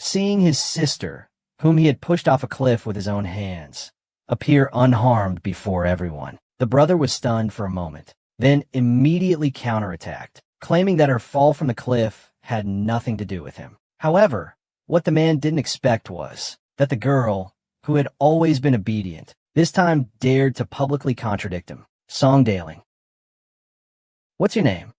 seeing his sister, whom he had pushed off a cliff with his own hands, appear unharmed before everyone. The brother was stunned for a moment, then immediately counterattacked, claiming that her fall from the cliff had nothing to do with him. However, what the man didn't expect was that the girl, who had always been obedient, this time dared to publicly contradict him. Song Daling. What's your name?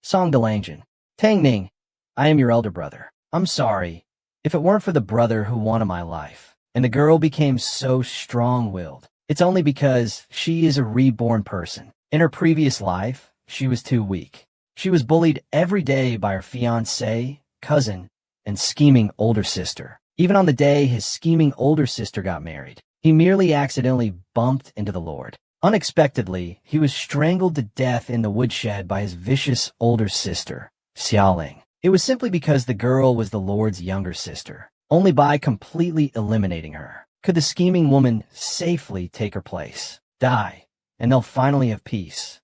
Song Delangin. Tang Ning. I am your elder brother. I'm sorry. If it weren't for the brother who wanted my life, and the girl became so strong-willed, it's only because she is a reborn person. In her previous life, she was too weak. She was bullied every day by her fiancé, cousin, and scheming older sister. Even on the day his scheming older sister got married, he merely accidentally bumped into the Lord. Unexpectedly, he was strangled to death in the woodshed by his vicious older sister, Xiaoling. It was simply because the girl was the Lord's younger sister. Only by completely eliminating her could the scheming woman safely take her place, die, and they'll finally have peace.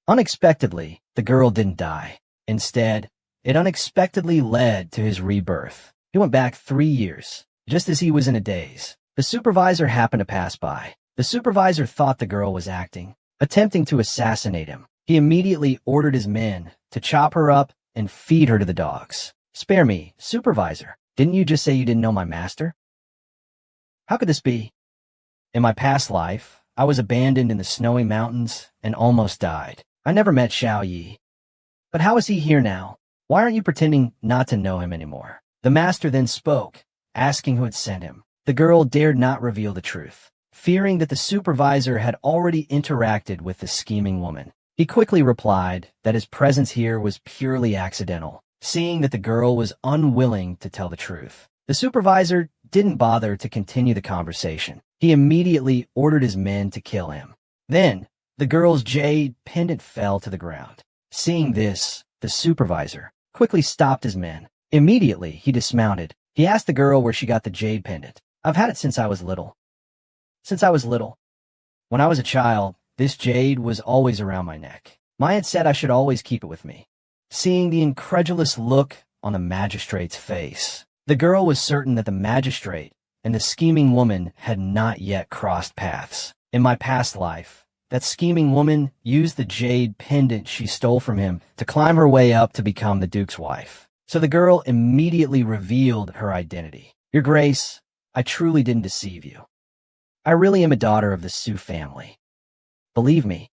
Unexpectedly, the girl didn't die. Instead, it unexpectedly led to his rebirth. He went back 3 years, just as he was in a daze. The supervisor happened to pass by. The supervisor thought the girl was acting, attempting to assassinate him. He immediately ordered his men to chop her up and feed her to the dogs. Spare me, supervisor. Didn't you just say you didn't know my master? How could this be? In my past life, I was abandoned in the snowy mountains and almost died. I never met Xiao Yi. But how is he here now? Why aren't you pretending not to know him anymore? The master then spoke, asking who had sent him. The girl dared not reveal the truth, fearing that the supervisor had already interacted with the scheming woman. He quickly replied that his presence here was purely accidental, seeing that the girl was unwilling to tell the truth. The supervisor didn't bother to continue the conversation. He immediately ordered his men to kill him. Then, the girl's jade pendant fell to the ground. Seeing this, the supervisor quickly stopped his men. Immediately, he dismounted. He asked the girl where she got the jade pendant. I've had it since I was little. Since I was little. When I was a child, this jade was always around my neck. My aunt said I should always keep it with me. Seeing the incredulous look on the magistrate's face, the girl was certain that the magistrate and the scheming woman had not yet crossed paths. In my past life, that scheming woman used the jade pendant she stole from him to climb her way up to become the Duke's wife. So the girl immediately revealed her identity. Your Grace, I truly didn't deceive you. I really am a daughter of the Su family. Believe me.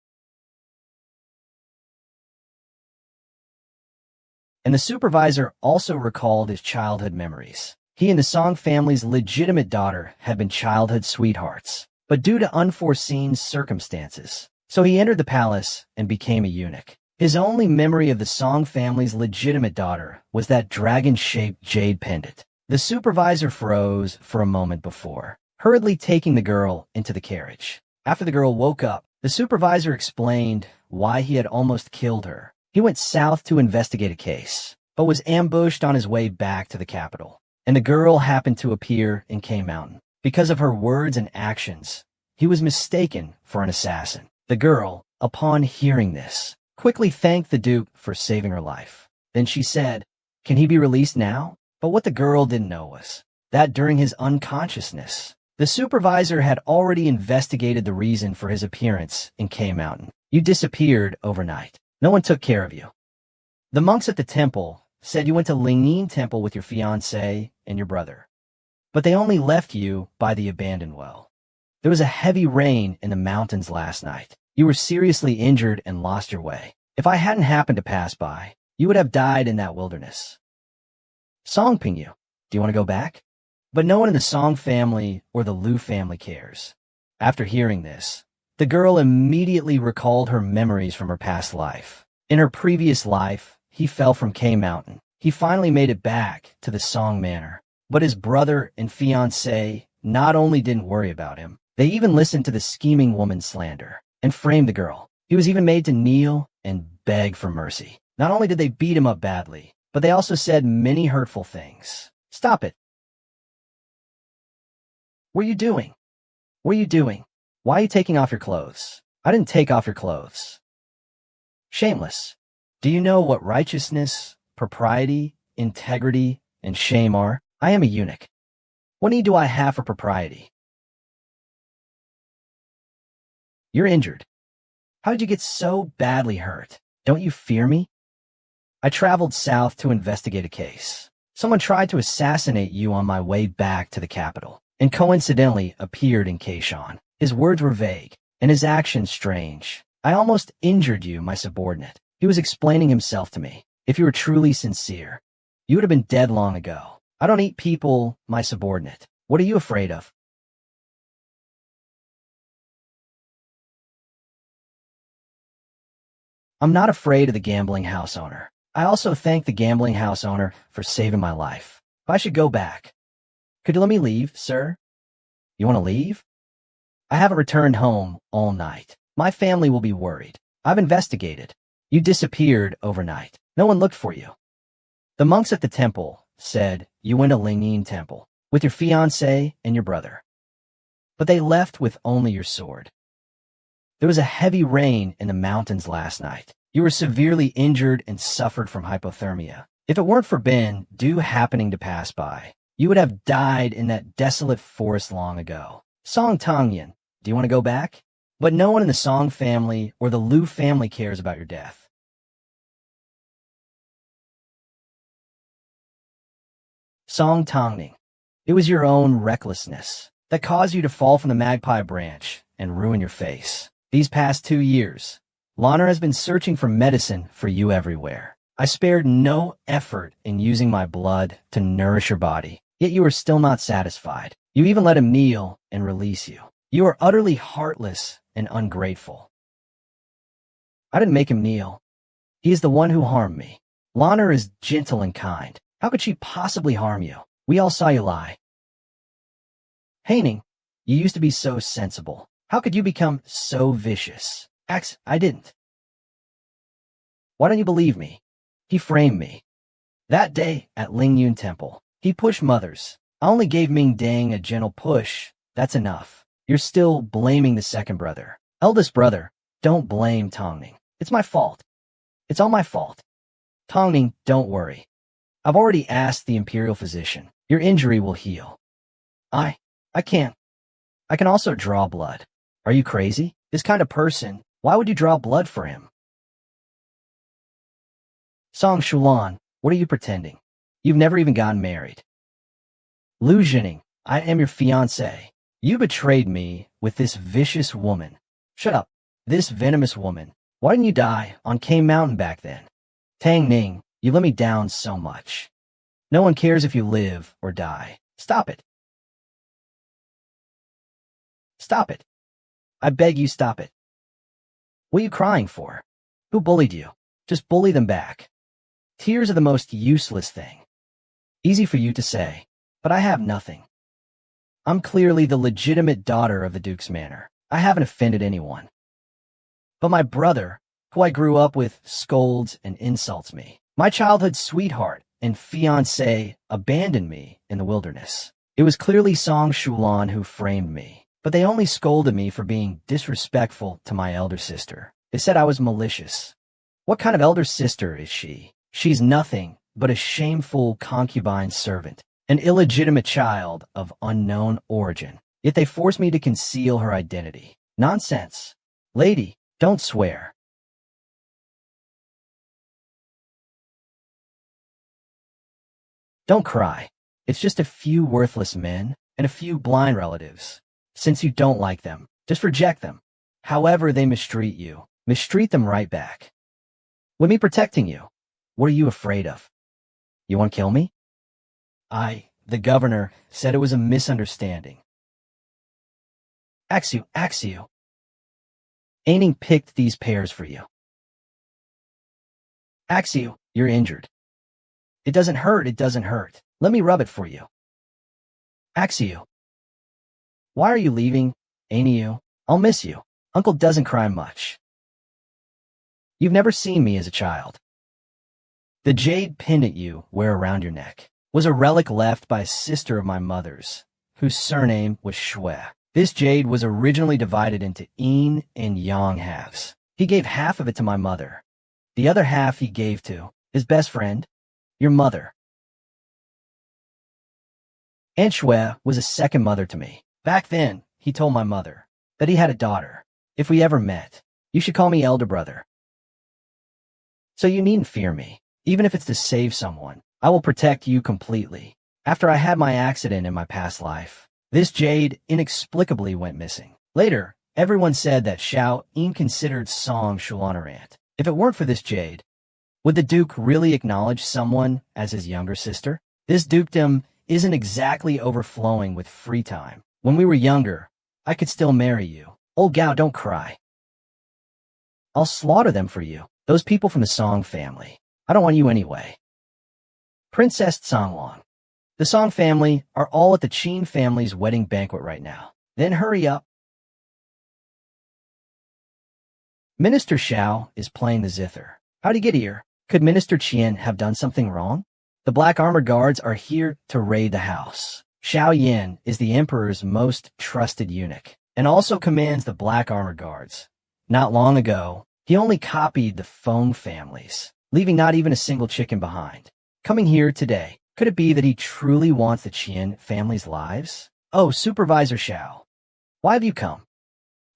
And the supervisor also recalled his childhood memories. He and the Song family's legitimate daughter had been childhood sweethearts, but due to unforeseen circumstances, so he entered the palace and became a eunuch. His only memory of the Song family's legitimate daughter was that dragon-shaped jade pendant. The supervisor froze for a moment before, hurriedly taking the girl into the carriage. After the girl woke up, the supervisor explained why he had almost killed her. He went south to investigate a case, but was ambushed on his way back to the capital. And the girl happened to appear in K Mountain. Because of her words and actions, he was mistaken for an assassin. The girl, upon hearing this, quickly thanked the Duke for saving her life. Then she said, "Can he be released now?" But what the girl didn't know was that during his unconsciousness, the supervisor had already investigated the reason for his appearance in K Mountain. You disappeared overnight. No one took care of you. The monks at the temple said you went to Lingyin Temple with your fiancé and your brother, but they only left you by the abandoned well. There was a heavy rain in the mountains last night. You were seriously injured and lost your way. If I hadn't happened to pass by, you would have died in that wilderness. Song ping you. Do you want to go back? But no one in the Song family or the Lu family cares. After hearing this, the girl immediately recalled her memories from her past life. In her previous life, he fell from K Mountain. He finally made it back to the Song Manor. But his brother and fiancé not only didn't worry about him, they even listened to the scheming woman's slander and framed the girl. He was even made to kneel and beg for mercy. Not only did they beat him up badly, but they also said many hurtful things. Stop it. What are you doing? What are you doing? Why are you taking off your clothes? I didn't take off your clothes. Shameless. Do you know what righteousness, propriety, integrity, and shame are? I am a eunuch. What need do I have for propriety? You're injured. How did you get so badly hurt? Don't you fear me? I traveled south to investigate a case. Someone tried to assassinate you on my way back to the capital, and coincidentally appeared in Kaishan. His words were vague, and his actions strange. I almost injured you, my subordinate. He was explaining himself to me. If you were truly sincere, you would have been dead long ago. I don't eat people, my subordinate. What are you afraid of? I'm not afraid of the gambling house owner. I also thank the gambling house owner for saving my life. If I should go back, could you let me leave, sir? You want to leave? I haven't returned home all night. My family will be worried. I've investigated. You disappeared overnight. No one looked for you. The monks at the temple said you went to Lingyin Temple with your fiancé and your brother. But they left with only your sword. There was a heavy rain in the mountains last night. You were severely injured and suffered from hypothermia. If it weren't for Ben dew happening to pass by, you would have died in that desolate forest long ago. Song Tongyan, do you want to go back? But no one in the Song family or the Liu family cares about your death. Song Tongning, it was your own recklessness that caused you to fall from the magpie branch and ruin your face. These past 2 years, Lana has been searching for medicine for you everywhere. I spared no effort in using my blood to nourish your body, yet you are still not satisfied. You even let him kneel and release you. You are utterly heartless and ungrateful. I didn't make him kneel. He is the one who harmed me. Lana is gentle and kind. How could she possibly harm you? We all saw you lie. Haining, you used to be so sensible. How could you become so vicious? I didn't. Why don't you believe me? He framed me. That day at Lingyun Temple, he pushed mothers. I only gave Ming Dang a gentle push. That's enough. You're still blaming the second brother. Eldest brother, don't blame Tongning. It's my fault. It's all my fault. Tongning, don't worry. I've already asked the imperial physician. Your injury will heal. I can't. I can also draw blood. Are you crazy? This kind of person, why would you draw blood for him? Song Shulan, what are you pretending? You've never even gotten married. Lu Jining, I am your fiancé. You betrayed me with this vicious woman. Shut up. This venomous woman. Why didn't you die on K Mountain back then? Tang Ning, you let me down so much. No one cares if you live or die. Stop it. Stop it. I beg you, stop it. What are you crying for? Who bullied you? Just bully them back. Tears are the most useless thing. Easy for you to say, but I have nothing. I'm clearly the legitimate daughter of the Duke's manor. I haven't offended anyone. But my brother, who I grew up with, scolds and insults me. My childhood sweetheart and fiancé abandoned me in the wilderness. It was clearly Song Shulan who framed me. But they only scolded me for being disrespectful to my elder sister. They said I was malicious. What kind of elder sister is she? She's nothing but a shameful concubine servant, an illegitimate child of unknown origin. Yet they forced me to conceal her identity. Nonsense. Lady, don't swear. Don't cry. It's just a few worthless men and a few blind relatives. Since you don't like them, just reject them. However they mistreat you, mistreat them right back. With me protecting you, what are you afraid of? You want to kill me? The governor, said it was a misunderstanding. Axio. Aining picked these pears for you. Axio, you're injured. It doesn't hurt. Let me rub it for you. Axio. Why are you leaving, Ainio? I'll miss you. Uncle doesn't cry much. You've never seen me as a child. The jade pendant you wear around your neck was a relic left by a sister of my mother's, whose surname was Shui. This jade was originally divided into yin and yang halves. He gave half of it to my mother. The other half he gave to his best friend, your mother. Aunt Shui was a second mother to me. Back then, he told my mother that he had a daughter. If we ever met, you should call me elder brother. So you needn't fear me. Even if it's to save someone, I will protect you completely. After I had my accident in my past life, this jade inexplicably went missing. Later, everyone said that Xiao considered Song Shulan her aunt. If it weren't for this jade, would the Duke really acknowledge someone as his younger sister? This dukedom isn't exactly overflowing with free time. When we were younger, I could still marry you. Old Gao, don't cry. I'll slaughter them for you. Those people from the Song family. I don't want you anyway. Princess Songwon. The Song family are all at the Qin family's wedding banquet right now. Then hurry up. Minister Xiao is playing the zither. How'd he get here? Could Minister Qian have done something wrong? The Black Armored Guards are here to raid the house. Xiao Yin is the Emperor's most trusted eunuch, and also commands the Black Armored Guards. Not long ago, he only copied the Feng families, leaving not even a single chicken behind. Coming here today, could it be that he truly wants the Qian family's lives? Oh, Supervisor Xiao, why have you come?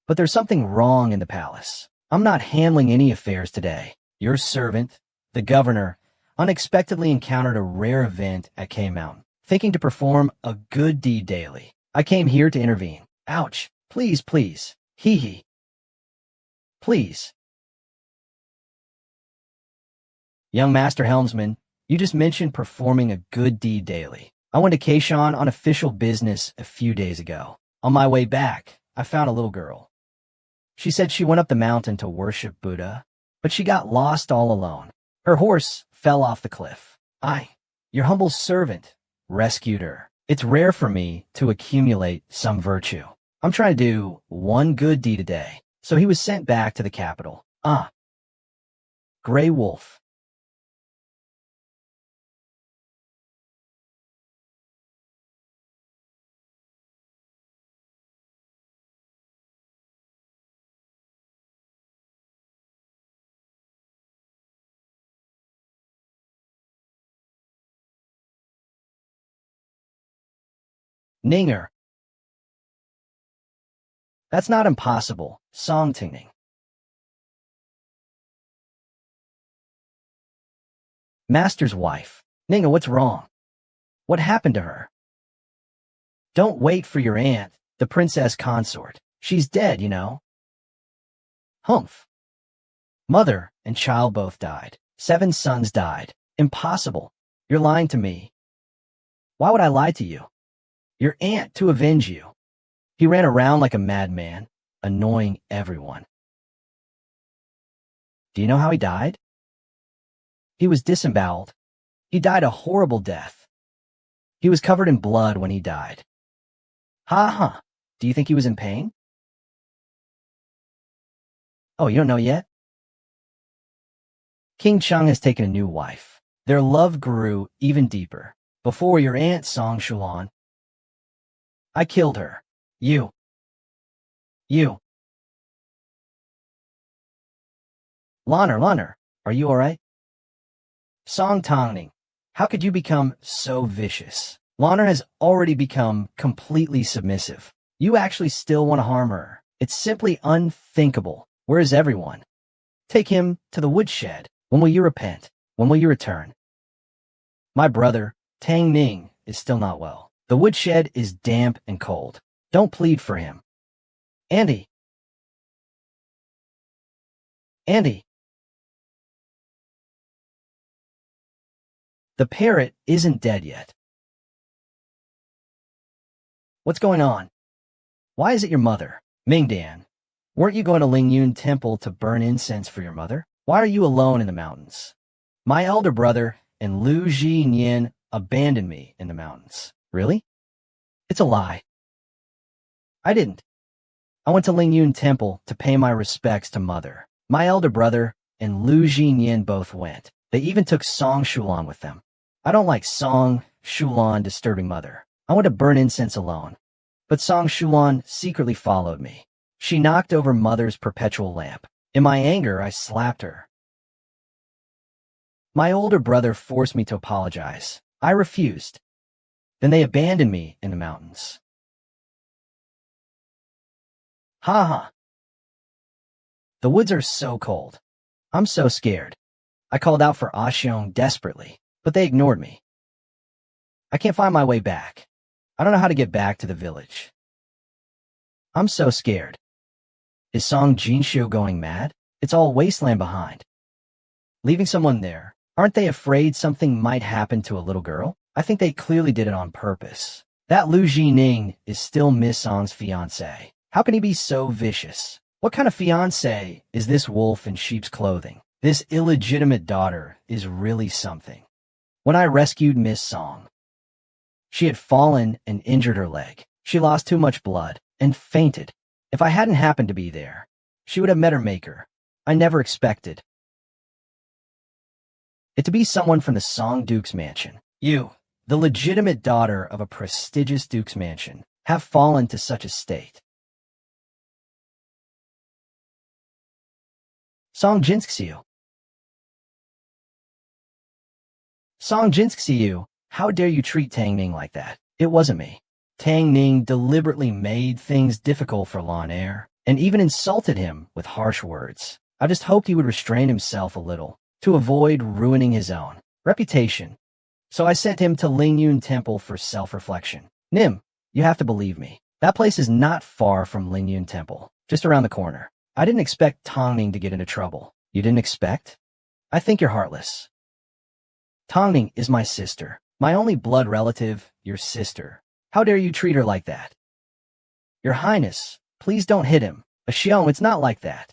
But there's something wrong in the palace. I'm not handling any affairs today. Your servant, the governor, unexpectedly encountered a rare event at K Mountain, thinking to perform a good deed daily. I came here to intervene. Ouch. Please, please. Hee hee. Please. Young Master Helmsman, you just mentioned performing a good deed daily. I went to Kaishan on official business a few days ago. On my way back, I found a little girl. She said she went up the mountain to worship Buddha, but she got lost all alone. Her horse fell off the cliff. I, your humble servant, rescued her. It's rare for me to accumulate some virtue. I'm trying to do one good deed a day. So he was sent back to the capital. Gray Wolf. Ninger. That's not impossible. Song Tingning. Master's wife. Ninga, what's wrong? What happened to her? Don't wait for your aunt, the princess consort. She's dead, you know. Humph. Mother and child both died. 7 sons died. Impossible. You're lying to me. Why would I lie to you? Your aunt to avenge you. He ran around like a madman, annoying everyone. Do you know how he died? He was disemboweled. He died a horrible death. He was covered in blood when he died. Ha. Do you think he was in pain? Oh, you don't know yet? King Cheng has taken a new wife. Their love grew even deeper. Before your aunt Song Shulan, I killed her. You. Lanner, are you alright? Song Tongning, how could you become so vicious? Lanner has already become completely submissive. You actually still want to harm her. It's simply unthinkable. Where is everyone? Take him to the woodshed. When will you repent? When will you return? My brother, Tang Ning, is still not well. The woodshed is damp and cold. Don't plead for him. Andy. The parrot isn't dead yet. What's going on? Why is it your mother? Mingdan, weren't you going to Lingyun Temple to burn incense for your mother? Why are you alone in the mountains? My elder brother and Lu Jiyin abandoned me in the mountains. Really? It's a lie. I didn't. I went to Lingyun Temple to pay my respects to mother. My elder brother and Lu Jiyin both went. They even took Song Shulan with them. I don't like Song Shulan disturbing mother. I went to burn incense alone. But Song Shulan secretly followed me. She knocked over mother's perpetual lamp. In my anger, I slapped her. My older brother forced me to apologize. I refused. Then they abandoned me in the mountains. Ha ha. The woods are so cold. I'm so scared. I called out for Xiong desperately, but they ignored me. I can't find my way back. I don't know how to get back to the village. I'm so scared. Is Song Jinshu going mad? It's all wasteland behind. Leaving someone there. Aren't they afraid something might happen to a little girl? I think they clearly did it on purpose. That Lu Jining is still Miss Song's fiancé. How can he be so vicious? What kind of fiancé is this wolf in sheep's clothing? This illegitimate daughter is really something. When I rescued Miss Song, she had fallen and injured her leg. She lost too much blood and fainted. If I hadn't happened to be there, she would have met her maker. I never expected it to be someone from the Song Duke's mansion. You, the legitimate daughter of a prestigious duke's mansion, have fallen to such a state. Song Jinskiu. Song Jinskiu, how dare you treat Tang Ning like that? It wasn't me. Tang Ning deliberately made things difficult for Lan Er, and even insulted him with harsh words. I just hoped he would restrain himself a little, to avoid ruining his own reputation. So I sent him to Lingyun Temple for self-reflection. Nim, you have to believe me. That place is not far from Lingyun Temple, just around the corner. I didn't expect Tang Ning to get into trouble. You didn't expect? I think you're heartless. Tang Ning is my sister, my only blood relative, your sister. How dare you treat her like that? Your Highness, please don't hit him. Xiong, it's not like that.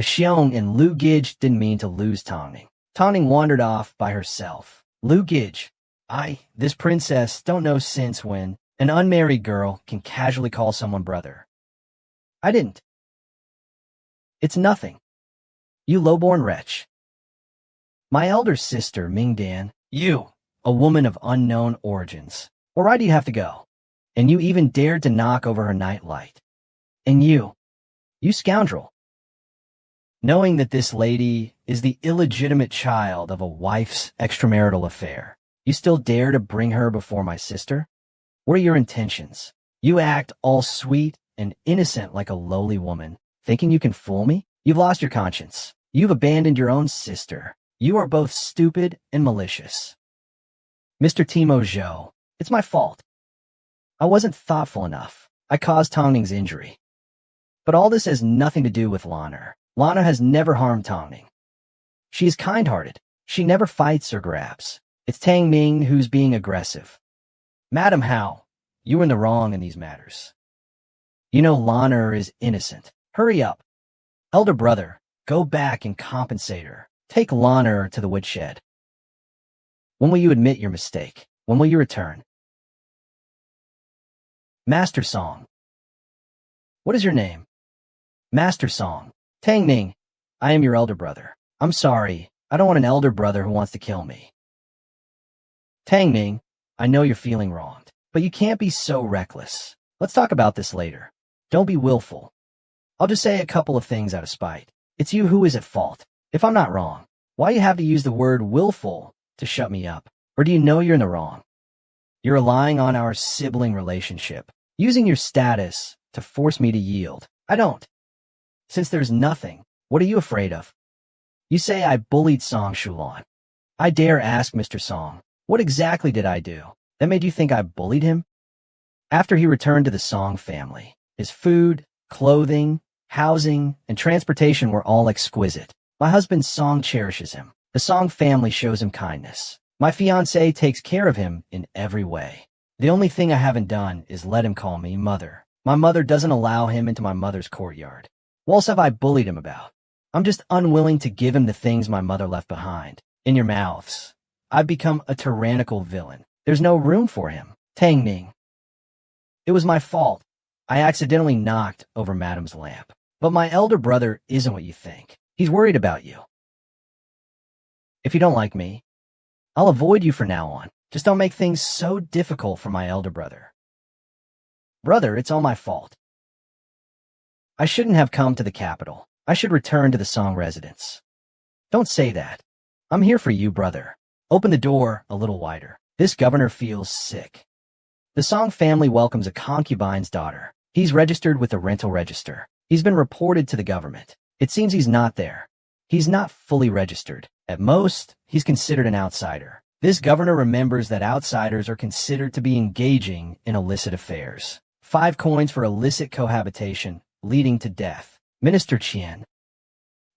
Xiong and Lu Gij didn't mean to lose Tang Ning. Tang Ning wandered off by herself. Lu Gij, this princess, don't know since when an unmarried girl can casually call someone brother. I didn't. It's nothing. You lowborn wretch. My elder sister, Mingdan, you, a woman of unknown origins. Why do you have to go? And you even dared to knock over her nightlight. And you scoundrel. Knowing that this lady is the illegitimate child of a wife's extramarital affair, you still dare to bring her before my sister? What are your intentions? You act all sweet and innocent like a lowly woman, thinking you can fool me? You've lost your conscience. You've abandoned your own sister. You are both stupid and malicious. Mr. Timo Zhou, it's my fault. I wasn't thoughtful enough. I caused Tang Ning's injury. But all this has nothing to do with Lana. Lana has never harmed Tang Ning. She is kind-hearted. She never fights or grabs. It's Tang Ning who's being aggressive. Madam Hao, you are in the wrong in these matters. You know Lana is innocent. Hurry up. Elder brother, go back and compensate her. Take Lana to the woodshed. When will you admit your mistake? When will you return? Master Song. What is your name? Master Song. Tang Ning, I am your elder brother. I'm sorry, I don't want an elder brother who wants to kill me. Tang Ning, I know you're feeling wronged, but you can't be so reckless. Let's talk about this later. Don't be willful. I'll just say a couple of things out of spite. It's you who is at fault. If I'm not wrong, why you have to use the word willful to shut me up? Or do you know you're in the wrong? You're relying on our sibling relationship, using your status to force me to yield. I don't. Since there's nothing, what are you afraid of? You say I bullied Song Shulan. I dare ask Mr. Song, what exactly did I do that made you think I bullied him? After he returned to the Song family, his food, clothing, housing, and transportation were all exquisite. My husband Song cherishes him. The Song family shows him kindness. My fiancé takes care of him in every way. The only thing I haven't done is let him call me mother. My mother doesn't allow him into my mother's courtyard. What else have I bullied him about? I'm just unwilling to give him the things my mother left behind. In your mouths. I've become a tyrannical villain. There's no room for him. Tang Ning. It was my fault. I accidentally knocked over Madam's lamp. But my elder brother isn't what you think. He's worried about you. If you don't like me, I'll avoid you from now on. Just don't make things so difficult for my elder brother. Brother, it's all my fault. I shouldn't have come to the capital. I should return to the Song residence. Don't say that. I'm here for you, brother. Open the door a little wider. This governor feels sick. The Song family welcomes a concubine's daughter. He's registered with the rental register. He's been reported to the government. It seems he's not there. He's not fully registered. At most, he's considered an outsider. This governor remembers that outsiders are considered to be engaging in illicit affairs. 5 coins for illicit cohabitation, leading to death. Minister Qian,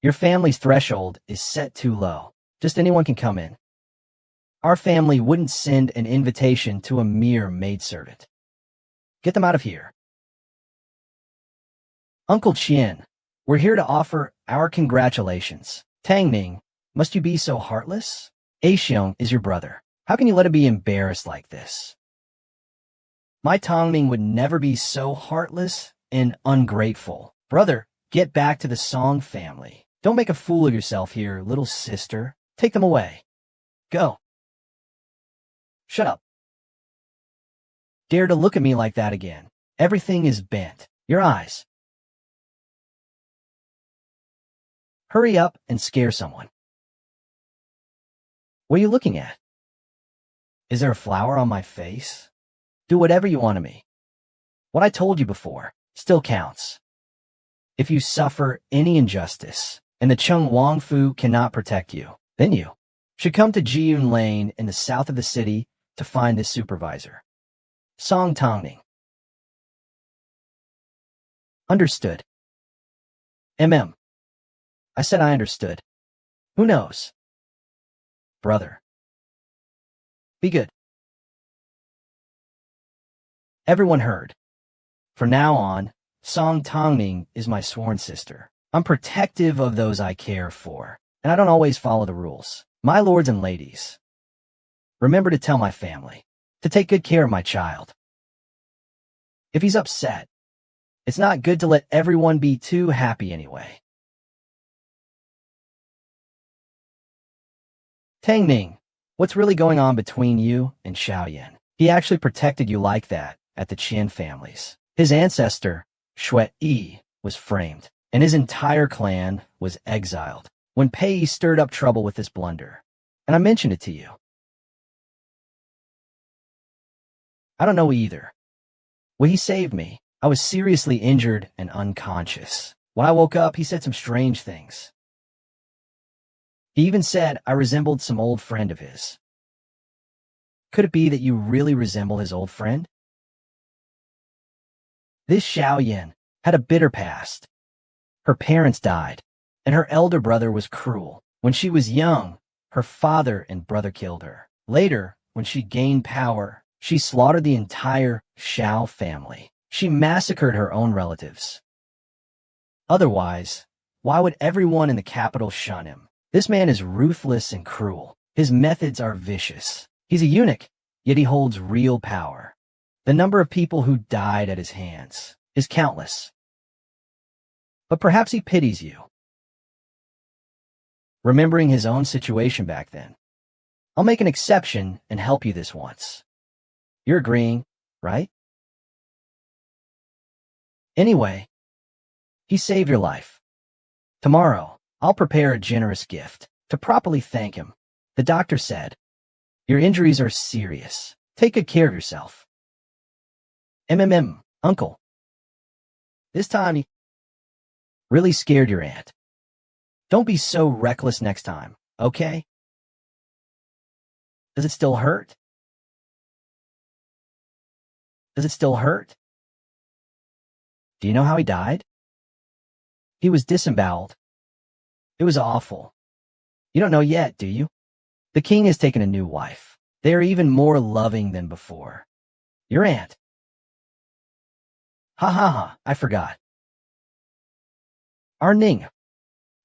your family's threshold is set too low. Just anyone can come in. Our family wouldn't send an invitation to a mere maidservant. Get them out of here. Uncle Qian, we're here to offer our congratulations. Tang Ning, must you be so heartless? A Xiong is your brother. How can you let him be embarrassed like this? My Tang Ning would never be so heartless and ungrateful. Brother, get back to the Song family. Don't make a fool of yourself here, little sister. Take them away. Go. Shut up. Dare to look at me like that again. Everything is bent. Your eyes. Hurry up and scare someone. What are you looking at? Is there a flower on my face? Do whatever you want of me. What I told you before still counts. If you suffer any injustice and the Chung Wangfu cannot protect you, then you should come to Jiyun Lane in the south of the city to find this supervisor. Song Tongning. Understood. I said I understood. Who knows? Brother. Be good. Everyone heard. From now on, Song Tongning is my sworn sister. I'm protective of those I care for, and I don't always follow the rules. My lords and ladies, remember to tell my family to take good care of my child. If he's upset, it's not good to let everyone be too happy anyway. Tang Ning, what's really going on between you and Xiaoyan? He actually protected you like that at the Qian families. His ancestor, Shui Yi, was framed, and his entire clan was exiled when Pei stirred up trouble with this blunder. And I mentioned it to you. I don't know either. Well, he saved me. I was seriously injured and unconscious. When I woke up, he said some strange things. He even said I resembled some old friend of his. Could it be that you really resemble his old friend? This Xiaoyan had a bitter past. Her parents died, and her elder brother was cruel. When she was young, her father and brother killed her. Later, when she gained power, she slaughtered the entire Xiao family. She massacred her own relatives. Otherwise, why would everyone in the capital shun him? This man is ruthless and cruel. His methods are vicious. He's a eunuch, yet he holds real power. The number of people who died at his hands is countless. But perhaps he pities you. Remembering his own situation back then, I'll make an exception and help you this once. You're agreeing, right? Anyway, he saved your life. Tomorrow, I'll prepare a generous gift to properly thank him. The doctor said, your injuries are serious. Take good care of yourself. Uncle. This time he really scared your aunt. Don't be so reckless next time, okay? Does it still hurt? Does it still hurt? Do you know how he died? He was disemboweled. It was awful. You don't know yet, do you? The king has taken a new wife. They are even more loving than before. Your aunt. Ha, I forgot. Our Ning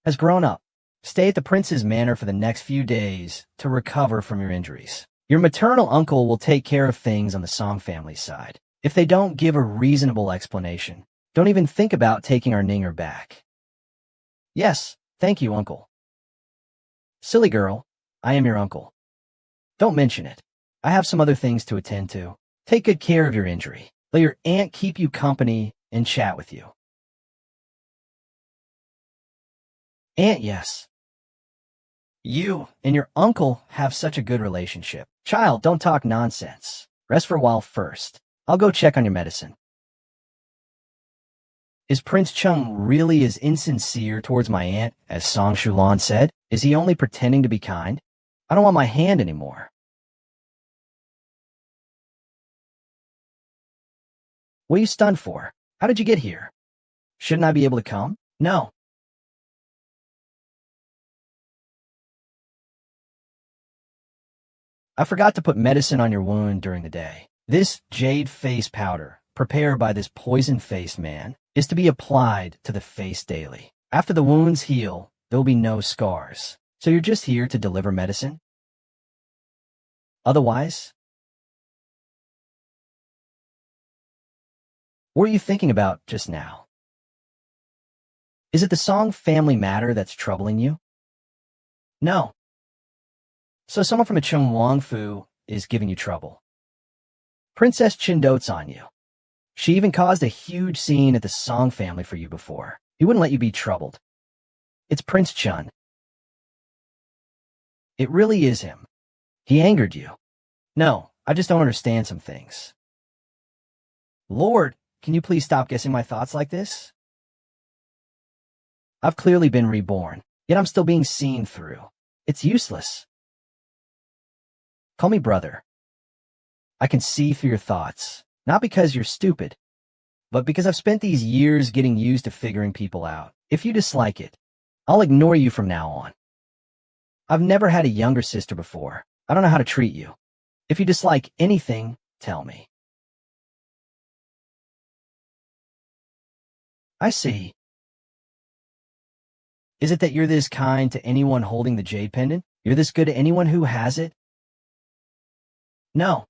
has grown up. Stay at the prince's manor for the next few days to recover from your injuries. Your maternal uncle will take care of things on the Song family's side. If they don't give a reasonable explanation, don't even think about taking our Ninger back. Yes, thank you, uncle. Silly girl, I am your uncle. Don't mention it. I have some other things to attend to. Take good care of your injury. Let your aunt keep you company and chat with you. Aunt, yes. You and your uncle have such a good relationship. Child, don't talk nonsense. Rest for a while first. I'll go check on your medicine. Is Prince Chung really as insincere towards my aunt as Song Shulan said? Is he only pretending to be kind? I don't want my hand anymore. What are you stunned for? How did you get here? Shouldn't I be able to come? No. I forgot to put medicine on your wound during the day. This jade face powder, prepared by this poison-faced man, is to be applied to the face daily. After the wounds heal, there'll be no scars. So you're just here to deliver medicine? Otherwise? What are you thinking about just now? Is it the Song family matter that's troubling you? No. So someone from a Chungwangfu is giving you trouble. Princess Chin dotes on you. She even caused a huge scene at the Song family for you before. He wouldn't let you be troubled. It's Prince Chun. It really is him. He angered you. No, I just don't understand some things. Lord, can you please stop guessing my thoughts like this? I've clearly been reborn, yet I'm still being seen through. It's useless. Call me brother. I can see through your thoughts, not because you're stupid, but because I've spent these years getting used to figuring people out. If you dislike it, I'll ignore you from now on. I've never had a younger sister before. I don't know how to treat you. If you dislike anything, tell me. I see. Is it that you're this kind to anyone holding the jade pendant? You're this good to anyone who has it? No.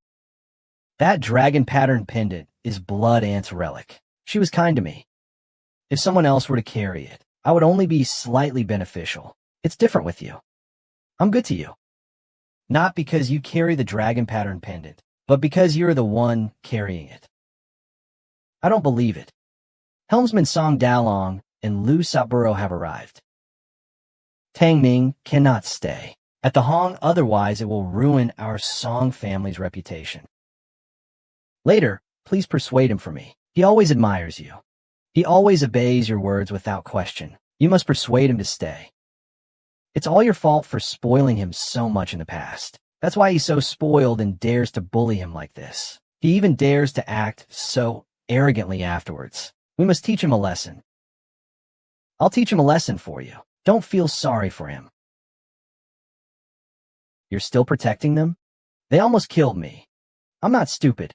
That dragon pattern pendant is Blood Ant's relic. She was kind to me. If someone else were to carry it, I would only be slightly beneficial. It's different with you. I'm good to you. Not because you carry the dragon pattern pendant, but because you're the one carrying it. I don't believe it. Helmsman Song Dalong and Lu Saburo have arrived. Tang Ming cannot stay at the Hong, otherwise it will ruin our Song family's reputation. Later, please persuade him for me. He always admires you. He always obeys your words without question. You must persuade him to stay. It's all your fault for spoiling him so much in the past. That's why he's so spoiled and dares to bully him like this. He even dares to act so arrogantly afterwards. We must teach him a lesson. I'll teach him a lesson for you. Don't feel sorry for him. You're still protecting them? They almost killed me. I'm not stupid.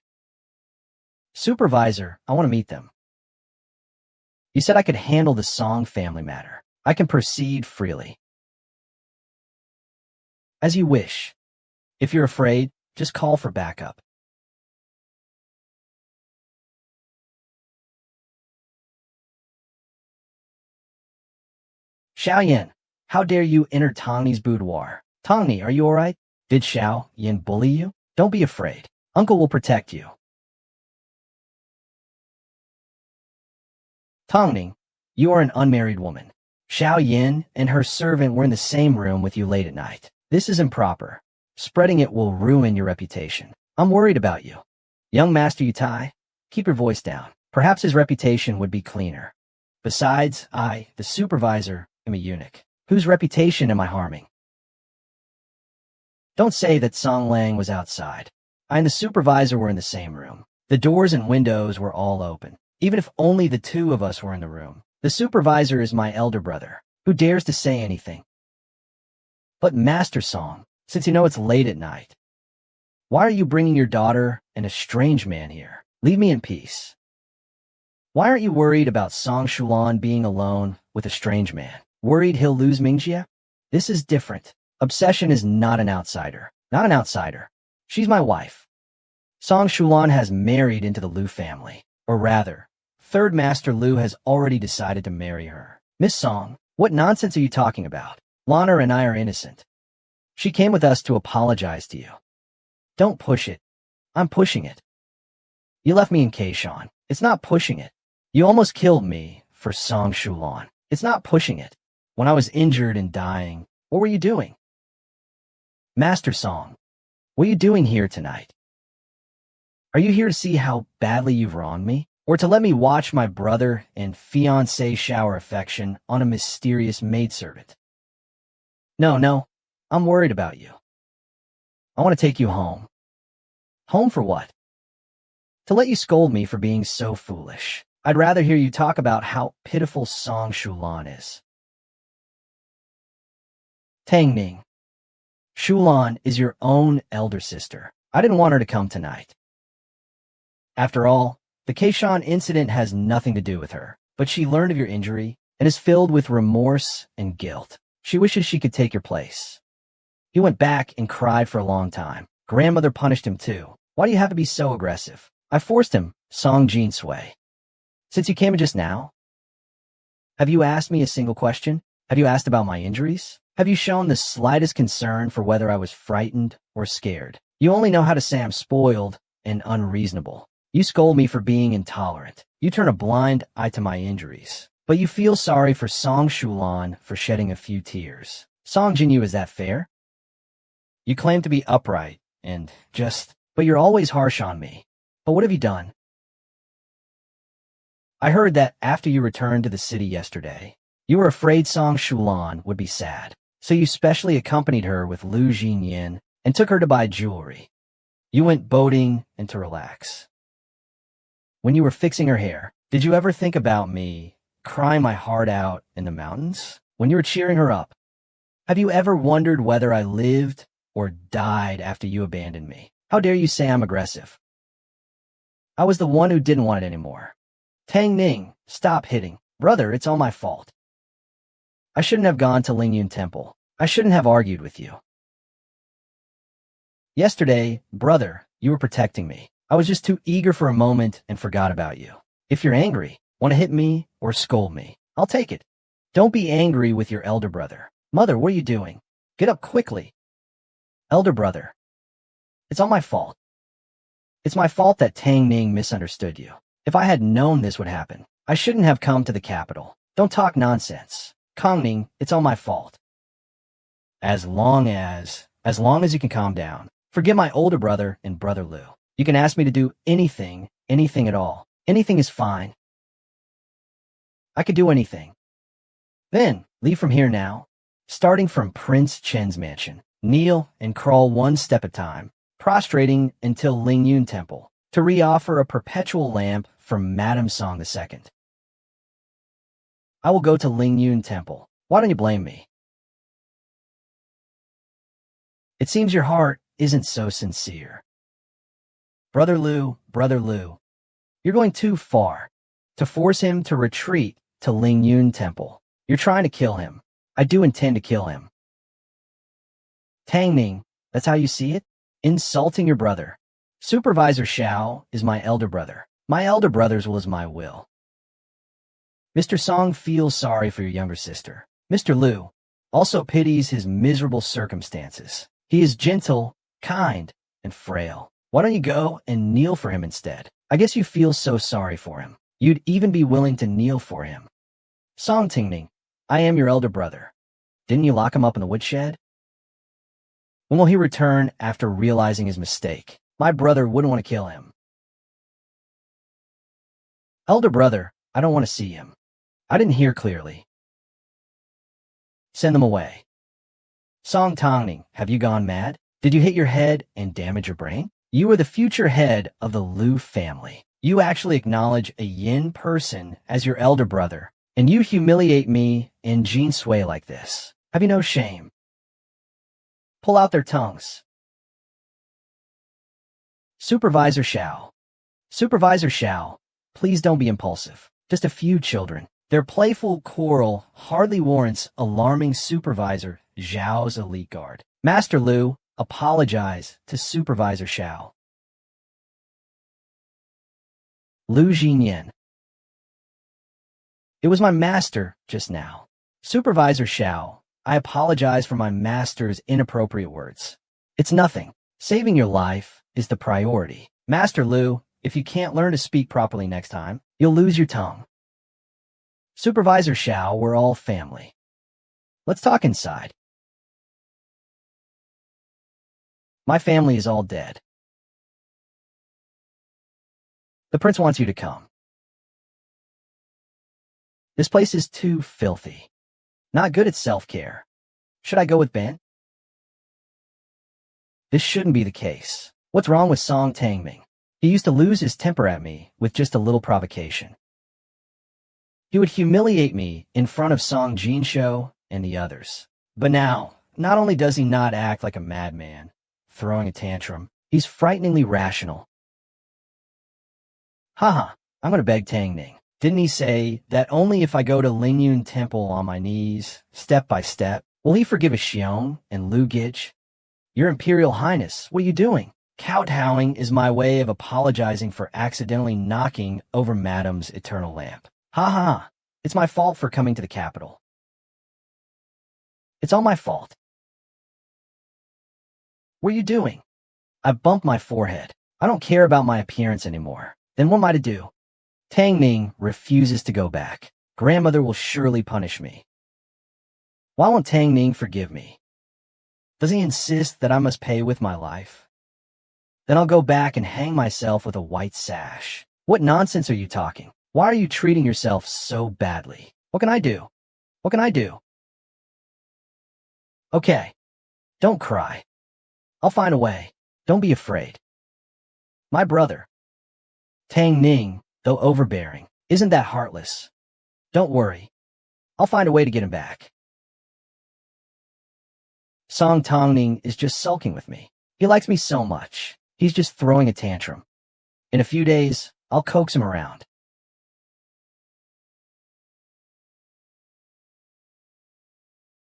Supervisor, I want to meet them. You said I could handle the Song family matter. I can proceed freely. As you wish. If you're afraid, just call for backup. Xiao Yan, how dare you enter Tongni's boudoir? Tongni, are you all right? Did Xiao Yan bully you? Don't be afraid. Uncle will protect you. Tongning, you are an unmarried woman. Xiao Yin and her servant were in the same room with you late at night. This is improper. Spreading it will ruin your reputation. I'm worried about you. Young Master Yutai, keep your voice down. Perhaps his reputation would be cleaner. Besides, I, the supervisor, am a eunuch. Whose reputation am I harming? Don't say that Song Lang was outside. I and the supervisor were in the same room. The doors and windows were all open. Even if only the two of us were in the room. The supervisor is my elder brother, who dares to say anything. But Master Song, since you know it's late at night, why are you bringing your daughter and a strange man here? Leave me in peace. Why aren't you worried about Song Shulan being alone with a strange man? Worried he'll lose Mingjie? This is different. Obsession is not an outsider. Not an outsider. She's my wife. Song Shulan has married into the Liu family. Or rather, Third Master Liu has already decided to marry her. Miss Song, what nonsense are you talking about? Lana and I are innocent. She came with us to apologize to you. Don't push it. I'm pushing it. You left me in Kaishan. It's not pushing it. You almost killed me for Song Shulan. It's not pushing it. When I was injured and dying, what were you doing? Master Song, What are you doing here tonight? Are you here to see how badly you've wronged me? Or to let me watch my brother and fiancé shower affection on a mysterious maidservant? No, no, I'm worried about you. I want to take you home. Home for what? To let you scold me for being so foolish. I'd rather hear you talk about how pitiful Song Shulan is. Tang Ning, Shulan is your own elder sister. I didn't want her to come tonight. After all, the Keishan incident has nothing to do with her, but she learned of your injury and is filled with remorse and guilt. She wishes she could take your place. He went back and cried for a long time. Grandmother punished him too. Why do you have to be so aggressive? I forced him, Song Jin Sui. Since you came in just now? Have you asked me a single question? Have you asked about my injuries? Have you shown the slightest concern for whether I was frightened or scared? You only know how to say I'm spoiled and unreasonable. You scold me for being intolerant. You turn a blind eye to my injuries. But you feel sorry for Song Shulan for shedding a few tears. Song Jinyu, is that fair? You claim to be upright and just, but you're always harsh on me. But what have you done? I heard that after you returned to the city yesterday, you were afraid Song Shulan would be sad. So you specially accompanied her with Lu Jinyin and took her to buy jewelry. You went boating and to relax. When you were fixing her hair, did you ever think about me crying my heart out in the mountains? When you were cheering her up, have you ever wondered whether I lived or died after you abandoned me? How dare you say I'm aggressive? I was the one who didn't want it anymore. Tang Ning, stop hitting. Brother, it's all my fault. I shouldn't have gone to Lingyun Temple. I shouldn't have argued with you. Yesterday, brother, you were protecting me. I was just too eager for a moment and forgot about you. If you're angry, want to hit me or scold me, I'll take it. Don't be angry with your elder brother. Mother, what are you doing? Get up quickly. Elder brother, it's all my fault. It's my fault that Tang Ning misunderstood you. If I had known this would happen, I shouldn't have come to the capital. Don't talk nonsense. Kong Ning, it's all my fault. As long as you can calm down. Forget my older brother and brother Lu. You can ask me to do anything at all. Anything is fine. I could do anything. Then, leave from here now. Starting from Prince Chen's mansion. Kneel and crawl one step at a time, prostrating until Lingyun Temple, to re-offer a perpetual lamp from Madame Song II. I will go to Lingyun Temple. Why don't you blame me? It seems your heart isn't so sincere. Brother Lu, you're going too far to force him to retreat to Lingyun Temple. You're trying to kill him. I do intend to kill him. Tang Ning, that's how you see it? Insulting your brother. Supervisor Xiao is my elder brother. My elder brother's will is my will. Mr. Song feels sorry for your younger sister. Mr. Lu also pities his miserable circumstances. He is gentle, kind, and frail. Why don't you go and kneel for him instead? I guess you feel so sorry for him. You'd even be willing to kneel for him. Song Tingning, I am your elder brother. Didn't you lock him up in the woodshed? When will he return after realizing his mistake? My brother wouldn't want to kill him. Elder brother, I don't want to see him. I didn't hear clearly. Send them away. Song Tongning, have you gone mad? Did you hit your head and damage your brain? You are the future head of the Lu family. You actually acknowledge a Yin person as your elder brother, and you humiliate me and Jin Sui like this. Have you no shame? Pull out their tongues. Supervisor Xiao. Supervisor Xiao, please don't be impulsive. Just a few children. Their playful quarrel hardly warrants alarming Supervisor Zhao's elite guard. Master Lu, apologize to Supervisor Xiao. Lu Jinyan. It was my master just now. Supervisor Xiao, I apologize for my master's inappropriate words. It's nothing. Saving your life is the priority. Master Lu, if you can't learn to speak properly next time, you'll lose your tongue. Supervisor Xiao, we're all family. Let's talk inside. My family is all dead. The prince wants you to come. This place is too filthy. Not good at self-care. Should I go with Ben? This shouldn't be the case. What's wrong with Song Tangming? He used to lose his temper at me with just a little provocation. He would humiliate me in front of Song Jinsho and the others. But now, not only does he not act like a madman, throwing a tantrum, he's frighteningly rational. Haha, I'm gonna beg Tangning. Didn't he say that only if I go to Lingyun Temple on my knees, step by step, will he forgive a Xiong and Lu Gich? Your Imperial Highness, what are you doing? Kowtowing is my way of apologizing for accidentally knocking over Madam's eternal lamp. Ha ha, it's my fault for coming to the capital. It's all my fault. What are you doing? I bumped my forehead. I don't care about my appearance anymore. Then what am I to do? Tang Ning refuses to go back. Grandmother will surely punish me. Why won't Tang Ning forgive me? Does he insist that I must pay with my life? Then I'll go back and hang myself with a white sash. What nonsense are you talking? Why are you treating yourself so badly? What can I do? What can I do? Okay, don't cry. I'll find a way. Don't be afraid. My brother, Tang Ning, though overbearing, isn't that heartless. Don't worry. I'll find a way to get him back. Song Tangning is just sulking with me. He likes me so much. He's just throwing a tantrum. In a few days, I'll coax him around.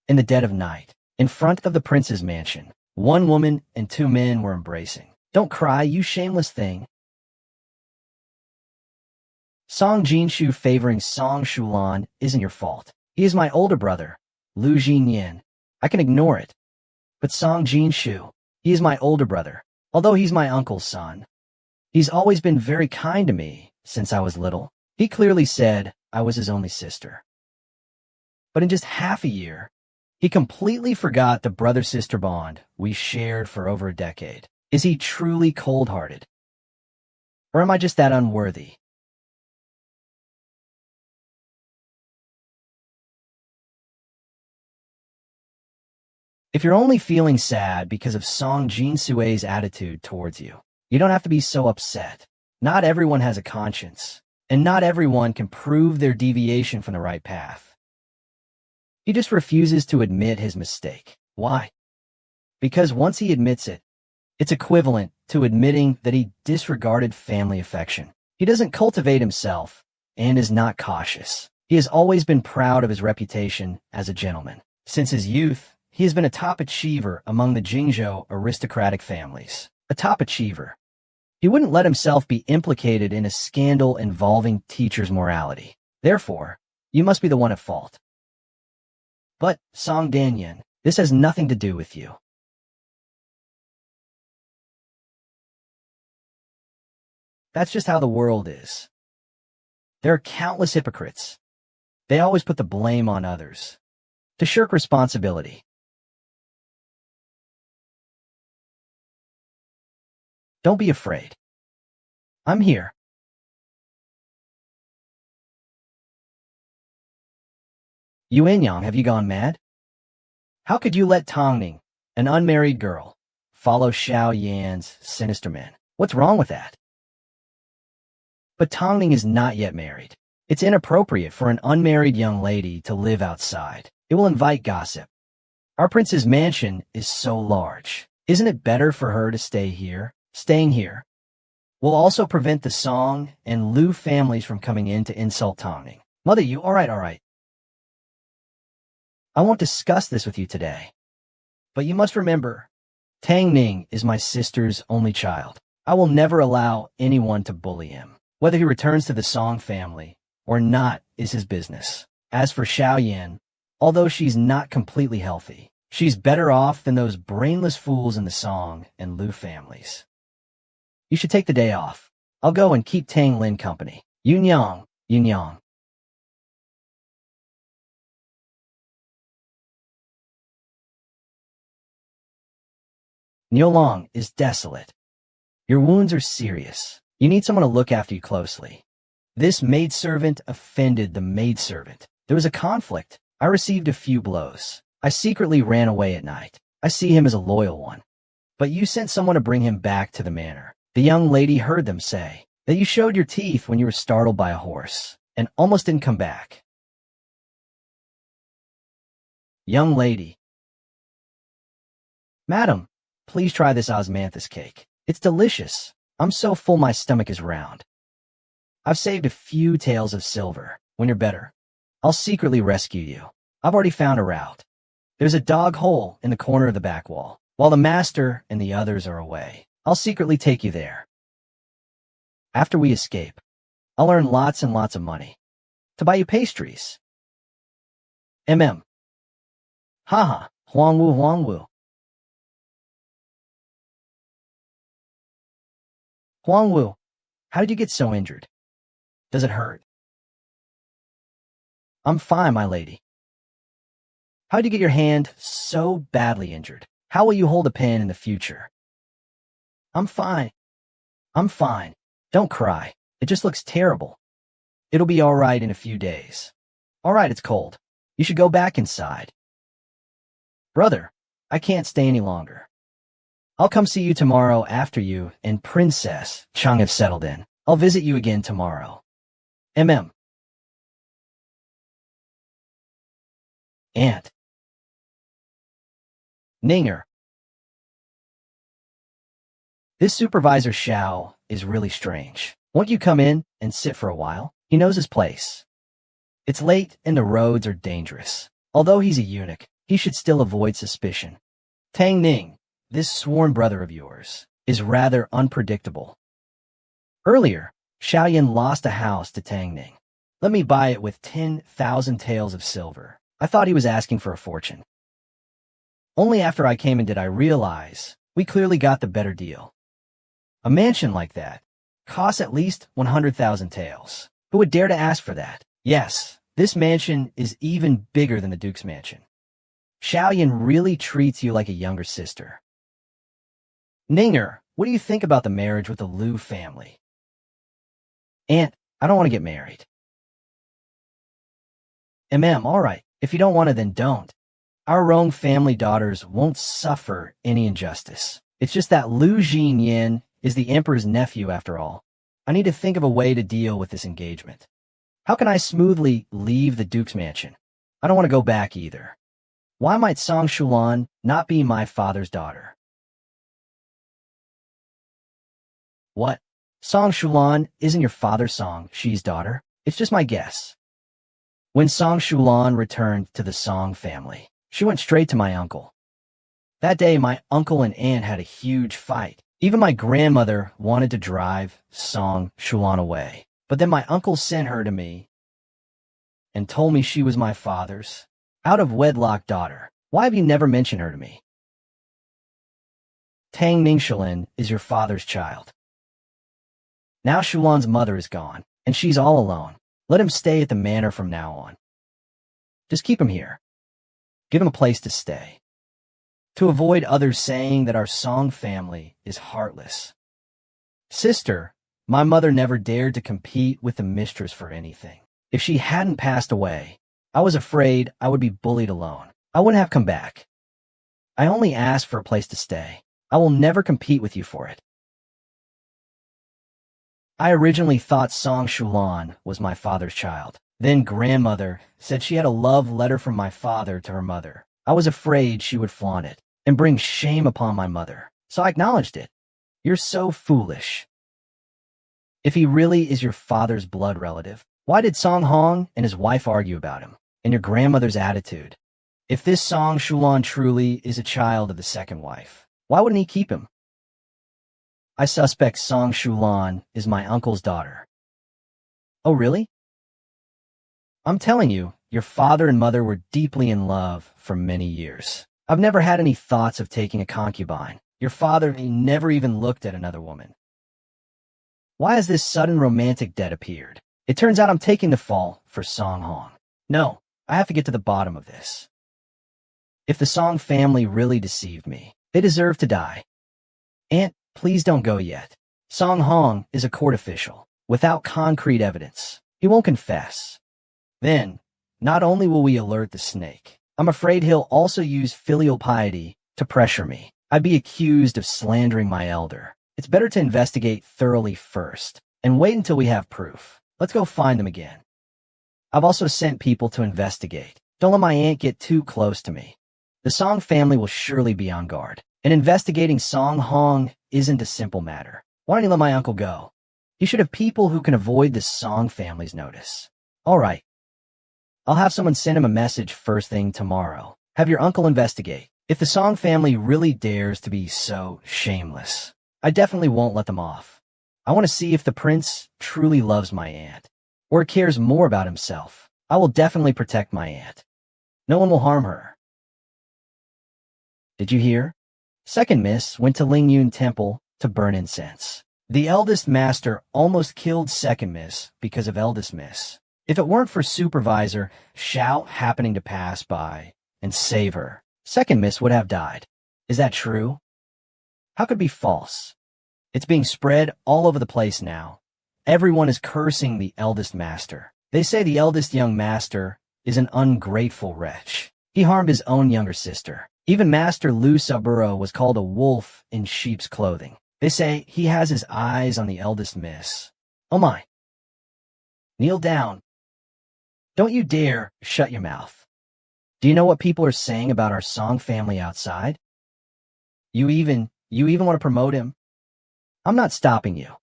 In the dead of night, in front of the prince's mansion, one woman and two men were embracing. Don't cry, you shameless thing. Song Jinshu favoring Song Shulan isn't your fault. He is my older brother, Lu Jinyin. I can ignore it. But Song Jinshu, he is my older brother, although he's my uncle's son. He's always been very kind to me since I was little. He clearly said I was his only sister. But in just half a year, he completely forgot the brother-sister bond we shared for over a decade. Is he truly cold-hearted? Or am I just that unworthy? If you're only feeling sad because of Song Jinsue's attitude towards you, you don't have to be so upset. Not everyone has a conscience, and not everyone can prove their deviation from the right path. He just refuses to admit his mistake. Why? Because once he admits it, it's equivalent to admitting that he disregarded family affection. He doesn't cultivate himself and is not cautious. He has always been proud of his reputation as a gentleman. Since his youth, he has been a top achiever among the Jingzhou aristocratic families. A top achiever. He wouldn't let himself be implicated in a scandal involving teachers' morality. Therefore, you must be the one at fault. But, Song Danyan, this has nothing to do with you. That's just how the world is. There are countless hypocrites. They always put the blame on others, to shirk responsibility. Don't be afraid. I'm here. Yuanyang, have you gone mad? How could you let Tongning, an unmarried girl, follow Xiao Yan's sinister men? What's wrong with that? But Tongning is not yet married. It's inappropriate for an unmarried young lady to live outside. It will invite gossip. Our prince's mansion is so large. Isn't it better for her to stay here? Staying here will also prevent the Song and Lu families from coming in to insult Tongning. Mother, you all right. I won't discuss this with you today. But you must remember, Tang Ning is my sister's only child. I will never allow anyone to bully him. Whether he returns to the Song family or not is his business. As for Xiao Yan, although she's not completely healthy, she's better off than those brainless fools in the Song and Lu families. You should take the day off. I'll go and keep Tang Lin company. Yunyang. Niolong is desolate. Your wounds are serious. You need someone to look after you closely. This maidservant offended the maidservant. There was a conflict. I received a few blows. I secretly ran away at night. I see him as a loyal one. But you sent someone to bring him back to the manor. The young lady heard them say that you showed your teeth when you were startled by a horse and almost didn't come back. Young lady. Madam, please try this osmanthus cake. It's delicious. I'm so full my stomach is round. I've saved a few taels of silver. When you're better, I'll secretly rescue you. I've already found a route. There's a dog hole in the corner of the back wall. While the master and the others are away, I'll secretly take you there. After we escape, I'll earn lots and lots of money to buy you pastries. Haha, Huangwu Huangwu. Huangwu, how did you get so injured? Does it hurt? I'm fine, my lady. How did you get your hand so badly injured? How will you hold a pen in the future? I'm fine. I'm fine. Don't cry. It just looks terrible. It'll be all right in a few days. All right, it's cold. You should go back inside. Brother, I can't stay any longer. I'll come see you tomorrow after you and Princess Chung have settled in. I'll visit you again tomorrow. Aunt. Ninger. This supervisor Xiao is really strange. Won't you come in and sit for a while? He knows his place. It's late and the roads are dangerous. Although he's a eunuch, he should still avoid suspicion. Tang Ning, this sworn brother of yours, is rather unpredictable. Earlier, Xiaoyan lost a house to Tang Ning. Let me buy it with 10,000 taels of silver. I thought he was asking for a fortune. Only after I came in did I realize we clearly got the better deal. A mansion like that costs at least 100,000 taels. Who would dare to ask for that? Yes, this mansion is even bigger than the Duke's mansion. Xiaoyan really treats you like a younger sister. Ninger, what do you think about the marriage with the Liu family? Aunt, I don't want to get married. All right. If you don't want to, then don't. Our Rong family daughters won't suffer any injustice. It's just that Liu Jinyan is the emperor's nephew after all. I need to think of a way to deal with this engagement. How can I smoothly leave the Duke's mansion? I don't want to go back either. Why might Song Shulan not be my father's daughter? What? Song Shulan isn't your father's Song, she's daughter. It's just my guess. When Song Shulan returned to the Song family, she went straight to my uncle. That day, my uncle and aunt had a huge fight. Even my grandmother wanted to drive Song Shulan away. But then my uncle sent her to me and told me she was my father's out-of-wedlock daughter. Why have you never mentioned her to me? Tang Ningshulan is your father's child. Now Shulan's mother is gone, and she's all alone. Let him stay at the manor from now on. Just keep him here. Give him a place to stay. To avoid others saying that our Song family is heartless. Sister, my mother never dared to compete with the mistress for anything. If she hadn't passed away, I was afraid I would be bullied alone. I wouldn't have come back. I only asked for a place to stay. I will never compete with you for it. I originally thought Song Shulan was my father's child. Then grandmother said she had a love letter from my father to her mother. I was afraid she would flaunt it and bring shame upon my mother, so I acknowledged it. You're so foolish. If he really is your father's blood relative, why did Song Hong and his wife argue about him, and your grandmother's attitude? If this Song Shulan truly is a child of the second wife, why wouldn't he keep him? I suspect Song Shulan is my uncle's daughter. Oh, really? I'm telling you, your father and mother were deeply in love for many years. I've never had any thoughts of taking a concubine. Your father never even looked at another woman. Why has this sudden romantic debt appeared? It turns out I'm taking the fall for Song Hong. No, I have to get to the bottom of this. If the Song family really deceived me, they deserve to die. Aunt, please don't go yet. Song Hong is a court official. Without concrete evidence, he won't confess. Then, not only will we alert the snake, I'm afraid he'll also use filial piety to pressure me. I'd be accused of slandering my elder. It's better to investigate thoroughly first, and wait until we have proof. Let's go find them again. I've also sent people to investigate. Don't let my aunt get too close to me. The Song family will surely be on guard, and investigating Song Hong isn't a simple matter. Why don't you let my uncle go? You should have people who can avoid the Song family's notice. All right. I'll have someone send him a message first thing tomorrow. Have your uncle investigate. If the Song family really dares to be so shameless, I definitely won't let them off. I want to see if the prince truly loves my aunt, or cares more about himself. I will definitely protect my aunt. No one will harm her. Did you hear? Second Miss went to Lingyun Temple to burn incense. The eldest master almost killed Second Miss because of eldest miss. If it weren't for Supervisor Xiao happening to pass by and save her, Second Miss would have died. Is that true? How could it be false? It's being spread all over the place now. Everyone is cursing the eldest master. They say the eldest young master is an ungrateful wretch. He harmed his own younger sister. Even Master Lu Saburo was called a wolf in sheep's clothing. They say he has his eyes on the eldest miss. Oh my. Kneel down. Don't you dare shut your mouth. Do you know what people are saying about our Song family outside? You even want to promote him? I'm not stopping you.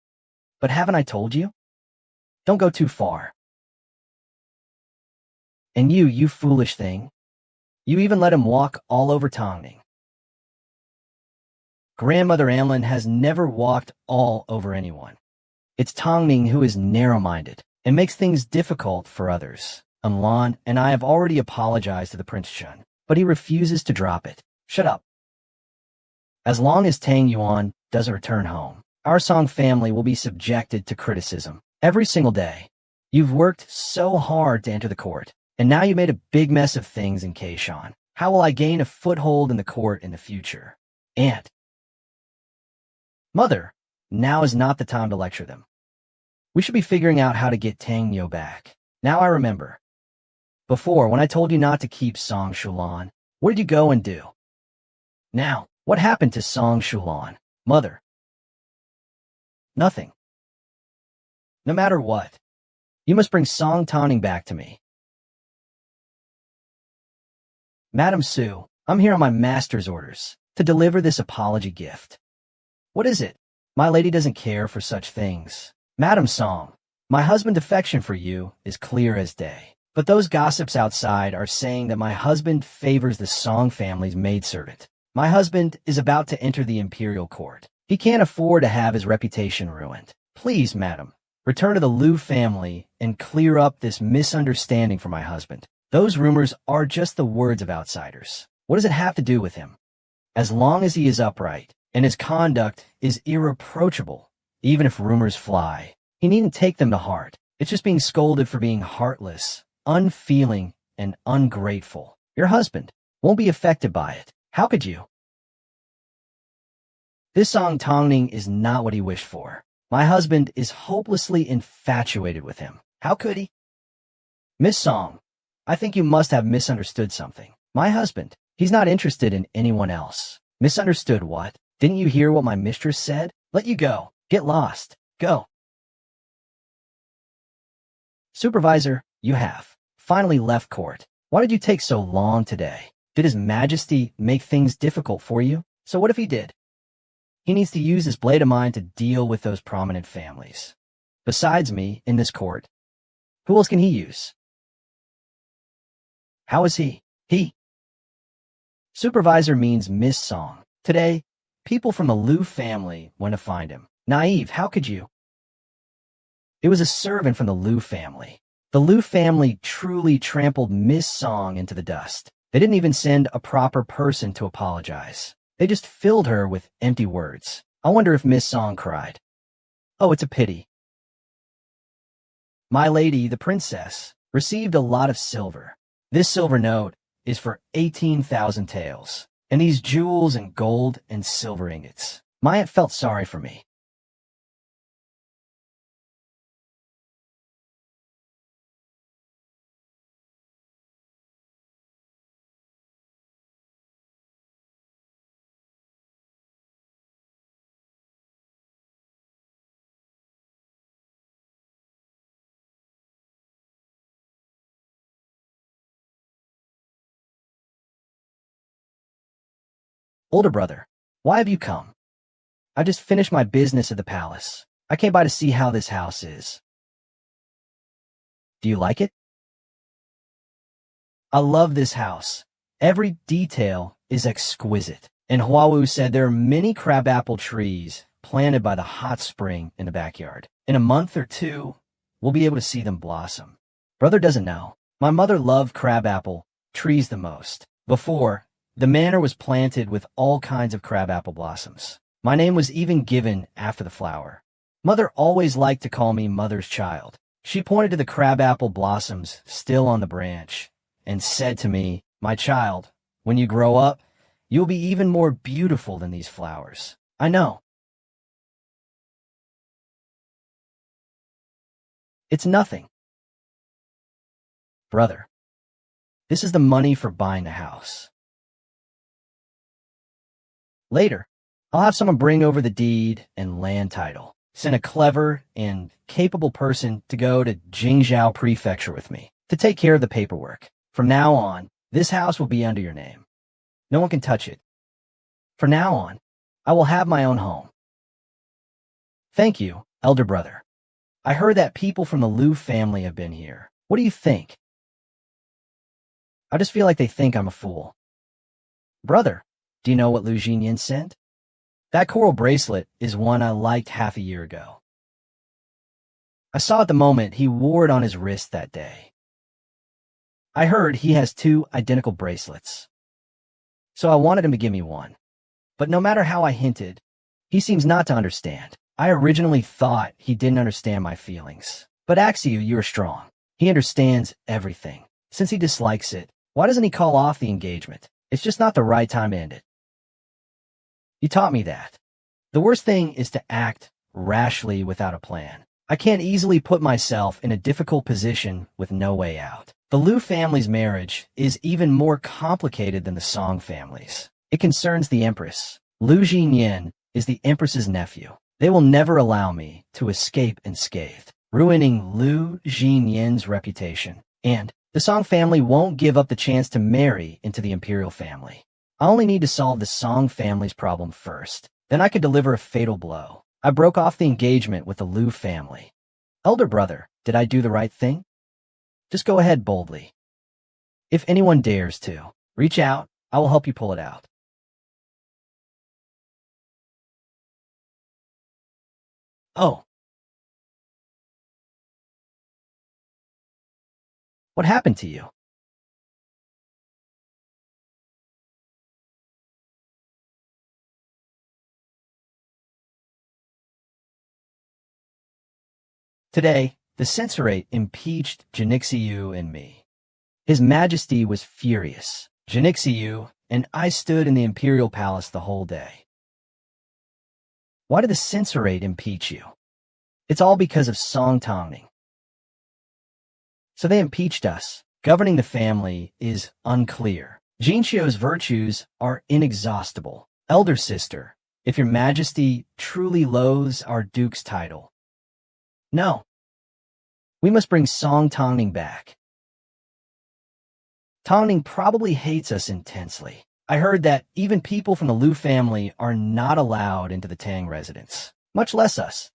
But haven't I told you? Don't go too far. And you foolish thing. You even let him walk all over Tongning. Grandmother Anlin has never walked all over anyone. It's Tongning who is narrow-minded and makes things difficult for others. Anlan and I have already apologized to the Prince Chun, but he refuses to drop it. Shut up. As long as Tang Yuan doesn't return home, our Song family will be subjected to criticism every single day. You've worked so hard to enter the court, and now you made a big mess of things in Kaishan. How will I gain a foothold in the court in the future? Aunt. Mother, now is not the time to lecture them. We should be figuring out how to get Tang Yo back. Now I remember. Before, when I told you not to keep Song Shulan, where did you go and do? Now, what happened to Song Shulan? Mother. Nothing. No matter what, you must bring Song Tawning back to me. Madam Su, I'm here on my master's orders to deliver this apology gift. What is it? My lady doesn't care for such things. Madam Song, my husband's affection for you is clear as day. But those gossips outside are saying that my husband favors the Song family's maidservant. My husband is about to enter the imperial court. He can't afford to have his reputation ruined. Please, madam, return to the Liu family and clear up this misunderstanding for my husband. Those rumors are just the words of outsiders. What does it have to do with him? As long as he is upright and his conduct is irreproachable, even if rumors fly, he needn't take them to heart. It's just being scolded for being heartless, unfeeling, and ungrateful. Your husband won't be affected by it. How could you? This Song Tongning is not what he wished for. My husband is hopelessly infatuated with him. How could he? Miss Song, I think you must have misunderstood something. My husband, he's not interested in anyone else. Misunderstood what? Didn't you hear what my mistress said? Let you go. Get lost. Go. Supervisor, you have finally left court. Why did you take so long today? Did His Majesty make things difficult for you? So what if he did? He needs to use this blade of mine to deal with those prominent families. Besides me, in this court, who else can he use? How is he? He. Supervisor means Miss Song. Today, people from the Liu family went to find him. Naive, how could you? It was a servant from the Liu family. The Liu family truly trampled Miss Song into the dust. They didn't even send a proper person to apologize. They just filled her with empty words. I wonder if Miss Song cried. Oh, it's a pity. My lady, the princess, received a lot of silver. This silver note is for 18,000 taels, and these jewels and gold and silver ingots. My aunt felt sorry for me. Older brother, why have you come? I just finished my business at the palace. I came by to see how this house is. Do you like it? I love this house. Every detail is exquisite. And Huawu said there are many crabapple trees planted by the hot spring in the backyard. In a month or two, we'll be able to see them blossom. Brother doesn't know. My mother loved crabapple trees the most. Before, the manor was planted with all kinds of crabapple blossoms. My name was even given after the flower. Mother always liked to call me Mother's child. She pointed to the crabapple blossoms still on the branch and said to me, "My child, when you grow up, you'll be even more beautiful than these flowers." I know. It's nothing. Brother, this is the money for buying the house. Later, I'll have someone bring over the deed and land title. Send a clever and capable person to go to Jingzhou Prefecture with me to take care of the paperwork. From now on, this house will be under your name. No one can touch it. From now on, I will have my own home. Thank you, elder brother. I heard that people from the Liu family have been here. What do you think? I just feel like they think I'm a fool. Brother, do you know what Liu Jinyan sent? That coral bracelet is one I liked half a year ago. I saw it the moment he wore it on his wrist that day. I heard he has two identical bracelets. So I wanted him to give me one. But no matter how I hinted, he seems not to understand. I originally thought he didn't understand my feelings. But Axiu, you're strong. He understands everything. Since he dislikes it, why doesn't he call off the engagement? It's just not the right time to end it. You taught me that. The worst thing is to act rashly without a plan. I can't easily put myself in a difficult position with no way out. The Liu family's marriage is even more complicated than the Song family's. It concerns the Empress. Liu Jinyan is the Empress's nephew. They will never allow me to escape unscathed, ruining Liu Jinyan's reputation. And the Song family won't give up the chance to marry into the imperial family. I only need to solve the Song family's problem first. Then I could deliver a fatal blow. I broke off the engagement with the Liu family. Elder brother, did I do the right thing? Just go ahead boldly. If anyone dares to, reach out. I will help you pull it out. Oh, what happened to you? Today, the censorate impeached Janixiu and me. His Majesty was furious. Janixiu and I stood in the imperial palace the whole day. Why did the censorate impeach you? It's all because of Song Tongning. So they impeached us. Governing the family is unclear. Jinxio's virtues are inexhaustible. Elder sister, if your Majesty truly loathes our duke's title, no, we must bring Song Tongning back. Tongning probably hates us intensely. I heard that even people from the Liu family are not allowed into the Tang residence, much less us.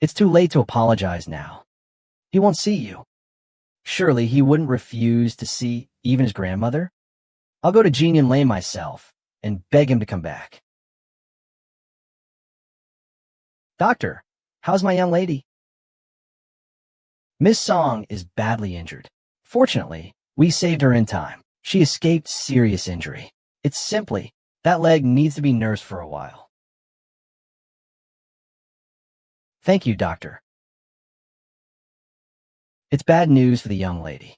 It's too late to apologize now. He won't see you. Surely he wouldn't refuse to see even his grandmother? I'll go to Jinyan Lane myself and beg him to come back. Doctor, how's my young lady? Miss Song is badly injured. Fortunately, we saved her in time. She escaped serious injury. It's simply that leg needs to be nursed for a while. Thank you, doctor. It's bad news for the young lady.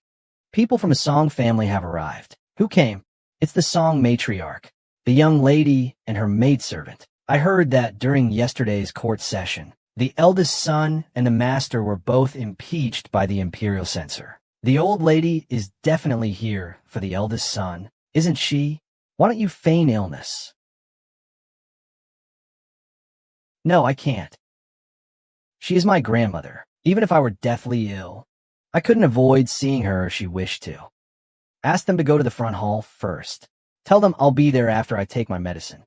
People from a Song family have arrived. Who came? It's the Song matriarch, the young lady and her maidservant. I heard that during yesterday's court session, the eldest son and the master were both impeached by the imperial censor. The old lady is definitely here for the eldest son, isn't she? Why don't you feign illness? No, I can't. She is my grandmother. Even if I were deathly ill, I couldn't avoid seeing her if she wished to. Ask them to go to the front hall first. Tell them I'll be there after I take my medicine.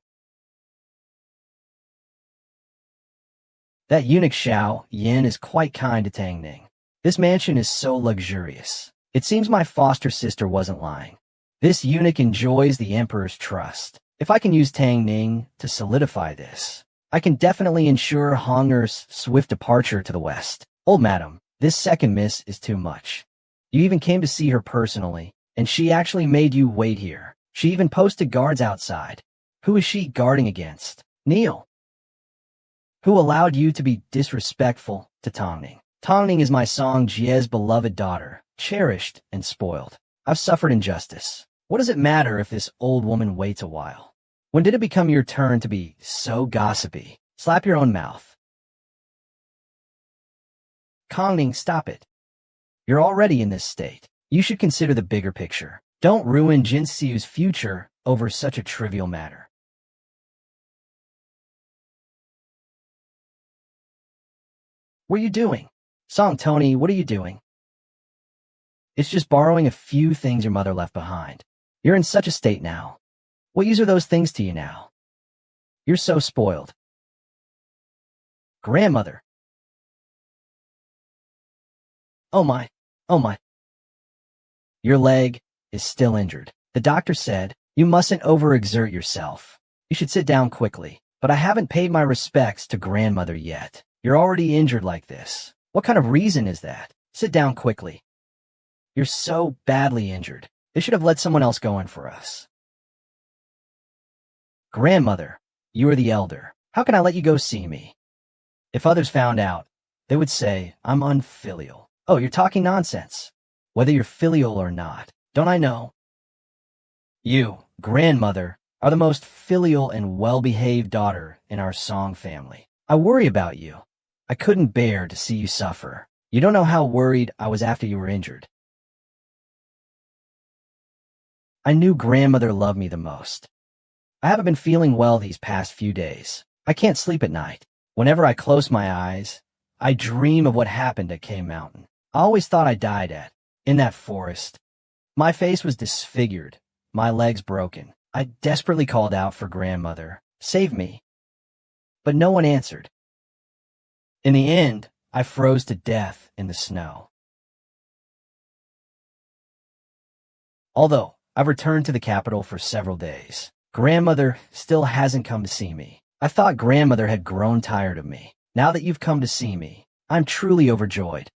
That eunuch Shuangwen is quite kind to Tang Ning. This mansion is so luxurious. It seems my foster sister wasn't lying. This eunuch enjoys the emperor's trust. If I can use Tang Ning to solidify this, I can definitely ensure Honger's swift departure to the west. Old madam, this second miss is too much. You even came to see her personally, and she actually made you wait here. She even posted guards outside. Who is she guarding against? Neil. Who allowed you to be disrespectful to Tongning? Tongning is my Song Jie's beloved daughter, cherished and spoiled. I've suffered injustice. What does it matter if this old woman waits a while? When did it become your turn to be so gossipy? Slap your own mouth. Tongning, stop it. You're already in this state. You should consider the bigger picture. Don't ruin Jinsu's future over such a trivial matter. What are you doing? Song Tony, what are you doing? It's just borrowing a few things your mother left behind. You're in such a state now. What use are those things to you now? You're so spoiled. Grandmother. Oh my. Oh my. Your leg is still injured. The doctor said, you mustn't overexert yourself. You should sit down quickly. But I haven't paid my respects to grandmother yet. You're already injured like this. What kind of reason is that? Sit down quickly. You're so badly injured. They should have let someone else go in for us. Grandmother, you are the elder. How can I let you go see me? If others found out, they would say I'm unfilial. Oh, you're talking nonsense. Whether you're filial or not, don't I know? You, grandmother, are the most filial and well-behaved daughter in our Song family. I worry about you. I couldn't bear to see you suffer. You don't know how worried I was after you were injured. I knew grandmother loved me the most. I haven't been feeling well these past few days. I can't sleep at night. Whenever I close my eyes, I dream of what happened at K Mountain. I always thought I died in that forest. My face was disfigured, my legs broken. I desperately called out for grandmother, save me. But no one answered. In the end, I froze to death in the snow. Although I've returned to the capital for several days, grandmother still hasn't come to see me. I thought grandmother had grown tired of me. Now that you've come to see me, I'm truly overjoyed.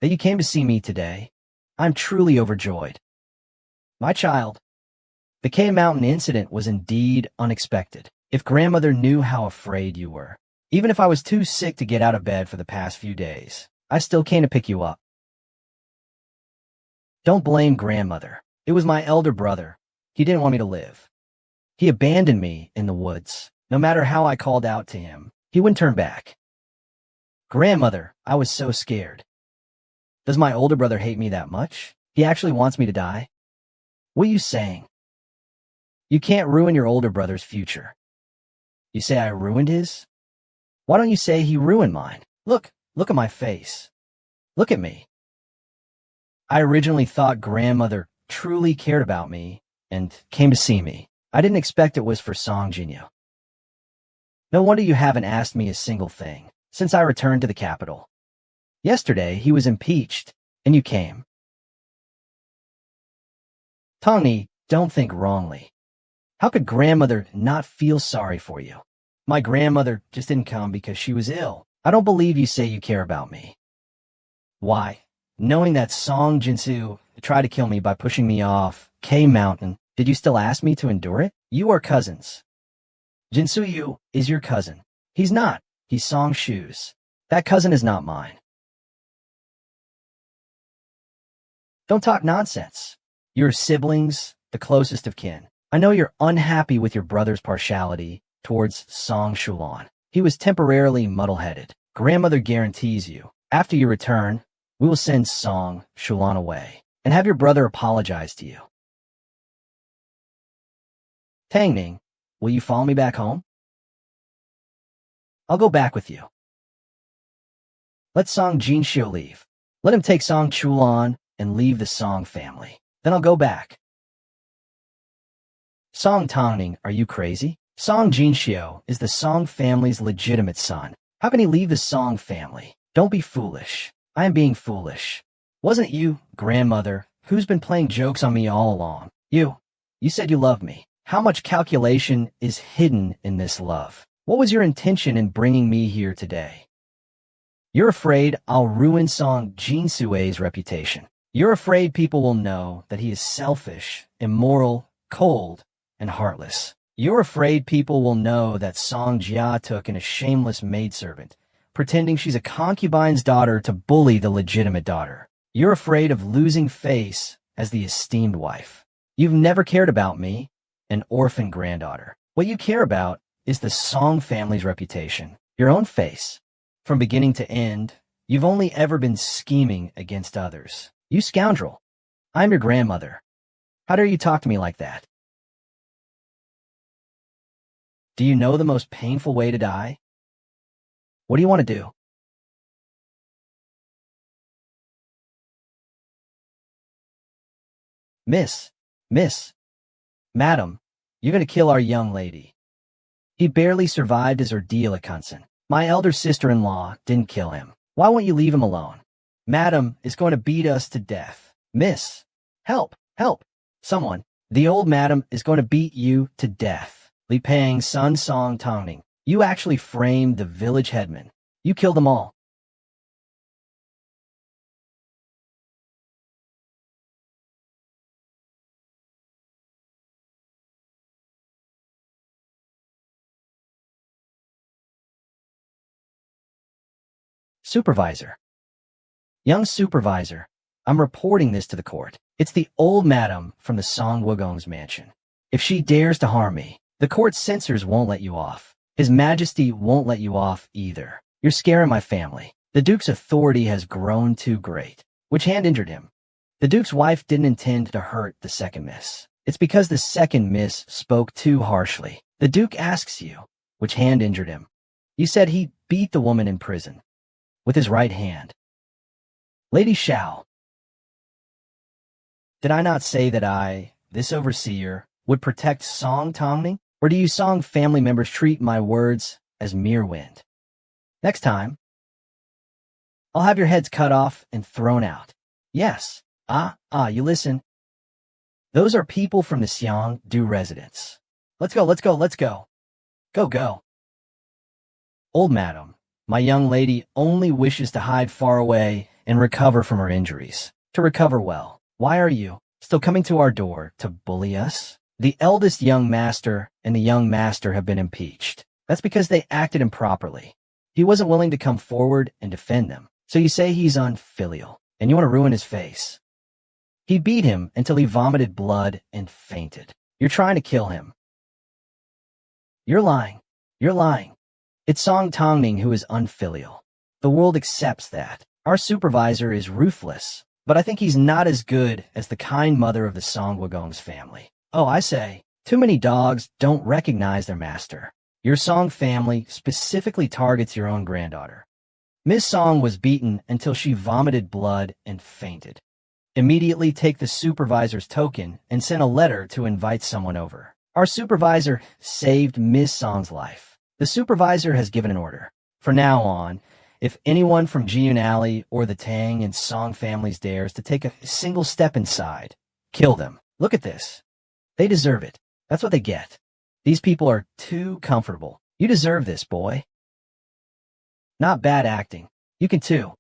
That you came to see me today, I'm truly overjoyed. My child, the K Mountain incident was indeed unexpected. If grandmother knew how afraid you were, even if I was too sick to get out of bed for the past few days, I still came to pick you up. Don't blame grandmother. It was my elder brother. He didn't want me to live. He abandoned me in the woods. No matter how I called out to him, he wouldn't turn back. Grandmother, I was so scared. Does my older brother hate me that much? He actually wants me to die? What are you saying? You can't ruin your older brother's future. You say I ruined his? Why don't you say he ruined mine? Look at my face. Look at me. I originally thought grandmother truly cared about me and came to see me. I didn't expect it was for Song Jinyu. No wonder you haven't asked me a single thing since I returned to the capital. Yesterday, he was impeached, and you came. Tongni, don't think wrongly. How could grandmother not feel sorry for you? My grandmother just didn't come because she was ill. I don't believe you say you care about me. Why? Knowing that Song Jinsu tried to kill me by pushing me off K Mountain, did you still ask me to endure it? You are cousins. Jinsu Yu is your cousin. He's not. He's Song Shu's. That cousin is not mine. Don't talk nonsense. Your siblings, the closest of kin. I know you're unhappy with your brother's partiality towards Song Shulan. He was temporarily muddle-headed. Grandmother guarantees you, after you return, we will send Song Shulan away and have your brother apologize to you. Tangning, will you follow me back home? I'll go back with you. Let Song Jinxiu leave. Let him take Song Chulan and leave the Song family. Then I'll go back. Song Tangning, are you crazy? Song Jinxiu is the Song family's legitimate son. How can he leave the Song family? Don't be foolish. I am being foolish. Wasn't it you, grandmother, who's been playing jokes on me all along? You said you loved me. How much calculation is hidden in this love? What was your intention in bringing me here today? You're afraid I'll ruin Song Jinsue's reputation. You're afraid people will know that he is selfish, immoral, cold, and heartless. You're afraid people will know that Song Jia took in a shameless maidservant, pretending she's a concubine's daughter to bully the legitimate daughter. You're afraid of losing face as the esteemed wife. You've never cared about me, an orphan granddaughter. What you care about is the Song family's reputation, your own face. From beginning to end, you've only ever been scheming against others. You scoundrel. I'm your grandmother. How dare you talk to me like that? Do you know the most painful way to die? What do you want to do? Miss, madam, you're going to kill our young lady. He barely survived his ordeal at Kunsen. My elder sister-in-law didn't kill him. Why won't you leave him alone? Madam is going to beat us to death. Miss, help, someone. The old madam is going to beat you to death. Li Pang, Sun Song Tongning. You actually framed the village headman. You killed them all. Supervisor. Young supervisor, I'm reporting this to the court. It's the old madam from the Song Wugong's mansion. If she dares to harm me, the court censors won't let you off. His Majesty won't let you off either. You're scaring my family. The Duke's authority has grown too great. Which hand injured him? The Duke's wife didn't intend to hurt the second miss. It's because the second miss spoke too harshly. The Duke asks you, which hand injured him? You said he beat the woman in prison. With his right hand. Lady Xiao. Did I not say that I, this overseer, would protect Song Tongning? Or do you Song family members treat my words as mere wind? Next time, I'll have your heads cut off and thrown out. Yes. You listen. Those are people from the Xiangdu residence. Let's go. Go. Old madam, my young lady only wishes to hide far away and recover from her injuries. To recover well. Why are you still coming to our door to bully us? The eldest young master and the young master have been impeached. That's because they acted improperly. He wasn't willing to come forward and defend them. So you say he's unfilial, and you want to ruin his face. He beat him until he vomited blood and fainted. You're trying to kill him. You're lying. It's Song Tongning who is unfilial. The world accepts that. Our supervisor is ruthless, but I think he's not as good as the kind mother of the Song Wugong's family. Oh, I say, too many dogs don't recognize their master. Your Song family specifically targets your own granddaughter. Miss Song was beaten until she vomited blood and fainted. Immediately take the supervisor's token and send a letter to invite someone over. Our supervisor saved Miss Song's life. The supervisor has given an order. From now on, if anyone from Jiyun Alley or the Tang and Song families dares to take a single step inside, kill them. Look at this. They deserve it. That's what they get. These people are too comfortable. You deserve this, boy. Not bad acting. You can too.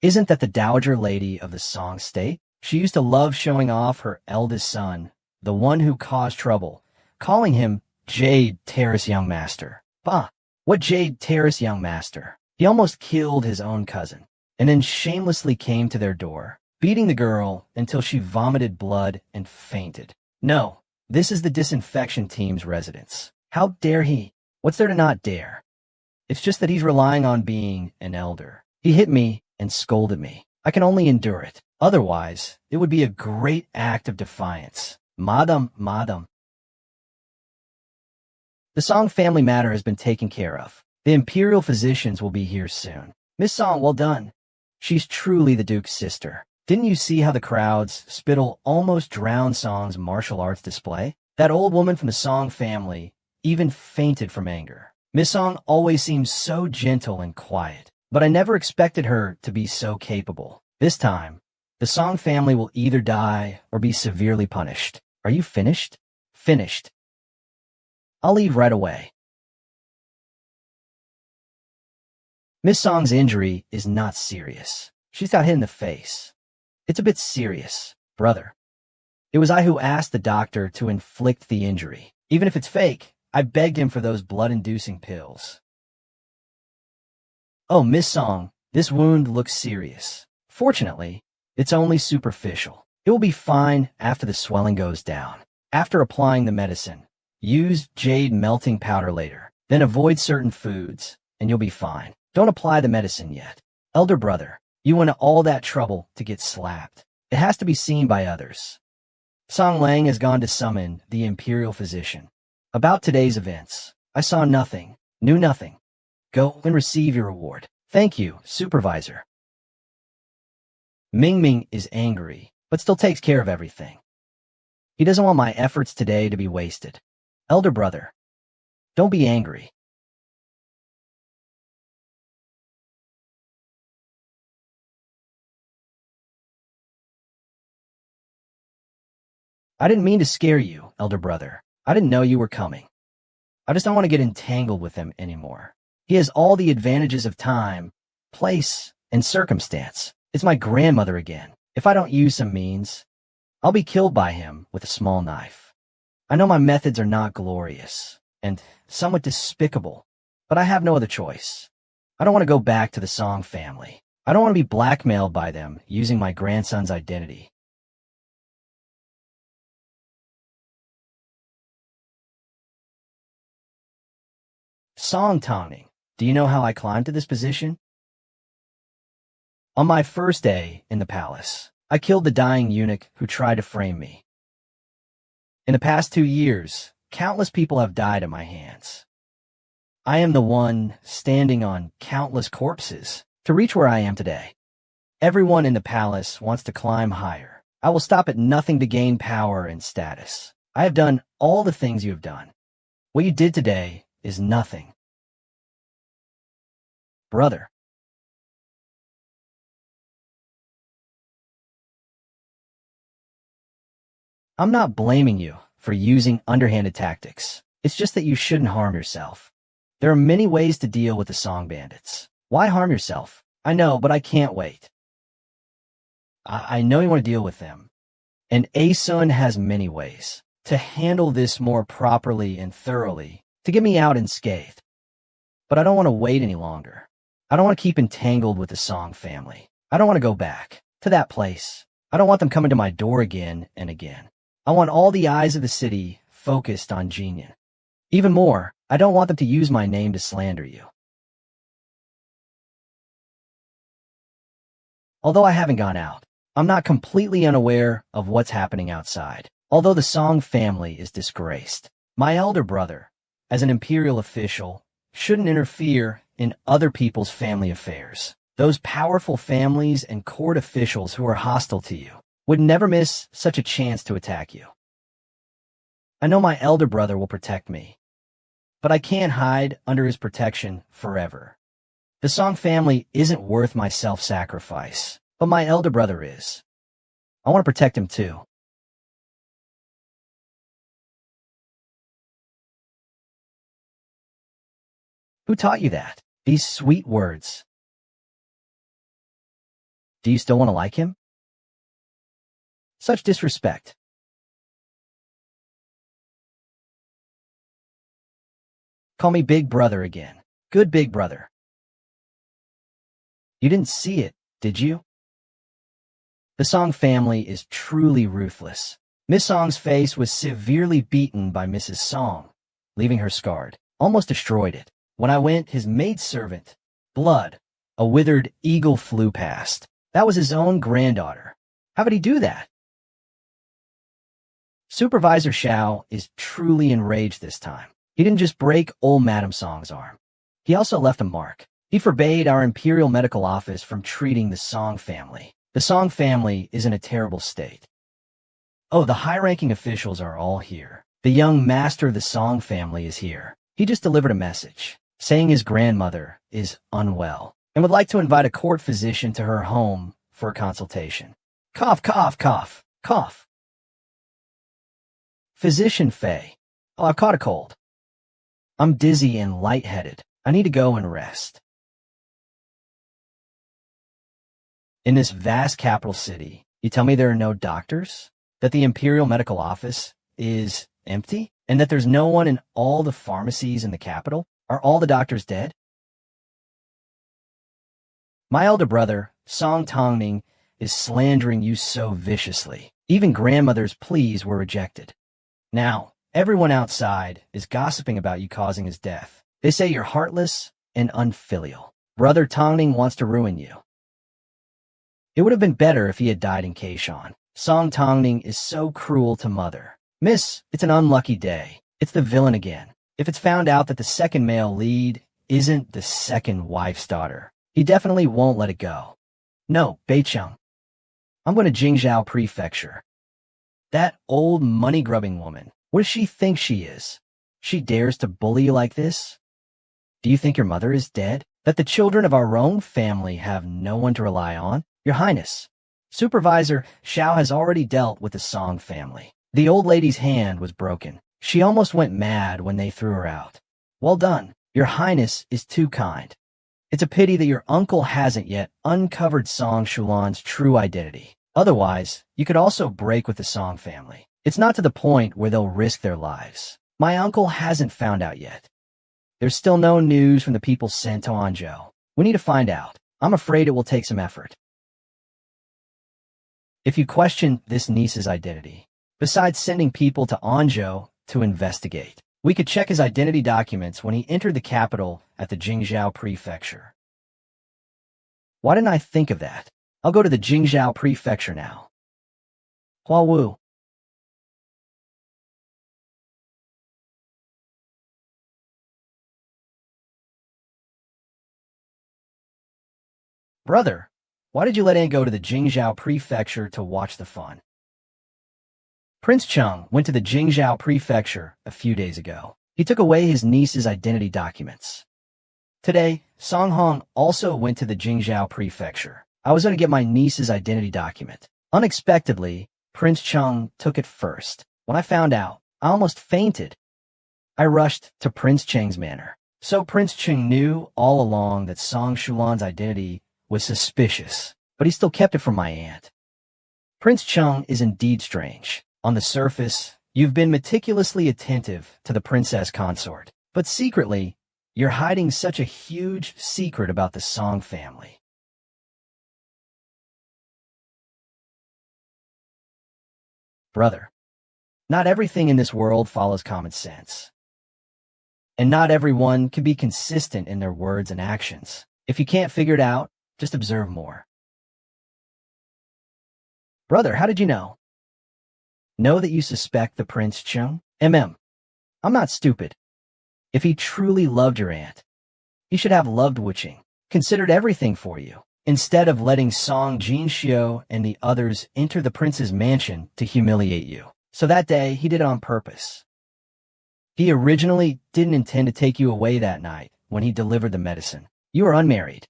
Isn't that the dowager lady of the Song state? She used to love showing off her eldest son, the one who caused trouble, calling him Jade Terrace Young Master. Bah, what Jade Terrace Young Master? He almost killed his own cousin, and then shamelessly came to their door, beating the girl until she vomited blood and fainted. No, this is the disinfection team's residence. How dare he? What's there to not dare? It's just that he's relying on being an elder. He hit me and scolded me. I can only endure it. Otherwise, it would be a great act of defiance. Madam, madam. The Song family matter has been taken care of. The imperial physicians will be here soon. Miss Song, well done. She's truly the Duke's sister. Didn't you see how the crowd's spittle almost drowned Song's martial arts display? That old woman from the Song family even fainted from anger. Miss Song always seems so gentle and quiet, but I never expected her to be so capable. This time, the Song family will either die or be severely punished. Are you finished? Finished. I'll leave right away. Miss Song's injury is not serious. She's got hit in the face. It's a bit serious, brother. It was I who asked the doctor to inflict the injury. Even if it's fake, I begged him for those blood-inducing pills. Oh, Miss Song, this wound looks serious. Fortunately, it's only superficial. It will be fine after the swelling goes down. After applying the medicine, use jade melting powder later. Then avoid certain foods, and you'll be fine. Don't apply the medicine yet. Elder brother, you went to all that trouble to get slapped. It has to be seen by others. Song Lang has gone to summon the imperial physician. About today's events, I saw nothing, knew nothing. Go and receive your reward. Thank you, supervisor. Ming Ming is angry, but still takes care of everything. He doesn't want my efforts today to be wasted. Elder brother, don't be angry. I didn't mean to scare you, elder brother. I didn't know you were coming. I just don't want to get entangled with him anymore. He has all the advantages of time, place, and circumstance. It's my grandmother again. If I don't use some means, I'll be killed by him with a small knife. I know my methods are not glorious and somewhat despicable, but I have no other choice. I don't want to go back to the Song family. I don't want to be blackmailed by them using my grandson's identity. Song Tawning, do you know how I climbed to this position? On my first day in the palace, I killed the dying eunuch who tried to frame me. In the past 2 years, countless people have died at my hands. I am the one standing on countless corpses to reach where I am today. Everyone in the palace wants to climb higher. I will stop at nothing to gain power and status. I have done all the things you have done. What you did today is nothing. Brother. I'm not blaming you for using underhanded tactics. It's just that you shouldn't harm yourself. There are many ways to deal with the Song bandits. Why harm yourself? I know, but I can't wait. I know you want to deal with them. And Asun has many ways to handle this more properly and thoroughly, to get me out unscathed. But I don't want to wait any longer. I don't want to keep entangled with the Song family. I don't want to go back to that place. I don't want them coming to my door again and again. I want all the eyes of the city focused on Jinyan. Even more, I don't want them to use my name to slander you. Although I haven't gone out, I'm not completely unaware of what's happening outside. Although the Song family is disgraced, my elder brother, as an imperial official, shouldn't interfere in other people's family affairs. Those powerful families and court officials who are hostile to you would never miss such a chance to attack you. I know my elder brother will protect me, but I can't hide under his protection forever. The Song family isn't worth my self-sacrifice, but my elder brother is. I want to protect him too. Who taught you that? These sweet words. Do you still want to like him? Such disrespect. Call me Big Brother again. Good Big Brother. You didn't see it, did you? The Song family is truly ruthless. Miss Song's face was severely beaten by Mrs. Song, leaving her scarred, almost destroyed it. When I went, his maidservant, Blood, a withered eagle, flew past. That was his own granddaughter. How could he do that? Supervisor Xiao is truly enraged this time. He didn't just break old Madame Song's arm. He also left a mark. He forbade our Imperial Medical Office from treating the Song family. The Song family is in a terrible state. Oh, the high-ranking officials are all here. The young master of the Song family is here. He just delivered a message, saying his grandmother is unwell and would like to invite a court physician to her home for a consultation. Cough, cough, cough, cough. Physician Fei. Oh, I've caught a cold. I'm dizzy and lightheaded. I need to go and rest. In this vast capital city, you tell me there are no doctors? That the Imperial Medical Office is empty? And that there's no one in all the pharmacies in the capital? Are all the doctors dead? My elder brother, Song Tongming, is slandering you so viciously. Even grandmother's pleas were rejected. Now, everyone outside is gossiping about you causing his death. They say you're heartless and unfilial. Brother Tongming wants to ruin you. It would have been better if he had died in Kaishan. Song Tongming is so cruel to mother. Miss, it's an unlucky day. It's the villain again. If it's found out that the second male lead isn't the second wife's daughter, he definitely won't let it go. No, Beicheng. I'm going to Jingzhou Prefecture. That old money-grubbing woman, what does she think she is? She dares to bully you like this? Do you think your mother is dead? That the children of our own family have no one to rely on? Your Highness, Supervisor Xiao has already dealt with the Song family. The old lady's hand was broken. She almost went mad when they threw her out. Well done. Your Highness is too kind. It's a pity that your uncle hasn't yet uncovered Song Shulan's true identity. Otherwise, you could also break with the Song family. It's not to the point where they'll risk their lives. My uncle hasn't found out yet. There's still no news from the people sent to Anzhou. We need to find out. I'm afraid it will take some effort. If you question this niece's identity, besides sending people to Anzhou to investigate, we could check his identity documents when he entered the capital at the Jingzhou Prefecture. Why didn't I think of that? I'll go to the Jingzhou Prefecture now. Hua Wu. Brother, why did you let Aunt go to the Jingzhou Prefecture to watch the fun? Prince Cheng went to the Jingzhou Prefecture a few days ago. He took away his niece's identity documents. Today, Song Hong also went to the Jingzhou Prefecture. I was going to get my niece's identity document. Unexpectedly, Prince Cheng took it first. When I found out, I almost fainted. I rushed to Prince Cheng's manor. So Prince Cheng knew all along that Song Shulan's identity was suspicious, but he still kept it from my aunt. Prince Cheng is indeed strange. On the surface, you've been meticulously attentive to the princess consort, but secretly, you're hiding such a huge secret about the Song family. Brother, not everything in this world follows common sense. And not everyone can be consistent in their words and actions. If you can't figure it out, just observe more. Brother, how did you know? Know that you suspect the Prince Cheng? I'm not stupid. If he truly loved your aunt, he should have loved Wuqing, considered everything for you, instead of letting Song Jinxiu and the others enter the prince's mansion to humiliate you. So that day, he did it on purpose. He originally didn't intend to take you away that night when he delivered the medicine. You are unmarried.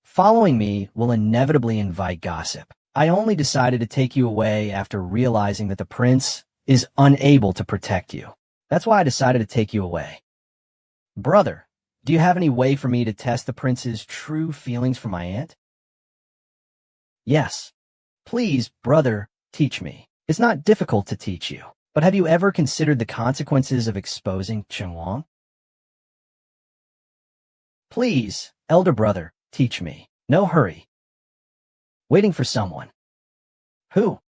Following me will inevitably invite gossip. I only decided to take you away after realizing that the prince is unable to protect you. That's why I decided to take you away. Brother, do you have any way for me to test the prince's true feelings for my aunt? Yes. Please, brother, teach me. It's not difficult to teach you, but have you ever considered the consequences of exposing Chengwang? Please, elder brother, teach me. No hurry. Waiting for someone. Who?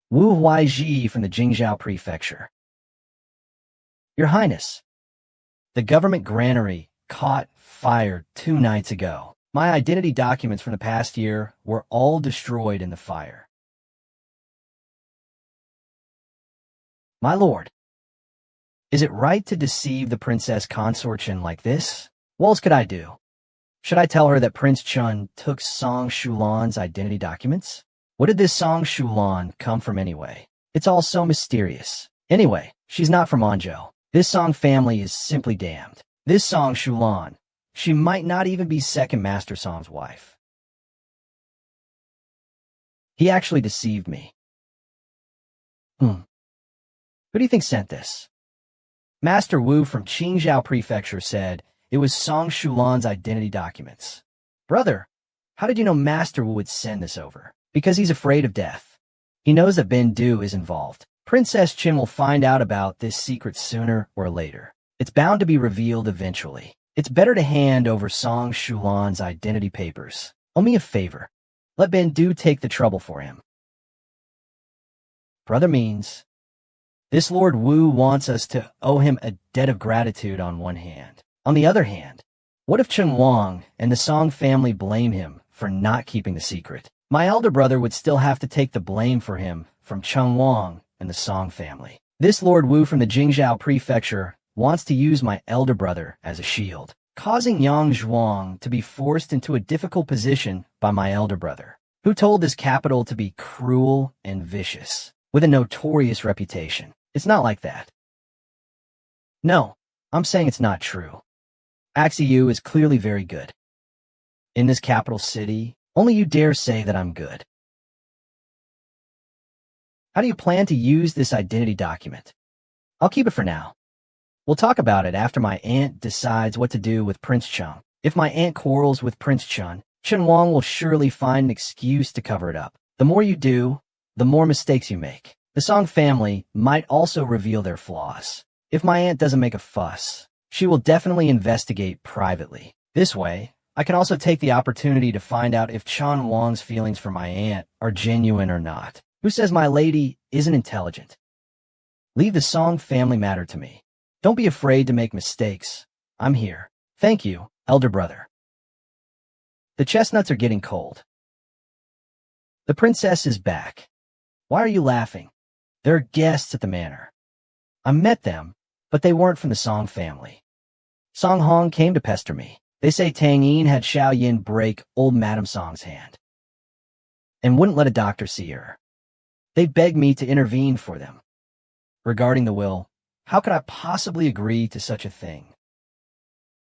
Wu Huaiji from the Jingzhou Prefecture. Your Highness, the government granary caught fire 2 nights ago. My identity documents from the past year were all destroyed in the fire. My lord, is it right to deceive the princess consortium like this? What else could I do? Should I tell her that Prince Chun took Song Shulan's identity documents? What did this Song Shulan come from anyway? It's all so mysterious. Anyway, she's not from Anzhou. This Song family is simply damned. This Song Shulan, she might not even be second Master Song's wife. He actually deceived me. Who do you think sent this? Master Wu from Qingzhou Prefecture said it was Song Shulan's identity documents. Brother, how did you know Master Wu would send this over? Because he's afraid of death. He knows that Ben Du is involved. Princess Qin will find out about this secret sooner or later. It's bound to be revealed eventually. It's better to hand over Song Shulan's identity papers. Do me a favor. Let Ben Du take the trouble for him. Brother means, this Lord Wu wants us to owe him a debt of gratitude on one hand. On the other hand, what if Chen Wang and the Song family blame him for not keeping the secret? My elder brother would still have to take the blame for him from Chen Wang and the Song family. This Lord Wu from the Jingzhou Prefecture wants to use my elder brother as a shield, causing Yang Zhuang to be forced into a difficult position by my elder brother, who told this capital to be cruel and vicious, with a notorious reputation. It's not like that. No, I'm saying it's not true. Axiu is clearly very good. In this capital city, only you dare say that I'm good. How do you plan to use this identity document? I'll keep it for now. We'll talk about it after my aunt decides what to do with Prince Chun. If my aunt quarrels with Prince Chun, Chen Wang will surely find an excuse to cover it up. The more you do, the more mistakes you make. The Song family might also reveal their flaws. If my aunt doesn't make a fuss, she will definitely investigate privately. This way, I can also take the opportunity to find out if Chen Wang's feelings for my aunt are genuine or not. Who says my lady isn't intelligent? Leave the Song family matter to me. Don't be afraid to make mistakes. I'm here. Thank you, elder brother. The chestnuts are getting cold. The princess is back. Why are you laughing? There are guests at the manor. I met them, but they weren't from the Song family. Song Hong came to pester me. They say Tang Yin had Xiao Yin break old Madame Song's hand and wouldn't let a doctor see her. They begged me to intervene for them. Regarding the will, how could I possibly agree to such a thing?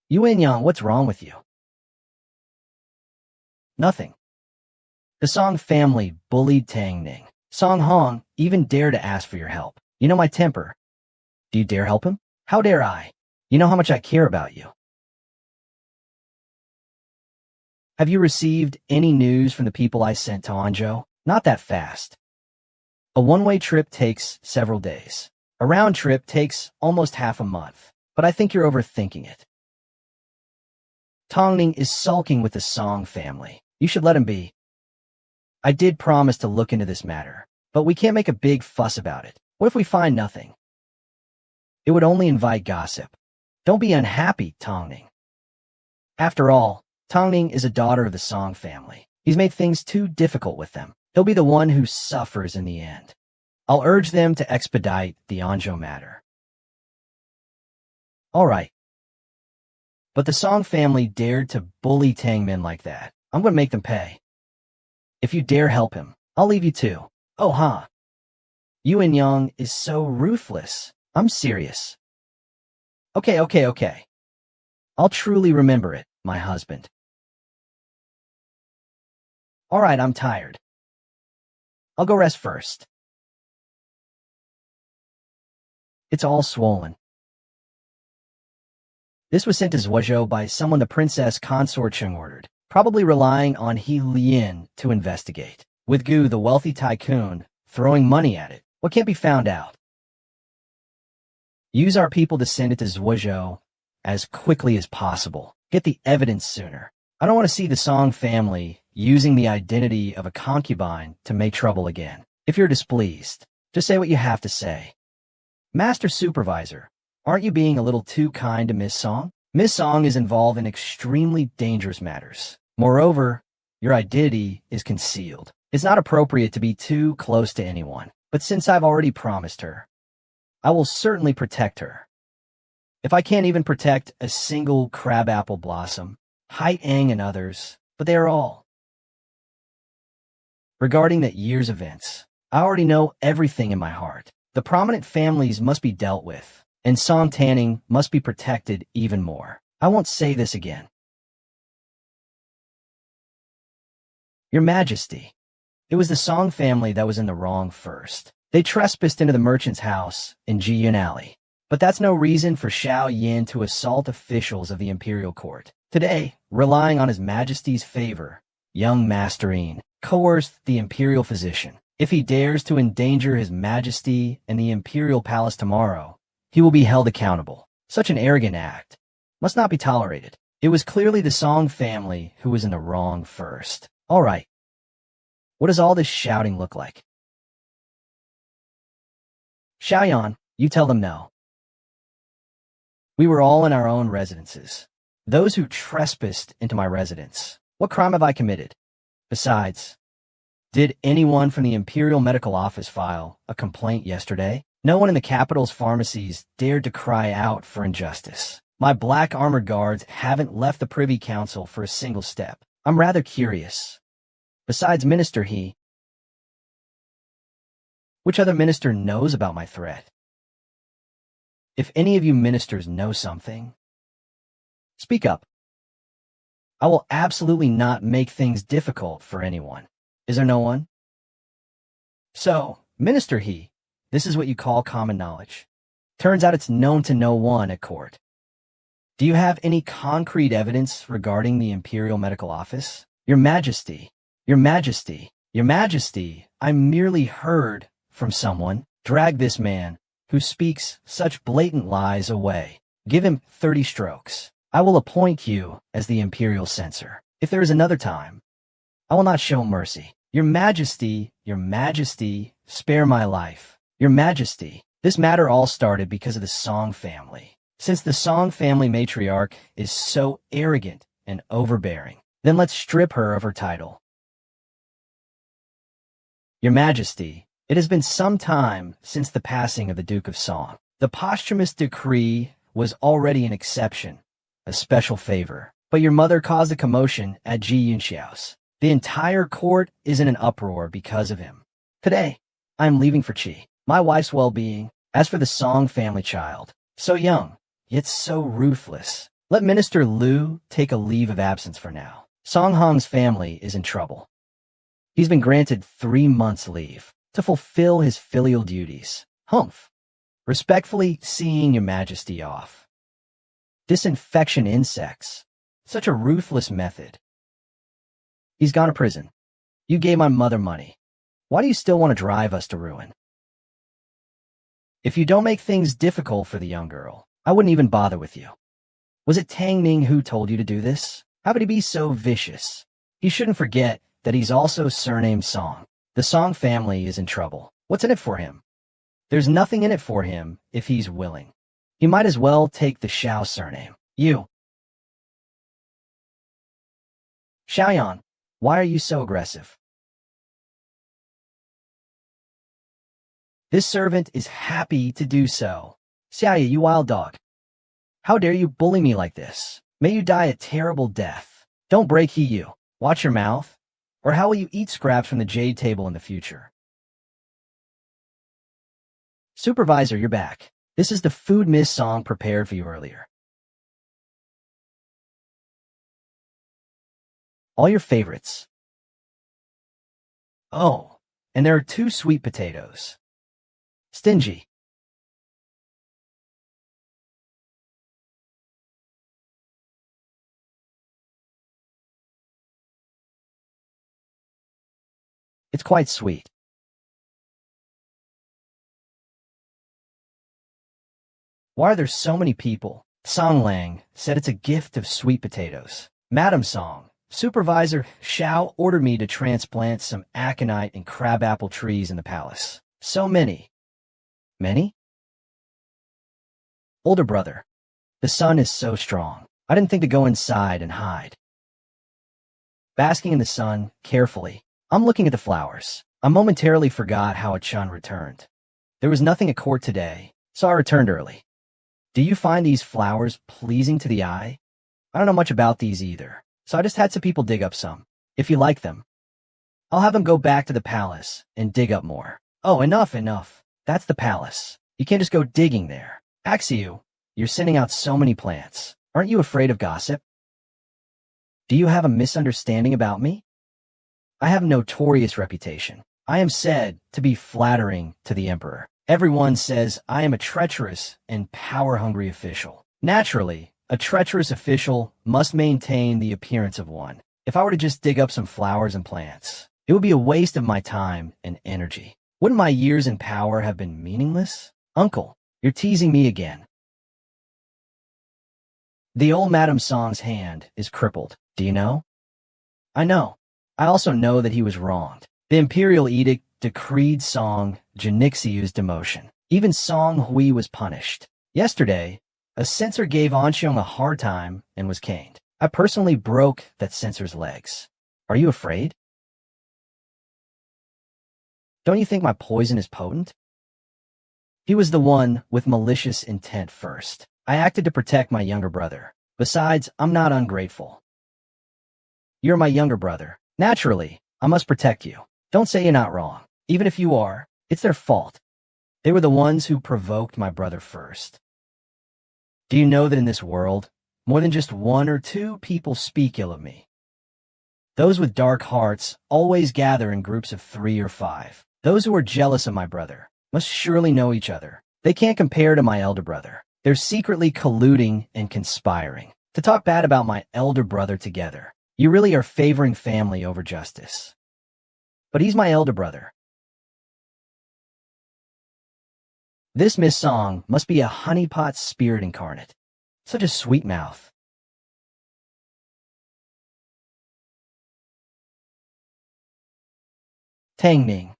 Yuan Yang, what's wrong with you? Nothing. The Song family bullied Tang Ning. Song Hong even dared to ask for your help. You know my temper. Do you dare help him? How dare I? You know how much I care about you. Have you received any news from the people I sent to Anzhou? Not that fast. A one-way trip takes several days. A round trip takes almost half a month. But I think you're overthinking it. Tang Ning is sulking with the Song family. You should let him be. I did promise to look into this matter, but we can't make a big fuss about it. What if we find nothing? It would only invite gossip. Don't be unhappy, Tang Ning. After all, Tang Ning is a daughter of the Song family. He's made things too difficult with them. He'll be the one who suffers in the end. I'll urge them to expedite the Anzhou matter. All right. But the Song family dared to bully Tang Min like that. I'm going to make them pay. If you dare help him, I'll leave you too. Oh, huh. Yuan Yang is so ruthless. I'm serious. Okay. I'll truly remember it, my husband. All right, I'm tired. I'll go rest first. It's all swollen. This was sent to Zhuozhou by someone the princess consort Cheng ordered, probably relying on He Lian to investigate. With Gu, the wealthy tycoon, throwing money at it, what can't be found out? Use our people to send it to Zhuozhou as quickly as possible. Get the evidence sooner. I don't want to see the Song family using the identity of a concubine to make trouble again. If you're displeased, just say what you have to say. Master Supervisor, aren't you being a little too kind to Miss Song? Miss Song is involved in extremely dangerous matters. Moreover, your identity is concealed. It's not appropriate to be too close to anyone, but since I've already promised her, I will certainly protect her. If I can't even protect a single crabapple blossom, Hai Eng and others, but they are all. Regarding that year's events, I already know everything in my heart. The prominent families must be dealt with, and Song Tanning must be protected even more. I won't say this again. Your Majesty, it was the Song family that was in the wrong first. They trespassed into the merchant's house in Jiyun Alley. But that's no reason for Xiao Yin to assault officials of the imperial court. Today, relying on His Majesty's favor, young Masterine coerced the imperial physician. If he dares to endanger His Majesty and the imperial palace tomorrow, he will be held accountable. Such an arrogant act must not be tolerated. It was clearly the Song family who was in the wrong first. All right. What does all this shouting look like? Xiaoyan, you tell them no. We were all in our own residences. Those who trespassed into my residence. What crime have I committed? Besides, did anyone from the Imperial Medical Office file a complaint yesterday? No one in the capital's pharmacies dared to cry out for injustice. My black armored guards haven't left the Privy Council for a single step. I'm rather curious. Besides Minister He, which other minister knows about my threat? If any of you ministers know something, speak up. I will absolutely not make things difficult for anyone. Is there no one? So, Minister He, this is what you call common knowledge. Turns out it's known to no one at court. Do you have any concrete evidence regarding the Imperial Medical Office? Your Majesty, Your Majesty, Your Majesty, I merely heard from someone. Drag this man, who speaks such blatant lies, away. Give him 30 strokes. I will appoint you as the Imperial Censor. If there is another time, I will not show mercy. Your Majesty, spare my life. Your Majesty, this matter all started because of the Song family. Since the Song family matriarch is so arrogant and overbearing, then let's strip her of her title. Your Majesty, it has been some time since the passing of the Duke of Song. The posthumous decree was already an exception, a special favor. But your mother caused a commotion at Ji Yunxiao's. The entire court is in an uproar because of him. Today, I am leaving for Qi. My wife's well-being. As for the Song family child, so young, yet so ruthless. Let Minister Liu take a leave of absence for now. Song Hong's family is in trouble. He's been granted 3 months' leave to fulfill his filial duties. Humph. Respectfully seeing Your Majesty off. Disinfection insects. Such a ruthless method. He's gone to prison. You gave my mother money. Why do you still want to drive us to ruin? If you don't make things difficult for the young girl, I wouldn't even bother with you. Was it Tang Ning who told you to do this? How could he be so vicious? He shouldn't forget that he's also surnamed Song. The Song family is in trouble. What's in it for him? There's nothing in it for him if he's willing. He might as well take the Xiao surname. You. Xiaoyan, why are you so aggressive? This servant is happy to do so. Xiaoya, you wild dog. How dare you bully me like this? May you die a terrible death. Don't break you. Watch your mouth, or how will you eat scraps from the jade table in the future? Supervisor, you're back. This is the food Miss Song prepared for you earlier. All your favorites. Oh, and there are 2 sweet potatoes. Stingy. It's quite sweet. Why are there so many people? Song Lang said it's a gift of sweet potatoes. Madam Song, Supervisor Xiao ordered me to transplant some aconite and crabapple trees in the palace. So many. Many? Older brother. The sun is so strong. I didn't think to go inside and hide. Basking in the sun, carefully, I'm looking at the flowers. I momentarily forgot how Achan returned. There was nothing at court today, so I returned early. Do you find these flowers pleasing to the eye? I don't know much about these either, so I just had some people dig up some. If you like them, I'll have them go back to the palace and dig up more. Oh, enough. That's the palace. You can't just go digging there. Axiu, you're sending out so many plants. Aren't you afraid of gossip? Do you have a misunderstanding about me? I have a notorious reputation. I am said to be flattering to the emperor. Everyone says I am a treacherous and power-hungry official. Naturally, a treacherous official must maintain the appearance of one. If I were to just dig up some flowers and plants, it would be a waste of my time and energy. Wouldn't my years in power have been meaningless? Uncle, you're teasing me again. The old Madame Song's hand is crippled. Do you know? I know. I also know that he was wronged. The imperial edict decreed Song Janixiu's demotion. Even Song Hui was punished. Yesterday, a censor gave Anxiong a hard time and was caned. I personally broke that censor's legs. Are you afraid? Don't you think my poison is potent? He was the one with malicious intent first. I acted to protect my younger brother. Besides, I'm not ungrateful. You're my younger brother. Naturally, I must protect you. Don't say you're not wrong. Even if you are, it's their fault. They were the ones who provoked my brother first. Do you know that in this world, more than just one or two people speak ill of me? Those with dark hearts always gather in groups of 3 or 5. Those who are jealous of my brother must surely know each other. They can't compare to my elder brother. They're secretly colluding and conspiring to talk bad about my elder brother together. You really are favoring family over justice. But he's my elder brother. This Miss Song must be a honeypot spirit incarnate. Such a sweet mouth. Tang Ming.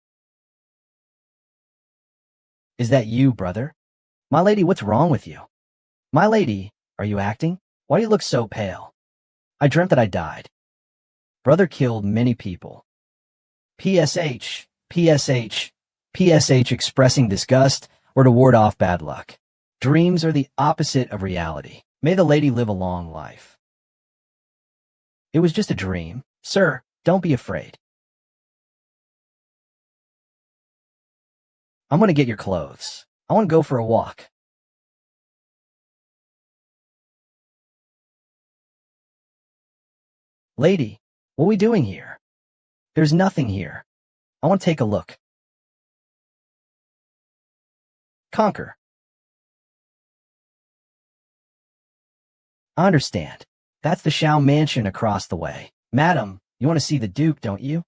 Is that you, brother? My lady, what's wrong with you? My lady, are you acting? Why do you look so pale? I dreamt that I died. Brother killed many people. PSH, PSH, PSH expressing disgust or to ward off bad luck. Dreams are the opposite of reality. May the lady live a long life. It was just a dream. Sir, don't be afraid. I'm going to get your clothes. I want to go for a walk. Lady, what are we doing here? There's nothing here. I want to take a look. Conquer. I understand. That's the Shao mansion across the way. Madam, you want to see the Duke, don't you?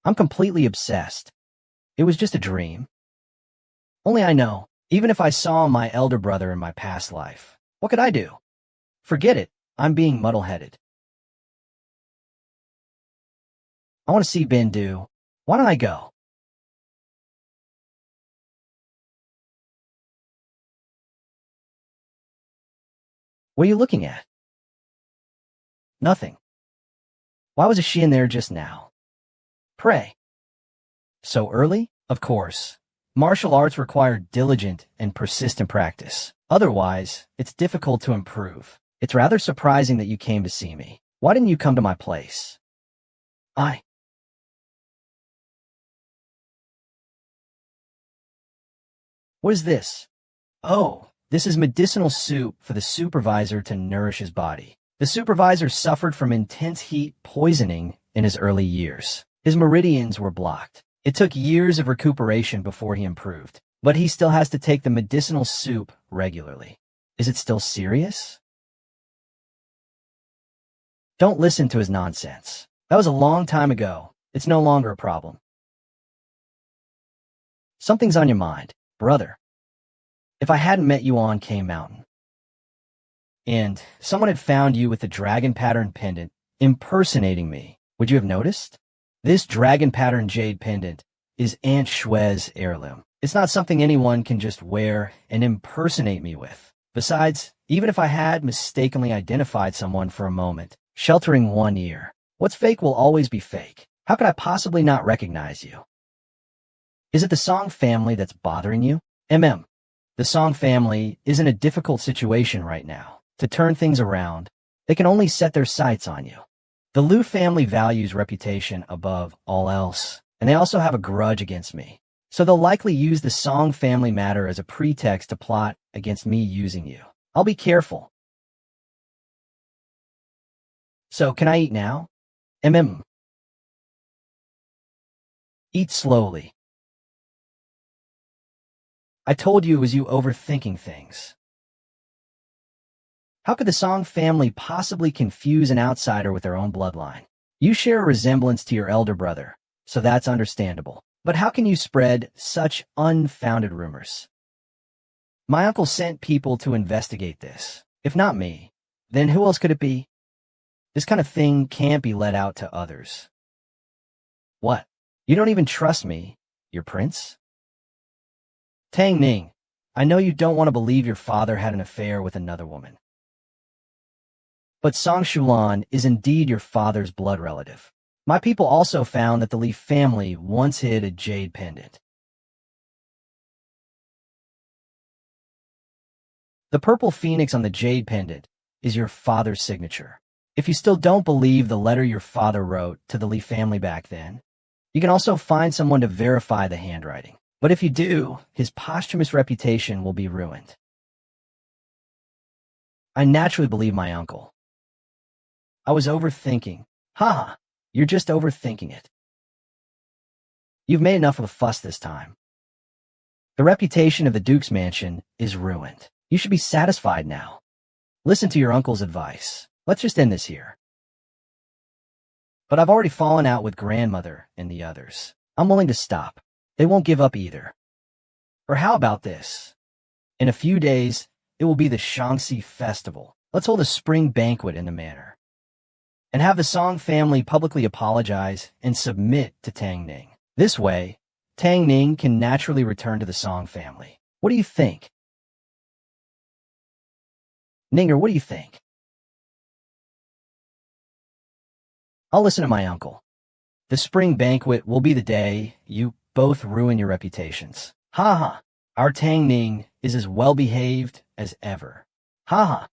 I'm completely obsessed. It was just a dream. Only I know, even if I saw my elder brother in my past life, what could I do? Forget it. I'm being muddle-headed. I want to see Bindu. Why don't I go? What are you looking at? Nothing. Why was she in there just now? Pray. So early? Of course. Martial arts require diligent and persistent practice. Otherwise, it's difficult to improve. It's rather surprising that you came to see me. Why didn't you come to my place? What is this? Oh, this is medicinal soup for the supervisor to nourish his body. The supervisor suffered from intense heat poisoning in his early years. His meridians were blocked. It took years of recuperation before he improved, but he still has to take the medicinal soup regularly. Is it still serious? Don't listen to his nonsense. That was a long time ago. It's no longer a problem. Something's on your mind, brother. If I hadn't met you on K Mountain, and someone had found you with the dragon pattern pendant impersonating me, would you have noticed? This dragon pattern jade pendant is Aunt Shue's heirloom. It's not something anyone can just wear and impersonate me with. Besides, even if I had mistakenly identified someone for a moment, sheltering one ear, what's fake will always be fake. How could I possibly not recognize you? Is it the Song family that's bothering you? The Song family is in a difficult situation right now. To turn things around, they can only set their sights on you. The Liu family values reputation above all else, and they also have a grudge against me. So they'll likely use the Song family matter as a pretext to plot against me using you. I'll be careful. So, can I eat now? Eat slowly. I told you it was you overthinking things. How could the Song family possibly confuse an outsider with their own bloodline? You share a resemblance to your elder brother, so that's understandable. But how can you spread such unfounded rumors? My uncle sent people to investigate this. If not me, then who else could it be? This kind of thing can't be let out to others. What? You don't even trust me, your prince? Tang Ning, I know you don't want to believe your father had an affair with another woman. But Song Shulan is indeed your father's blood relative. My people also found that the Li family once hid a jade pendant. The purple phoenix on the jade pendant is your father's signature. If you still don't believe the letter your father wrote to the Li family back then, you can also find someone to verify the handwriting. But if you do, his posthumous reputation will be ruined. I naturally believe my uncle. I was overthinking. Haha, you're just overthinking it. You've made enough of a fuss this time. The reputation of the Duke's mansion is ruined. You should be satisfied now. Listen to your uncle's advice. Let's just end this here. But I've already fallen out with grandmother and the others. I'm willing to stop. They won't give up either. Or how about this? In a few days, it will be the Shaanxi Festival. Let's hold a spring banquet in the manor. And have the Song family publicly apologize and submit to Tang Ning. This way, Tang Ning can naturally return to the Song family. What do you think? Ninger, what do you think? I'll listen to my uncle. The spring banquet will be the day you both ruin your reputations. Ha ha. Our Tang Ning is as well behaved as ever. Ha ha.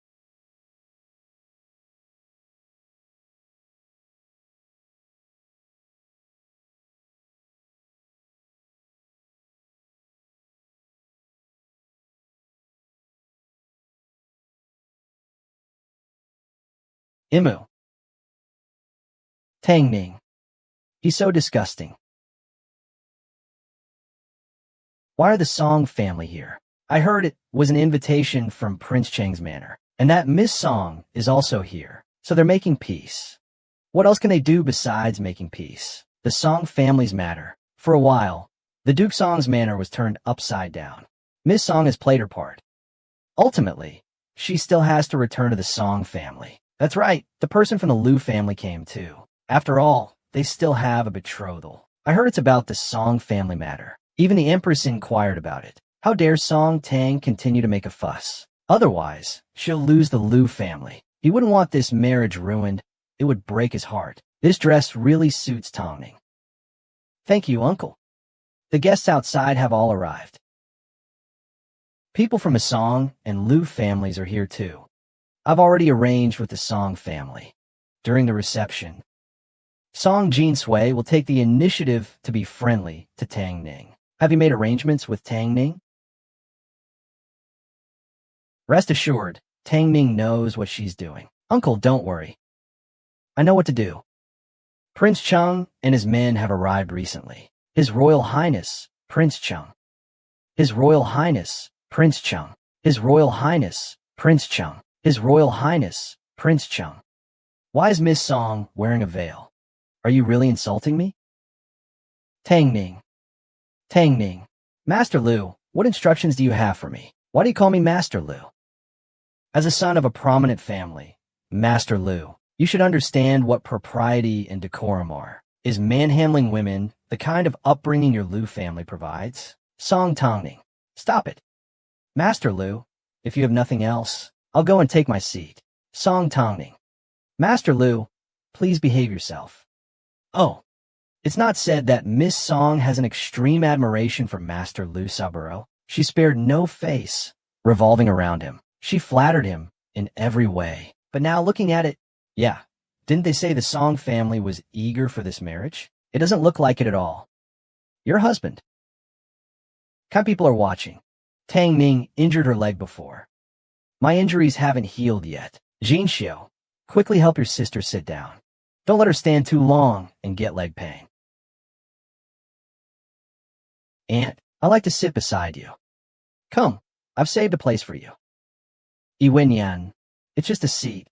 Imu. Tang Ning. He's so disgusting. Why are the Song family here? I heard it was an invitation from Prince Cheng's manor, and that Miss Song is also here, so they're making peace. What else can they do besides making peace? The Song family's matter. For a while, the Duke Song's manor was turned upside down. Miss Song has played her part. Ultimately, she still has to return to the Song family. That's right, the person from the Liu family came too. After all, they still have a betrothal. I heard it's about the Song family matter. Even the Empress inquired about it. How dare Song Tang continue to make a fuss? Otherwise, she'll lose the Liu family. He wouldn't want this marriage ruined. It would break his heart. This dress really suits Tang Ning. Thank you, uncle. The guests outside have all arrived. People from the Song and Liu families are here too. I've already arranged with the Song family. During the reception, Song Jinsui will take the initiative to be friendly to Tang Ning. Have you made arrangements with Tang Ning? Rest assured, Tang Ning knows what she's doing. Uncle, don't worry. I know what to do. Prince Cheng and his men have arrived recently. His Royal Highness, Prince Cheng. His Royal Highness, Prince Cheng. His Royal Highness, Prince Cheng. His Royal Highness, Prince Cheng. Why is Miss Song wearing a veil? Are you really insulting me? Tang Ning. Tang Ning. Master Liu, what instructions do you have for me? Why do you call me Master Liu? As a son of a prominent family, Master Lu, you should understand what propriety and decorum are. Is manhandling women the kind of upbringing your Lu family provides? Song Tongning. Stop it. Master Lu, if you have nothing else, I'll go and take my seat. Song Tongning. Master Lu, please behave yourself. Oh, it's not said that Miss Song has an extreme admiration for Master Lu Saburo. She spared no face revolving around him. She flattered him in every way. But now looking at it, yeah, didn't they say the Song family was eager for this marriage? It doesn't look like it at all. Your husband. Kind people are watching. Tang Ning injured her leg before. My injuries haven't healed yet. Jin Xiu, quickly help your sister sit down. Don't let her stand too long and get leg pain. Aunt, I like to sit beside you. Come, I've saved a place for you. Wen Yan, it's just a seat.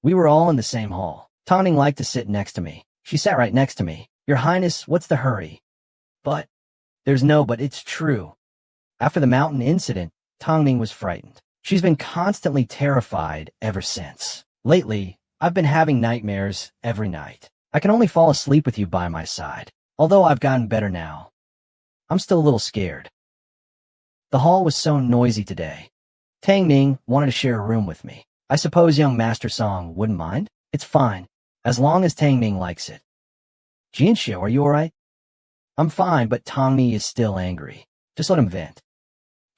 We were all in the same hall. Tongning liked to sit next to me. She sat right next to me. Your Highness, what's the hurry? But, there's no but, it's true. After the mountain incident, Tongning was frightened. She's been constantly terrified ever since. Lately, I've been having nightmares every night. I can only fall asleep with you by my side. Although I've gotten better now, I'm still a little scared. The hall was so noisy today. Tang Ning wanted to share a room with me. I suppose young Master Song wouldn't mind? It's fine, as long as Tang Ning likes it. Jinxiu, are you alright? I'm fine, but Tang Mi is still angry. Just let him vent.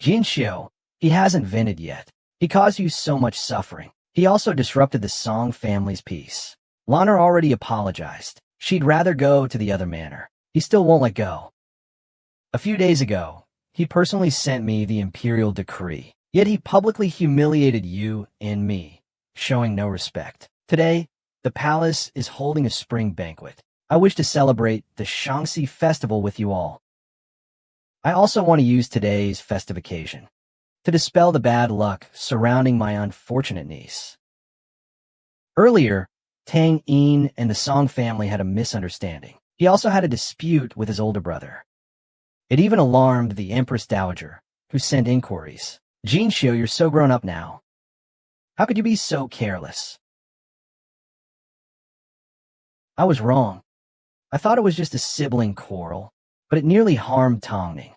Jinxiu, he hasn't vented yet. He caused you so much suffering. He also disrupted the Song family's peace. Lana already apologized. She'd rather go to the other manor. He still won't let go. A few days ago, he personally sent me the imperial decree. Yet he publicly humiliated you and me, showing no respect. Today, the palace is holding a spring banquet. I wish to celebrate the Shaanxi festival with you all. I also want to use today's festive occasion to dispel the bad luck surrounding my unfortunate niece. Earlier, Tang Yin and the Song family had a misunderstanding. He also had a dispute with his older brother. It even alarmed the Empress Dowager, who sent inquiries. Jinxiu, you're so grown up now. How could you be so careless? I was wrong. I thought it was just a sibling quarrel, but it nearly harmed Tongning.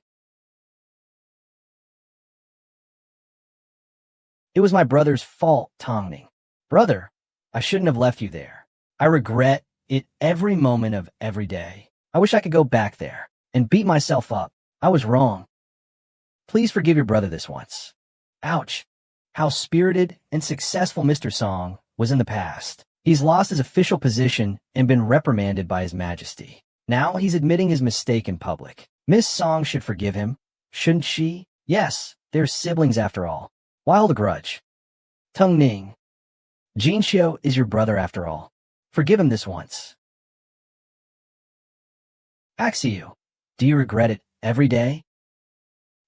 It was my brother's fault, Tongning. Brother, I shouldn't have left you there. I regret it every moment of every day. I wish I could go back there and beat myself up. I was wrong. Please forgive your brother this once. Ouch. How spirited and successful Mr. Song was in the past. He's lost his official position and been reprimanded by His Majesty. Now he's admitting his mistake in public. Miss Song should forgive him, shouldn't she? Yes, they're siblings after all. Why hold a grudge? Tong Ning, Jinxiu is your brother after all. Forgive him this once. Axiu, do you regret it every day?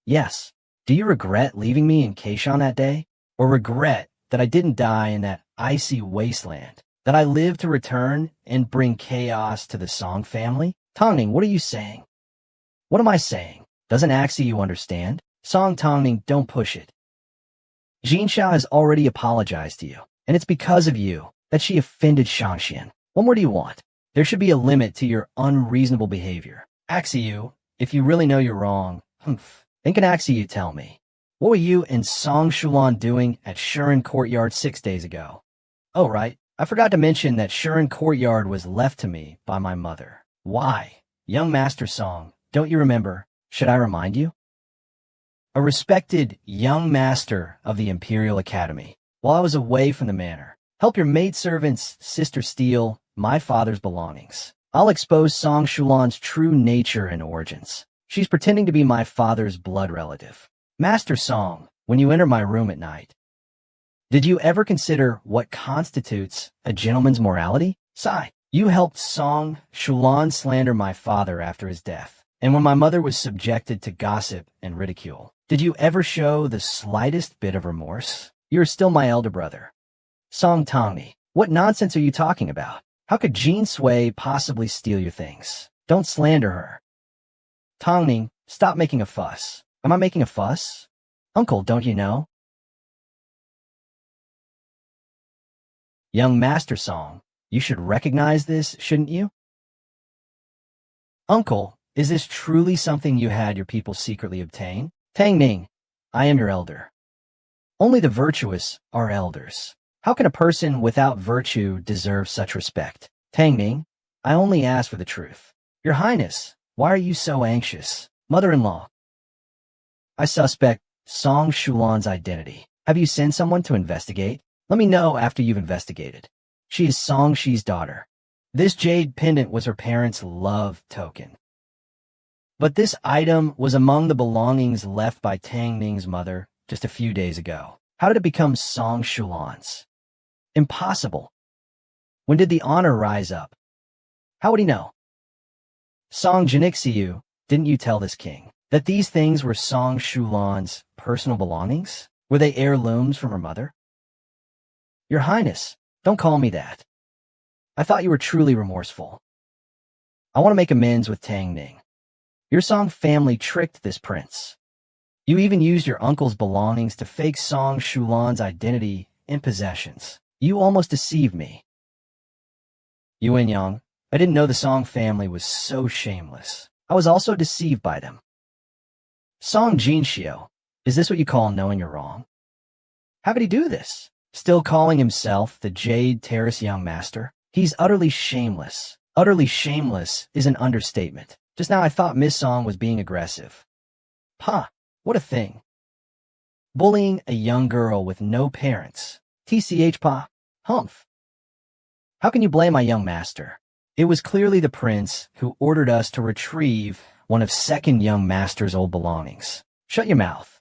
Yes. Do you regret leaving me in Kaishan that day? Or regret that I didn't die in that icy wasteland? That I lived to return and bring chaos to the Song family? Tongning, what are you saying? What am I saying? Doesn't Axiu understand? Song Tongning, don't push it. Jinxiu has already apologized to you, and it's because of you that she offended Shangshan. What more do you want? There should be a limit to your unreasonable behavior. Axiu, if you really know you're wrong, then can Axiu tell me, what were you and Song Shulan doing at Shuren Courtyard 6 days ago? Oh, right. I forgot to mention that Shuren Courtyard was left to me by my mother. Why? Young Master Song, don't you remember? Should I remind you? A respected young master of the Imperial Academy. While I was away from the manor, help your maidservant's sister steal my father's belongings. I'll expose Song Shulan's true nature and origins. She's pretending to be my father's blood relative. Master Song, when you enter my room at night, did you ever consider what constitutes a gentleman's morality? Sigh, you helped Song Shulan slander my father after his death. And when my mother was subjected to gossip and ridicule, did you ever show the slightest bit of remorse? You're still my elder brother. Song Tongni, what nonsense are you talking about? How could Jean Sui possibly steal your things? Don't slander her. Tongning, stop making a fuss. Am I making a fuss? Uncle, don't you know? Young Master Song, you should recognize this, shouldn't you? Uncle, is this truly something you had your people secretly obtain? Tang Ning, I am your elder. Only the virtuous are elders. How can a person without virtue deserve such respect? Tang Ning, I only ask for the truth. Your Highness, why are you so anxious? Mother-in-law, I suspect Song Shulan's identity. Have you sent someone to investigate? Let me know after you've investigated. She is Song Shi's daughter. This jade pendant was her parents' love token. But this item was among the belongings left by Tang Ning's mother just a few days ago. How did it become Song Shulan's? Impossible. When did the honor rise up? How would he know? Song Jinixiu, didn't you tell this king that these things were Song Shulan's personal belongings? Were they heirlooms from her mother? Your Highness, don't call me that. I thought you were truly remorseful. I want to make amends with Tang Ning. Your Song family tricked this prince. You even used your uncle's belongings to fake Song Shulan's identity and possessions. You almost deceived me. Yuan Yang, I didn't know the Song family was so shameless. I was also deceived by them. Song Jinxiu, is this what you call knowing you're wrong? How could he do this? Still calling himself the Jade Terrace Young Master? He's utterly shameless. Utterly shameless is an understatement. Just now I thought Miss Song was being aggressive. Pa, what a thing. Bullying a young girl with no parents. TCH Pa, humph. How can you blame my young master? It was clearly the prince who ordered us to retrieve one of second young master's old belongings. Shut your mouth.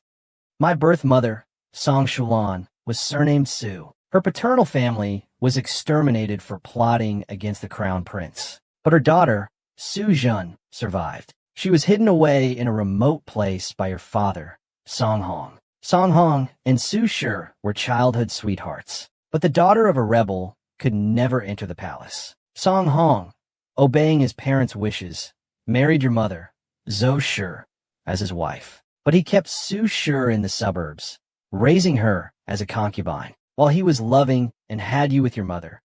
My birth mother, Song Shulan, was surnamed Su. Her paternal family was exterminated for plotting against the crown prince. But her daughter, Su Jun, survived. She was hidden away in a remote place by her father, Song Hong. Song Hong and Su Shi were childhood sweethearts. But the daughter of a rebel could never enter the palace. Song Hong, obeying his parents' wishes, married your mother, Zhou Shi, as his wife. But he kept Su Shi in the suburbs, raising her as a concubine. While he was loving and had you with your mother,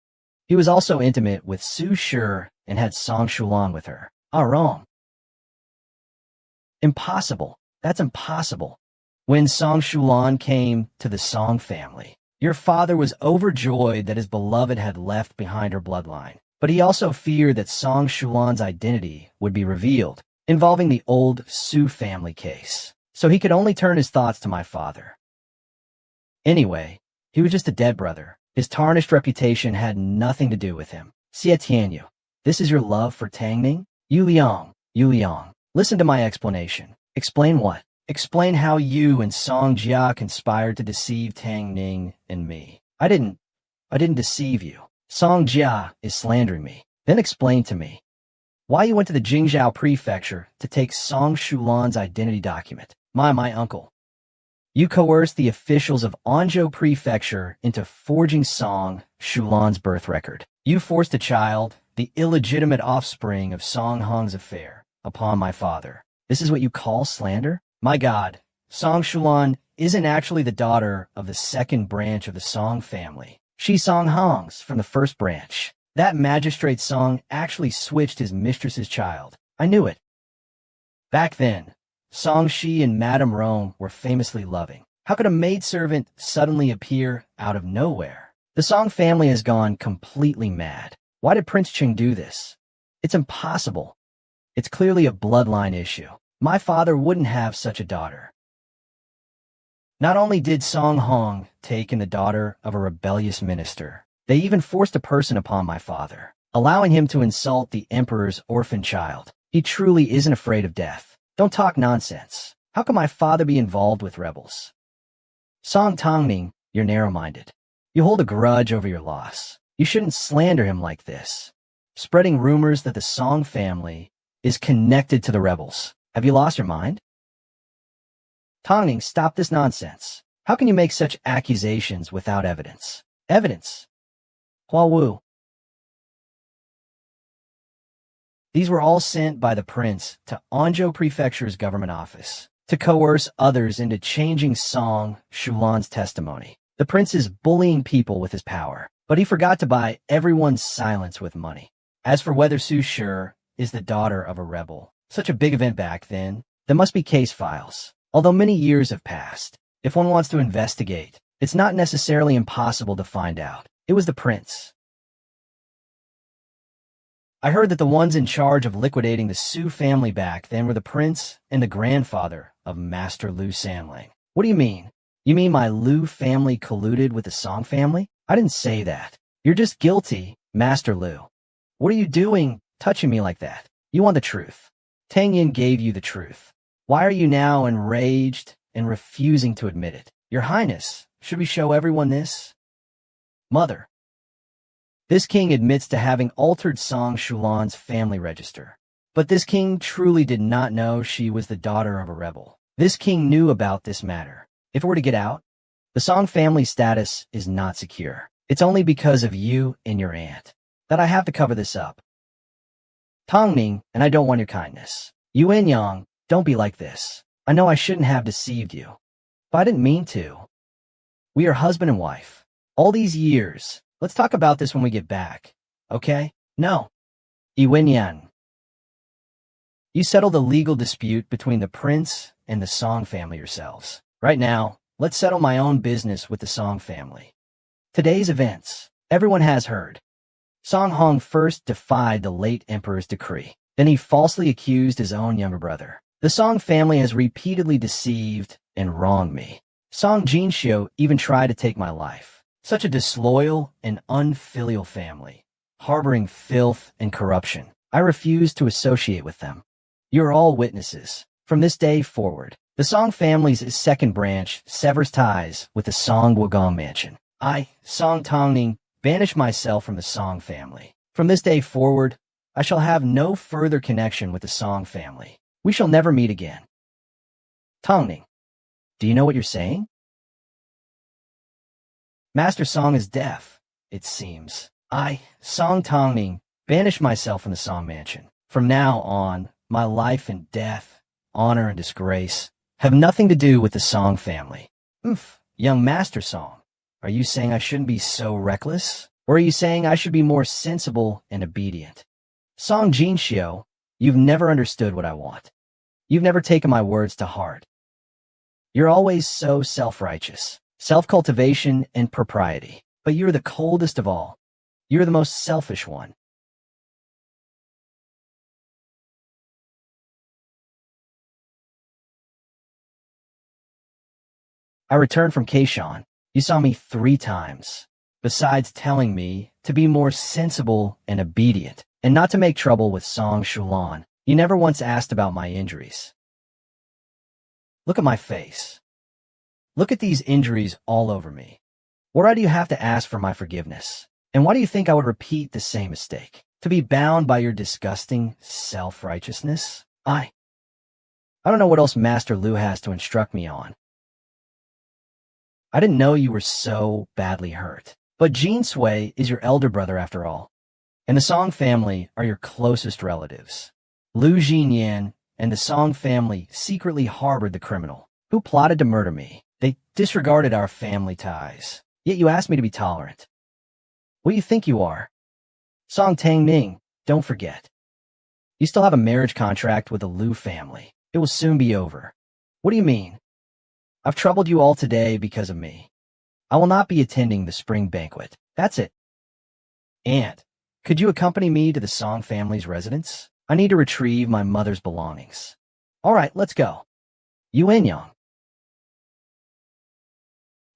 he was also intimate with Su Shi and had Song Shulan with her. Ah, wrong. Impossible. That's impossible. When Song Shulan came to the Song family, your father was overjoyed that his beloved had left behind her bloodline. But he also feared that Song Shulan's identity would be revealed, involving the old Su family case. So he could only turn his thoughts to my father. Anyway, he was just a dead brother. His tarnished reputation had nothing to do with him. Xie Tianyu, this is your love for Tang Ning? Yu Liang, listen to my explanation. Explain what? Explain how you and Song Jia conspired to deceive Tang Ning and me. I didn't deceive you. Song Jia is slandering me. Then explain to me why you went to the Jingzhou prefecture to take Song Shulan's identity document. My uncle. You coerced the officials of Anzhou Prefecture into forging Song Shulan's birth record. You forced a child, the illegitimate offspring of Song Hong's affair, upon my father. This is what you call slander? My God, Song Shulan isn't actually the daughter of the second branch of the Song family. She's Song Hong's from the first branch. That magistrate Song actually switched his mistress's child. I knew it. Back then, Song Shi and Madame Rome were famously loving. How could a maidservant suddenly appear out of nowhere? The Song family has gone completely mad. Why did Prince Qing do this? It's impossible. It's clearly a bloodline issue. My father wouldn't have such a daughter. Not only did Song Hong take in the daughter of a rebellious minister, they even forced a person upon my father, allowing him to insult the emperor's orphan child. He truly isn't afraid of death. Don't talk nonsense. How can my father be involved with rebels? Song Tongning, you're narrow-minded. You hold a grudge over your loss. You shouldn't slander him like this, spreading rumors that the Song family is connected to the rebels. Have you lost your mind? Tongning, stop this nonsense. How can you make such accusations without evidence? Evidence? Hua Wu. These were all sent by the prince to Anzhou Prefecture's government office to coerce others into changing Song Shulan's testimony. The prince is bullying people with his power, but he forgot to buy everyone's silence with money. As for whether Su Shi is the daughter of a rebel, such a big event back then, there must be case files. Although many years have passed, if one wants to investigate, it's not necessarily impossible to find out. It was the prince. I heard that the ones in charge of liquidating the Su family back then were the prince and the grandfather of Master Lu Sanlang. What do you mean? You mean my Lu family colluded with the Song family? I didn't say that. You're just guilty, Master Lu. What are you doing, touching me like that? You want the truth. Tang Yin gave you the truth. Why are you now enraged and refusing to admit it? Your Highness, should we show everyone this? Mother. This king admits to having altered Song Shulan's family register. But this king truly did not know she was the daughter of a rebel. This king knew about this matter. If it were to get out, the Song family status is not secure. It's only because of you and your aunt that I have to cover this up. Tongning, and I don't want your kindness. Yuan Yang, don't be like this. I know I shouldn't have deceived you, but I didn't mean to. We are husband and wife. All these years. Let's talk about this when we get back. Okay? No. Yuan Yang. You settle the legal dispute between the prince and the Song family yourselves. Right now, let's settle my own business with the Song family. Today's events. Everyone has heard. Song Hong first defied the late emperor's decree. Then he falsely accused his own younger brother. The Song family has repeatedly deceived and wronged me. Song Jinxiu even tried to take my life. Such a disloyal and unfilial family, harboring filth and corruption. I refuse to associate with them. You're all witnesses. From this day forward, the Song family's second branch severs ties with the Song Wugong mansion. I, Song Tongning, banish myself from the Song family. From this day forward, I shall have no further connection with the Song family. We shall never meet again. Tongning, do you know what you're saying? Master Song is deaf, it seems. I, Song Tongning, banish myself from the Song mansion. From now on, my life and death, honor and disgrace, have nothing to do with the Song family. Young Master Song, are you saying I shouldn't be so reckless? Or are you saying I should be more sensible and obedient? Song Jinxiu, you've never understood what I want. You've never taken my words to heart. You're always so self-righteous, self-cultivation and propriety. But you're the coldest of all. You're the most selfish one. I returned from Kaishan. You saw me 3 times. Besides telling me to be more sensible and obedient, and not to make trouble with Song Shulan, you never once asked about my injuries. Look at my face. Look at these injuries all over me. Why do you have to ask for my forgiveness? And why do you think I would repeat the same mistake? To be bound by your disgusting self-righteousness? I don't know what else Master Lu has to instruct me on. I didn't know you were so badly hurt. But Jin Sui is your elder brother after all. And the Song family are your closest relatives. Lu Jinyan and the Song family secretly harbored the criminal who plotted to murder me. They disregarded our family ties. Yet you asked me to be tolerant. What do you think you are? Song Tangming, don't forget. You still have a marriage contract with the Lu family. It will soon be over. What do you mean? I've troubled you all today because of me. I will not be attending the spring banquet. That's it. Aunt, could you accompany me to the Song family's residence? I need to retrieve my mother's belongings. All right, let's go. Yuan Yang.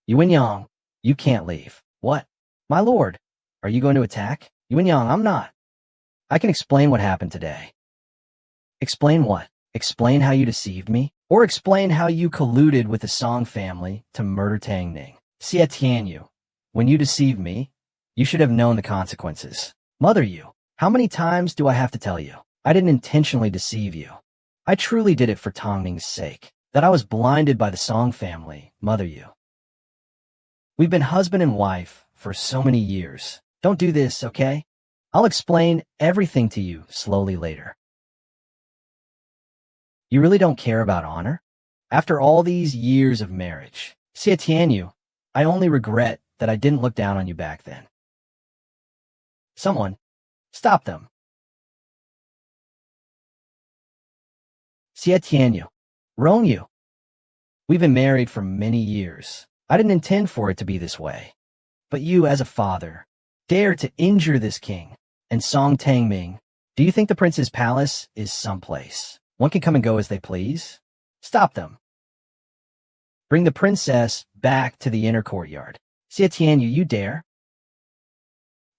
Yuan Yang, you can't leave. What? My lord, are you going to attack? Yuan Yang, I'm not. I can explain what happened today. Explain what? Explain how you deceived me? Or explain how you colluded with the Song family to murder Tang Ning? Xie Tianyu, when you deceived me, you should have known the consequences. Mother you, how many times do I have to tell you? I didn't intentionally deceive you. I truly did it for Tong Ning's sake. That I was blinded by the Song family, mother you. We've been husband and wife for so many years. Don't do this, okay? I'll explain everything to you slowly later. You really don't care about honor? After all these years of marriage, Xie Tianyu, I only regret that I didn't look down on you back then. Someone, stop them. Xie Tianyu. Rongyu. We've been married for many years. I didn't intend for it to be this way. But you, as a father, dare to injure this king. And Song Tangming, do you think the prince's palace is someplace? One can come and go as they please? Stop them. Bring the princess back to the inner courtyard. Xie Tianyu, you dare?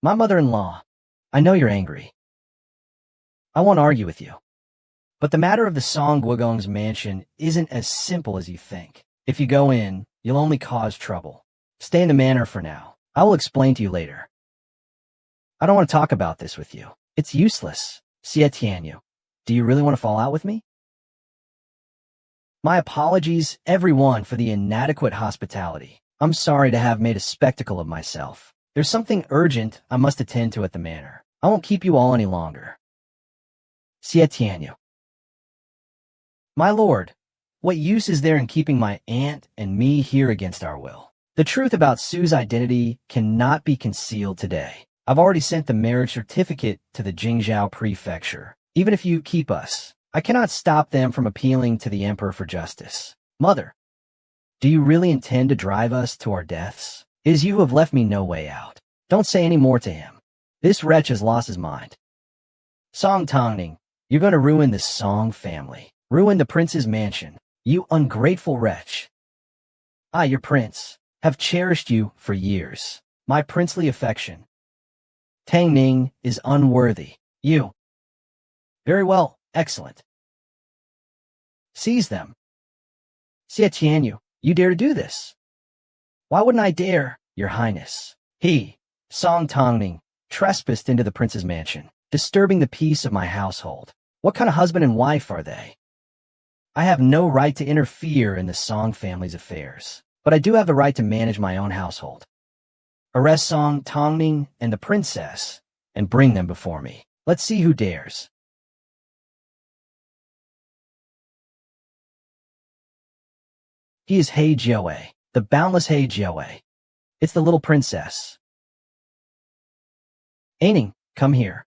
My mother-in-law, I know you're angry. I won't argue with you. But the matter of the Song Wugong's mansion isn't as simple as you think. If you go in, you'll only cause trouble. Stay in the manor for now. I will explain to you later. I don't want to talk about this with you. It's useless. Xie Tianyu, do you really want to fall out with me? My apologies, everyone, for the inadequate hospitality. I'm sorry to have made a spectacle of myself. There's something urgent I must attend to at the manor. I won't keep you all any longer. Xie Tianyu. My lord, what use is there in keeping my aunt and me here against our will? The truth about Sue's identity cannot be concealed today. I've already sent the marriage certificate to the Jingzhou prefecture. Even if you keep us, I cannot stop them from appealing to the emperor for justice. Mother, do you really intend to drive us to our deaths? It is you who have left me no way out. Don't say any more to him. This wretch has lost his mind. Song Tongning, you're going to ruin the Song family. Ruin the prince's mansion. You ungrateful wretch. I, your prince, have cherished you for years. My princely affection. Tang Ning is unworthy. You. Very well, excellent. Seize them. Xie Tianyu, you dare to do this? Why wouldn't I dare, your highness? He, Song Tongning, trespassed into the prince's mansion, disturbing the peace of my household. What kind of husband and wife are they? I have no right to interfere in the Song family's affairs, but I do have the right to manage my own household. Arrest Song Tongning and the princess and bring them before me. Let's see who dares. He is He Jiawei, the boundless He Jiawei. It's the little princess. Aining, come here.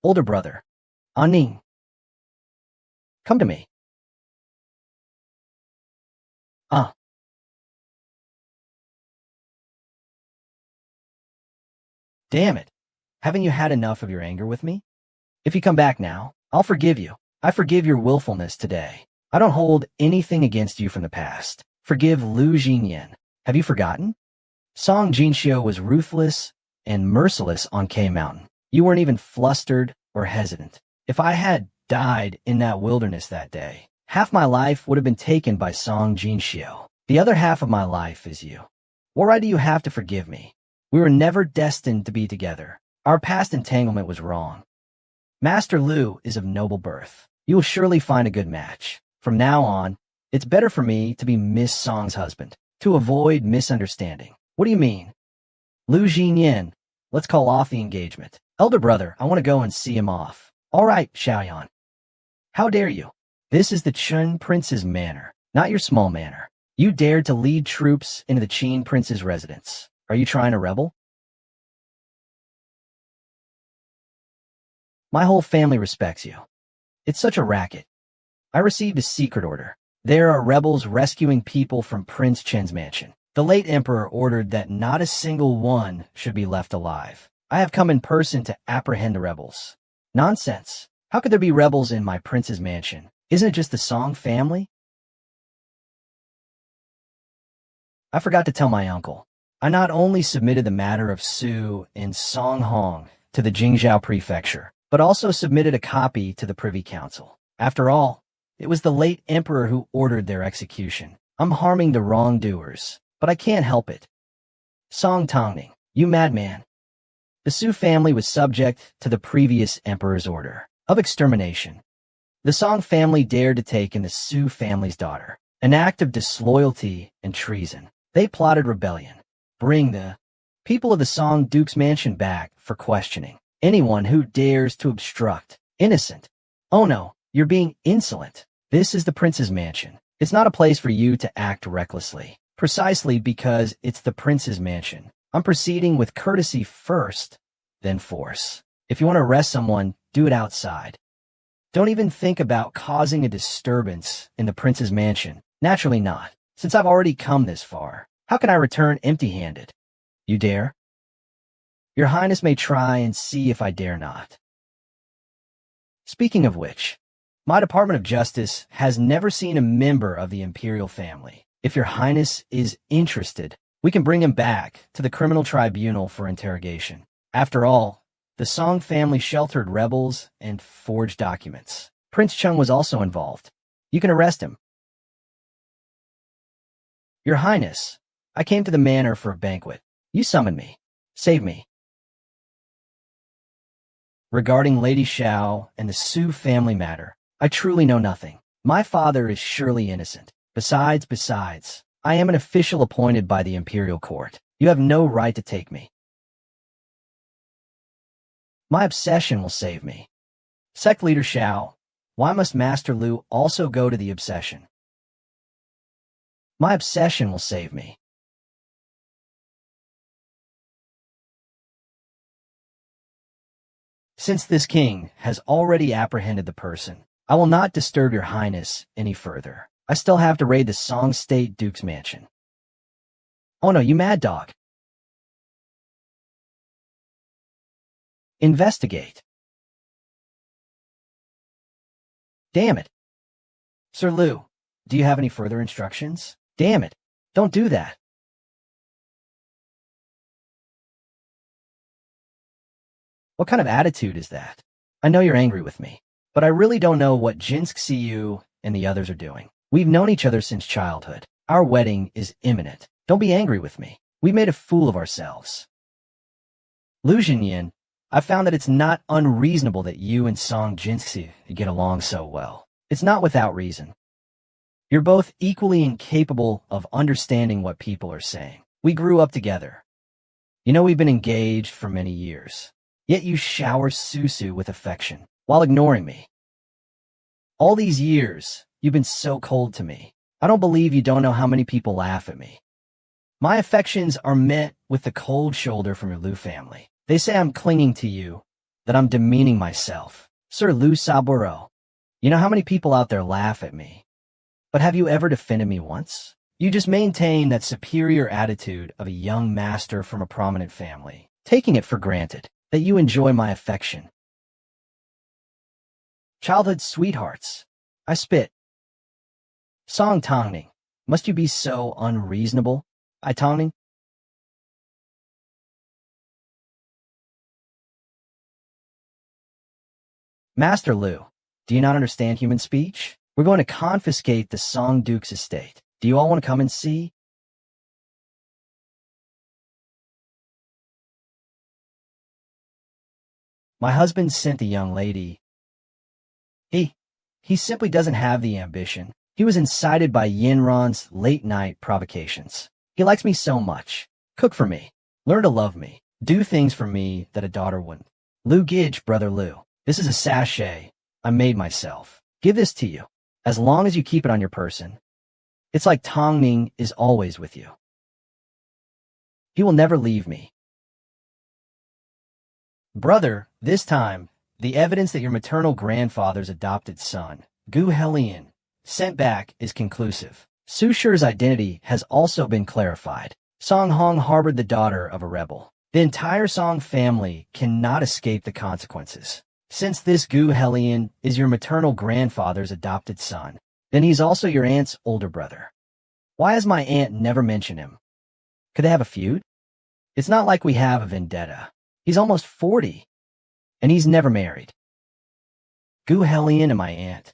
Older brother. Aning. Come to me. Damn it. Haven't you had enough of your anger with me? If you come back now, I'll forgive you. I forgive your willfulness today. I don't hold anything against you from the past. Forgive Lu Jinyan. Have you forgotten? Song Jinxiu was ruthless and merciless on K Mountain. You weren't even flustered or hesitant. If I had died in that wilderness that day, half my life would have been taken by Song Jinxiu. The other half of my life is you. What right do you have to forgive me? We were never destined to be together. Our past entanglement was wrong. Master Lu is of noble birth. You will surely find a good match. From now on, it's better for me to be Miss Song's husband, to avoid misunderstanding. What do you mean? Lu Jinyan, let's call off the engagement. Elder brother, I want to go and see him off. All right, Xiaoyan. How dare you? This is the Chun Prince's manor, not your small manor. You dared to lead troops into the Qin Prince's residence. Are you trying to rebel? My whole family respects you. It's such a racket. I received a secret order. There are rebels rescuing people from Prince Chen's mansion. The late emperor ordered that not a single one should be left alive. I have come in person to apprehend the rebels. Nonsense. How could there be rebels in my prince's mansion? Isn't it just the Song family? I forgot to tell my uncle. I not only submitted the matter of Su and Song Hong to the Jingzhou prefecture, but also submitted a copy to the Privy Council. After all, it was the late emperor who ordered their execution. I'm harming the wrongdoers, but I can't help it. Song Tongning, you madman. The Su family was subject to the previous emperor's order of extermination. The Song family dared to take in the Su family's daughter, an act of disloyalty and treason. They plotted rebellion. Bring the people of the Song Duke's mansion back for questioning. Anyone who dares to obstruct. Innocent. Oh no, you're being insolent. This is the prince's mansion. It's not a place for you to act recklessly. Precisely because it's the prince's mansion. I'm proceeding with courtesy first, then force. If you want to arrest someone, do it outside. Don't even think about causing a disturbance in the prince's mansion. Naturally not. Since I've already come this far, how can I return empty-handed? You dare? Your Highness may try and see if I dare not. Speaking of which, my Department of Justice has never seen a member of the imperial family. If your Highness is interested, we can bring him back to the criminal tribunal for interrogation. After all, the Song family sheltered rebels and forged documents. Prince Chung was also involved. You can arrest him. Your Highness, I came to the manor for a banquet. You summoned me. Save me. Regarding Lady Xiao and the Su family matter, I truly know nothing. My father is surely innocent. Besides, I am an official appointed by the imperial court. You have no right to take me. My obsession will save me. Sect Leader Xiao, why must Master Lu also go to the obsession? My obsession will save me. Since this king has already apprehended the person, I will not disturb your Highness any further. I still have to raid the Song State Duke's mansion. Oh no, you mad dog. Investigate. Damn it. Sir Lu, do you have any further instructions? Damn it. Don't do that. What kind of attitude is that? I know you're angry with me, but I really don't know what Jinsk Siyu and the others are doing. We've known each other since childhood. Our wedding is imminent. Don't be angry with me. We made a fool of ourselves. Lu Jinyin, I found that it's not unreasonable that you and Song Jinxi get along so well. It's not without reason. You're both equally incapable of understanding what people are saying. We grew up together. You know we've been engaged for many years. Yet you shower Susu with affection, while ignoring me. All these years, you've been so cold to me. I don't believe you don't know how many people laugh at me. My affections are met with the cold shoulder from your Lu family. They say I'm clinging to you, that I'm demeaning myself. Sir Lu Saburo, you know how many people out there laugh at me? But have you ever defended me once? You just maintain that superior attitude of a young master from a prominent family, taking it for granted that you enjoy my affection. Childhood sweethearts. I spit. Song Tongning, must you be so unreasonable? I Tongning? Master Lu, do you not understand human speech? We're going to confiscate the Song Duke's estate. Do you all want to come and see? My husband sent the young lady. He simply doesn't have the ambition. He was incited by Yinron's late-night provocations. He likes me so much. Cook for me. Learn to love me. Do things for me that a daughter wouldn't. Lu Gij, brother Lu. This is a sachet I made myself. Give this to you. As long as you keep it on your person. It's like Tongning is always with you. He will never leave me. Brother, this time, the evidence that your maternal grandfather's adopted son, Gu Helian, sent back is conclusive. Su Shi's identity has also been clarified. Song Hong harbored the daughter of a rebel. The entire Song family cannot escape the consequences. Since this Gu Helian is your maternal grandfather's adopted son, then he's also your aunt's older brother. Why has my aunt never mentioned him? Could they have a feud? It's not like we have a vendetta. He's almost 40, and he's never married. Gu Helian and my aunt.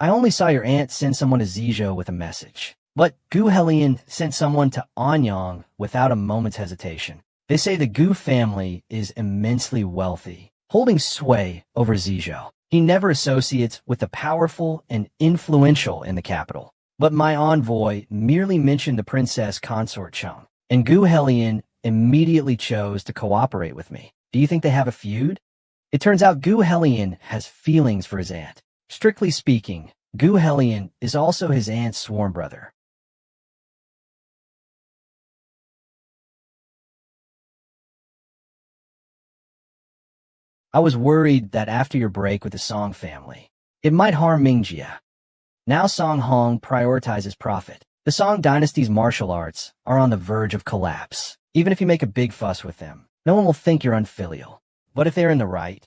I only saw your aunt send someone to Zizhou with a message. But Gu Helian sent someone to Anyang without a moment's hesitation. They say the Gu family is immensely wealthy, holding sway over Zizhou. He never associates with the powerful and influential in the capital. But my envoy merely mentioned the princess consort Chung, and Gu Helian immediately chose to cooperate with me. Do you think they have a feud? It turns out Gu Helian has feelings for his aunt. Strictly speaking, Gu Helian is also his aunt's sworn brother. I was worried that after your break with the Song family, it might harm Mingjia. Now Song Hong prioritizes profit. The Song dynasty's martial arts are on the verge of collapse. Even if you make a big fuss with them, no one will think you're unfilial. But if they're in the right,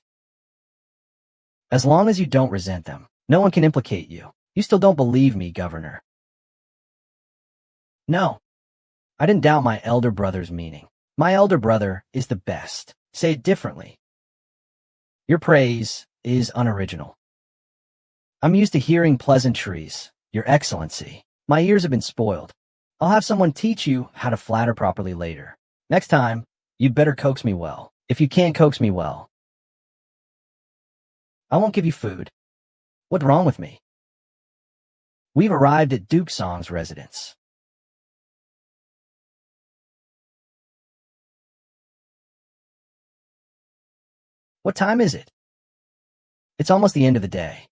as long as you don't resent them, no one can implicate you. You still don't believe me, Governor. No, I didn't doubt my elder brother's meaning. My elder brother is the best. Say it differently. Your praise is unoriginal. I'm used to hearing pleasantries, Your Excellency. My ears have been spoiled. I'll have someone teach you how to flatter properly later. Next time, you'd better coax me well. If you can't coax me well, I won't give you food. What's wrong with me? We've arrived at Duke Song's residence. What time is it? It's almost the end of the day.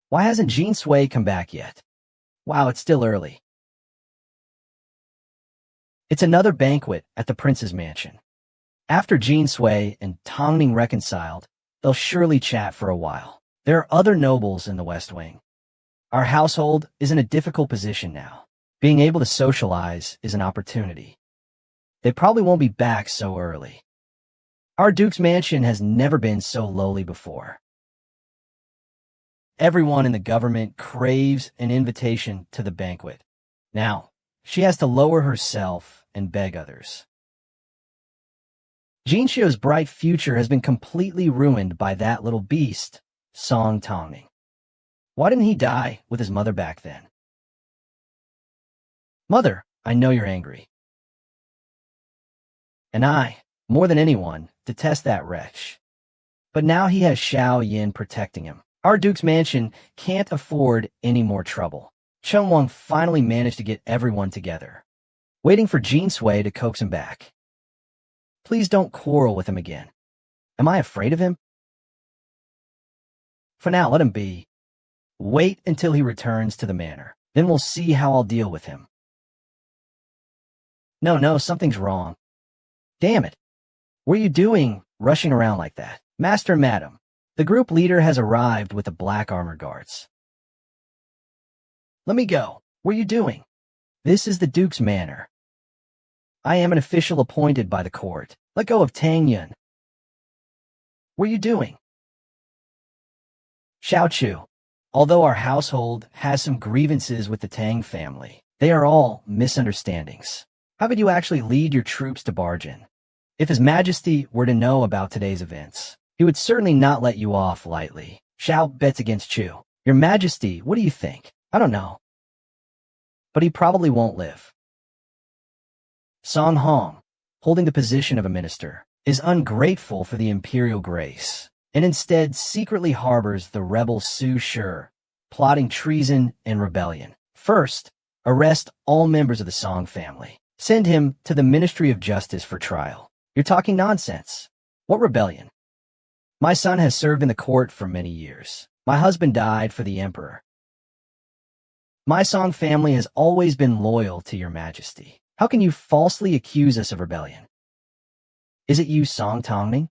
Why hasn't Jean Sui come back yet? Wow, it's still early. It's another banquet at the prince's mansion. After Jean Sui and Tongning reconciled, they'll surely chat for a while. There are other nobles in the West Wing. Our household is in a difficult position now. Being able to socialize is an opportunity. They probably won't be back so early. Our Duke's mansion has never been so lowly before. Everyone in the government craves an invitation to the banquet. Now, she has to lower herself and beg others. Jean Xiu's bright future has been completely ruined by that little beast, Song Tongning. Why didn't he die with his mother back then? Mother, I know you're angry. And I, more than anyone, detest that wretch. But now he has Xiao Yin protecting him. Our Duke's mansion can't afford any more trouble. Shuangwen finally managed to get everyone together, waiting for Jean Sui to coax him back. Please don't quarrel with him again. Am I afraid of him? For now, let him be. Wait until he returns to the manor. Then we'll see how I'll deal with him. No, something's wrong. Damn it. What are you doing, rushing around like that? Master, Madam, the group leader has arrived with the black armor guards. Let me go. What are you doing? This is the Duke's manor. I am an official appointed by the court. Let go of Tang Yun. What are you doing? Xiao Chu. Although our household has some grievances with the Tang family, they are all misunderstandings. How could you actually lead your troops to barge in? If His Majesty were to know about today's events, he would certainly not let you off lightly. Xiao bets against Chu. Your Majesty, what do you think? I don't know. But he probably won't live. Song Hong, holding the position of a minister, is ungrateful for the imperial grace, and instead secretly harbors the rebel Su Shi, plotting treason and rebellion. First, arrest all members of the Song family. Send him to the Ministry of Justice for trial. You're talking nonsense. What rebellion? My son has served in the court for many years. My husband died for the emperor. My Song family has always been loyal to your Majesty. How can you falsely accuse us of rebellion? Is it you, Song Tongning?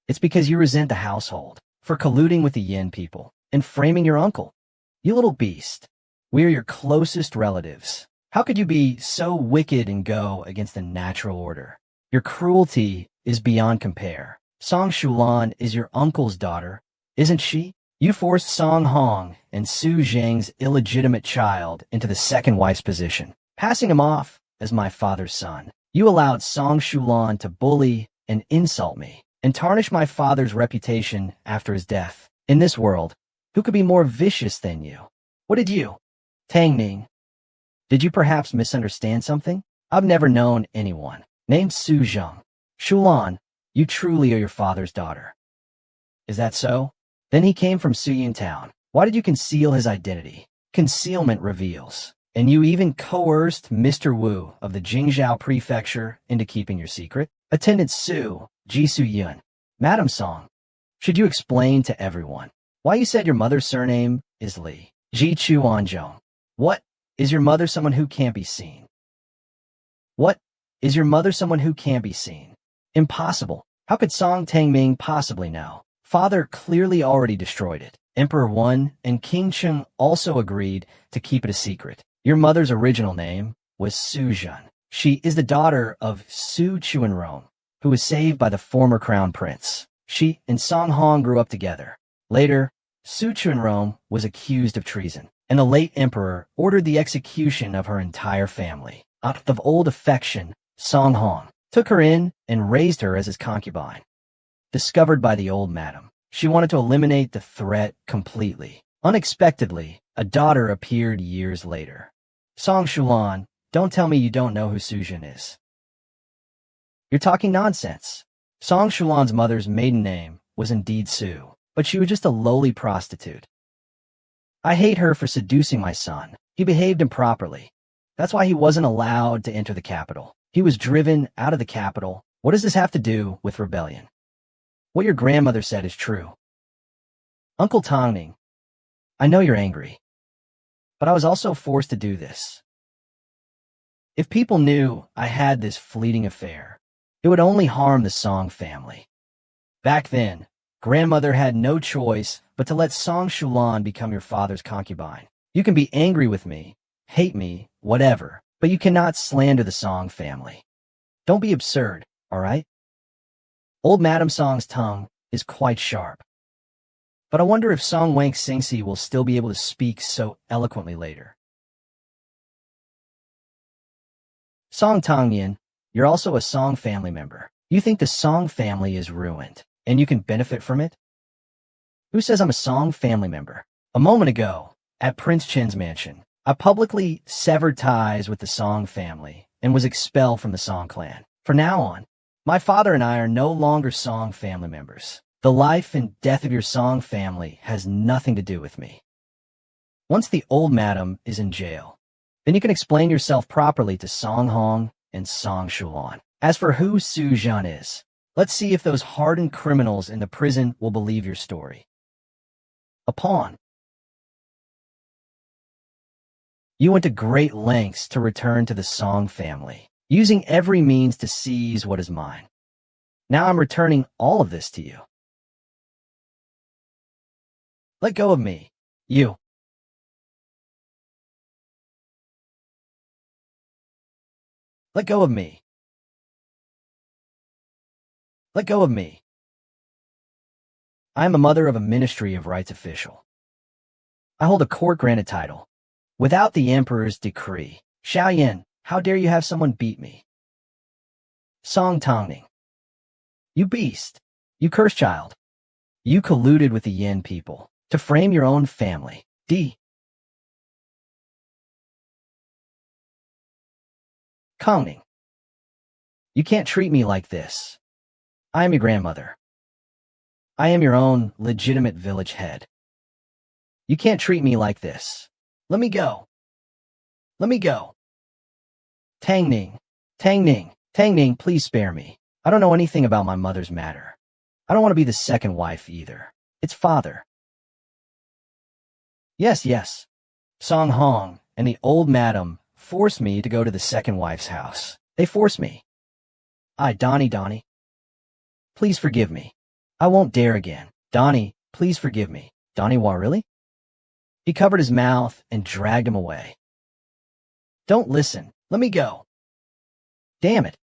It's because you resent the household for colluding with the Yin people and framing your uncle. You little beast. We are your closest relatives. How could you be so wicked and go against the natural order? Your cruelty is beyond compare. Song Shulan is your uncle's daughter, isn't she? You forced Song Hong and Su Zhang's illegitimate child into the second wife's position, passing him off as my father's son. You allowed Song Shulan to bully and insult me, and tarnish my father's reputation after his death. In this world, who could be more vicious than you? What did you, Tang Ning? Did you perhaps misunderstand something? I've never known anyone named Su Zhang. Shulan, you truly are your father's daughter. Is that so? Then he came from Suyin Town. Why did you conceal his identity? Concealment reveals. And you even coerced Mr. Wu of the Jingzhou Prefecture into keeping your secret? Attendant Su, Jisu Yun. Madam Song, should you explain to everyone why you said your mother's surname is Li? Ji Chu Anzhong. What? Is your mother someone who can't be seen? What? Is your mother someone who can't be seen? Impossible. How could Song Tangming possibly know? Father clearly already destroyed it. Emperor Wen and King Cheng also agreed to keep it a secret. Your mother's original name was Su Zhen. She is the daughter of Su Chuanrong, who was saved by the former crown prince. She and Song Hong grew up together. Later, Su Chuanrong was accused of treason, and the late emperor ordered the execution of her entire family. Out of old affection, Song Hong took her in and raised her as his concubine. Discovered by the old madam, she wanted to eliminate the threat completely. Unexpectedly, a daughter appeared years later. Song Shulan, don't tell me you don't know who Su Zhen is. You're talking nonsense. Song Shulan's mother's maiden name was indeed Su, but she was just a lowly prostitute. I hate her for seducing my son. He behaved improperly. That's why he wasn't allowed to enter the capital. He was driven out of the capital. What does this have to do with rebellion? What your grandmother said is true. Uncle Tongning, I know you're angry, but I was also forced to do this. If people knew I had this fleeting affair, it would only harm the Song family. Back then, grandmother had no choice but to let Song Shulan become your father's concubine. You can be angry with me, hate me, whatever, but you cannot slander the Song family. Don't be absurd, all right? Old Madam Song's tongue is quite sharp. But I wonder if Song Wang Xingxi will still be able to speak so eloquently later. Song Tongnian, you're also a Song family member. You think the Song family is ruined, and you can benefit from it? Who says I'm a Song family member? A moment ago, at Prince Chen's mansion, I publicly severed ties with the Song family and was expelled from the Song clan. From now on, my father and I are no longer Song family members. The life and death of your Song family has nothing to do with me. Once the old madam is in jail, then you can explain yourself properly to Song Hong and Song Shulan. As for who Su Zhen is, let's see if those hardened criminals in the prison will believe your story. A pawn. You went to great lengths to return to the Song family, using every means to seize what is mine. Now I'm returning all of this to you. Let go of me, you. Let go of me. Let go of me. I am a mother of a Ministry of Rights official. I hold a court-granted title. Without the emperor's decree, Xiaoyan, how dare you have someone beat me? Song Tongning. You beast. You cursed child. You colluded with the Yin people to frame your own family. D. Kongning. You can't treat me like this. I am your grandmother. I am your own legitimate village head. You can't treat me like this. Let me go. Let me go. Tangning, Tangning, Tangning, please spare me. I don't know anything about my mother's matter. I don't want to be the second wife either. It's father. Yes. Song Hong and the old madam forced me to go to the second wife's house. They forced me. Donnie. Please forgive me. I won't dare again. Donnie, please forgive me. Donnie, what, really? He covered his mouth and dragged him away. Don't listen. Let me go. Damn it.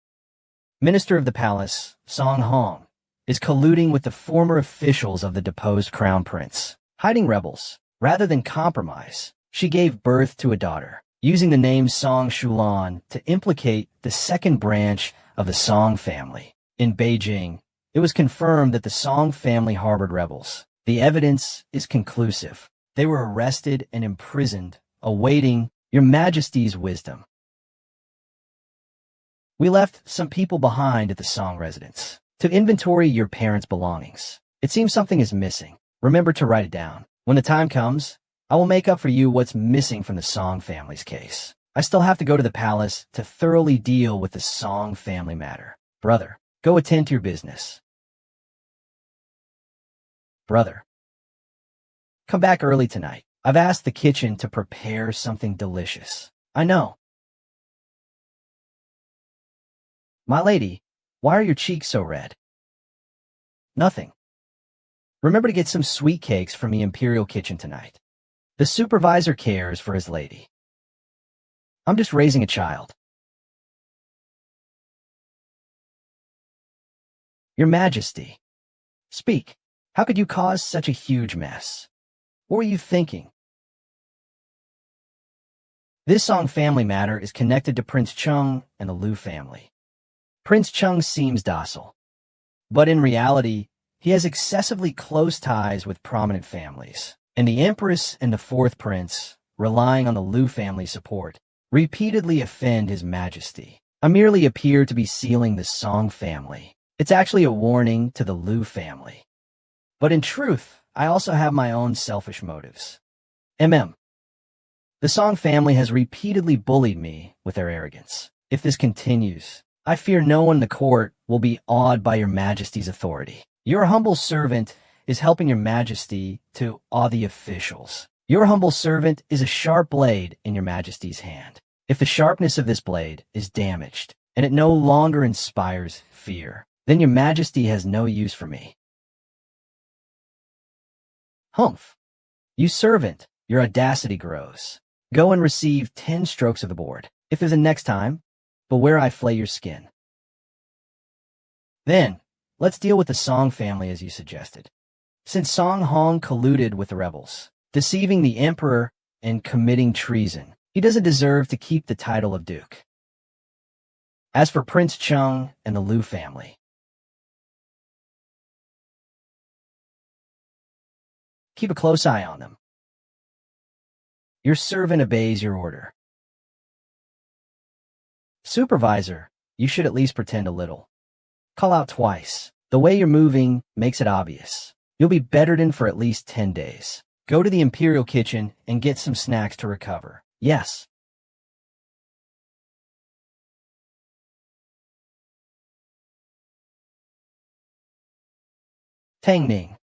Minister of the Palace, Song Hong, is colluding with the former officials of the deposed crown prince, hiding rebels. Rather than compromise, she gave birth to a daughter, using the name Song Shulan to implicate the second branch of the Song family. In Beijing, it was confirmed that the Song family harbored rebels. The evidence is conclusive. They were arrested and imprisoned, awaiting your Majesty's wisdom. We left some people behind at the Song residence to inventory your parents' belongings. It seems something is missing. Remember to write it down. When the time comes, I will make up for you what's missing from the Song family's case. I still have to go to the palace to thoroughly deal with the Song family matter. Brother, go attend to your business. Brother, come back early tonight. I've asked the kitchen to prepare something delicious. I know. My lady, why are your cheeks so red? Nothing. Remember to get some sweet cakes from the Imperial kitchen tonight. The supervisor cares for his lady. I'm just raising a child. Your Majesty. Speak. How could you cause such a huge mess? What were you thinking? This Song family matter is connected to Prince Chung and the Liu family. Prince Chung seems docile, but in reality, he has excessively close ties with prominent families, and the Empress and the fourth prince, relying on the Liu family support, repeatedly offend His Majesty. I merely appear to be sealing the Song family. It's actually a warning to the Liu family. But in truth, I also have my own selfish motives. The Song family has repeatedly bullied me with their arrogance. If this continues, I fear no one in the court will be awed by your Majesty's authority. Your humble servant is helping your Majesty to awe the officials. Your humble servant is a sharp blade in your Majesty's hand. If the sharpness of this blade is damaged, and it no longer inspires fear, then your Majesty has no use for me. Humph. You servant, your audacity grows. Go and receive 10 strokes of the board. If there's a next time, beware I flay your skin. Then, let's deal with the Song family as you suggested. Since Song Hong colluded with the rebels, deceiving the emperor and committing treason, he doesn't deserve to keep the title of duke. As for Prince Chung and the Liu family, keep a close eye on them. Your servant obeys your order. Supervisor, you should at least pretend a little. Call out twice. The way you're moving makes it obvious. You'll be bettered in for at least 10 days. Go to the Imperial kitchen and get some snacks to recover. Yes. Tang Ning.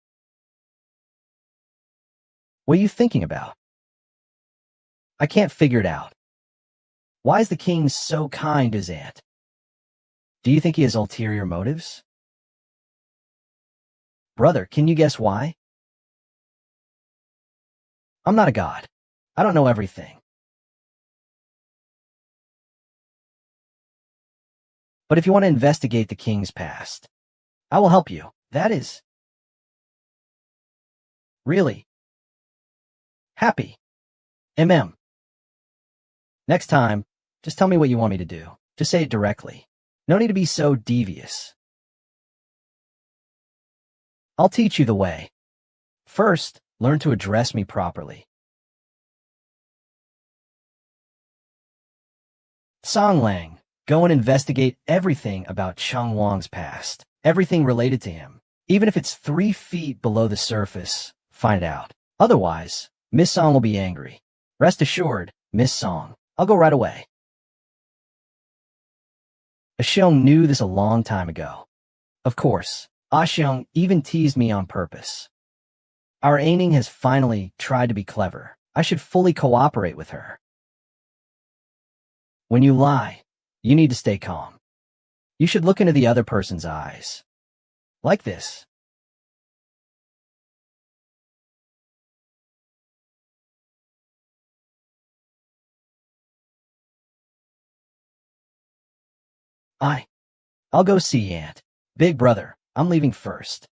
What are you thinking about? I can't figure it out. Why is the king so kind to his aunt? Do you think he has ulterior motives? Brother, can you guess why? I'm not a god. I don't know everything. But if you want to investigate the king's past, I will help you. That is really happy. Next time, just tell me what you want me to do. Just say it directly. No need to be so devious. I'll teach you the way. First, learn to address me properly. Song Lang, go and investigate everything about Cheng Wang's past. Everything related to him. Even if it's 3 feet below the surface, find it out. Otherwise, Miss Song will be angry. Rest assured, Miss Song, I'll go right away. Xiong knew this a long time ago. Of course, Xiong even teased me on purpose. Our Aining has finally tried to be clever. I should fully cooperate with her. When you lie, you need to stay calm. You should look into the other person's eyes. Like this. I'll go see Aunt. Big brother, I'm leaving first.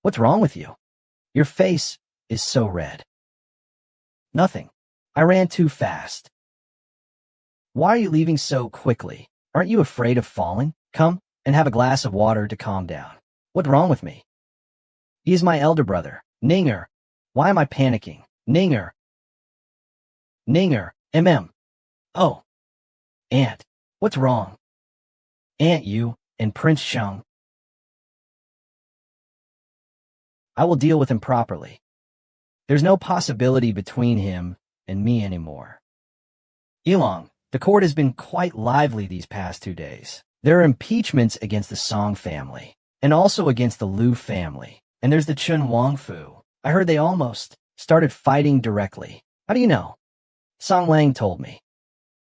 What's wrong with you? Your face is so red. Nothing. I ran too fast. Why are you leaving so quickly? Aren't you afraid of falling? Come and have a glass of water to calm down. What's wrong with me? He is my elder brother. Ninger. Why am I panicking? Ninger. Ninger. Oh. Aunt. What's wrong? Aunt you and Prince Sheng. I will deal with him properly. There's no possibility between him and me anymore. Ilong, the court has been quite lively these past 2 days. There are impeachments against the Song family, and also against the Liu family. And there's the Chun Wangfu. I heard they almost started fighting directly. How do you know? Song Lang told me.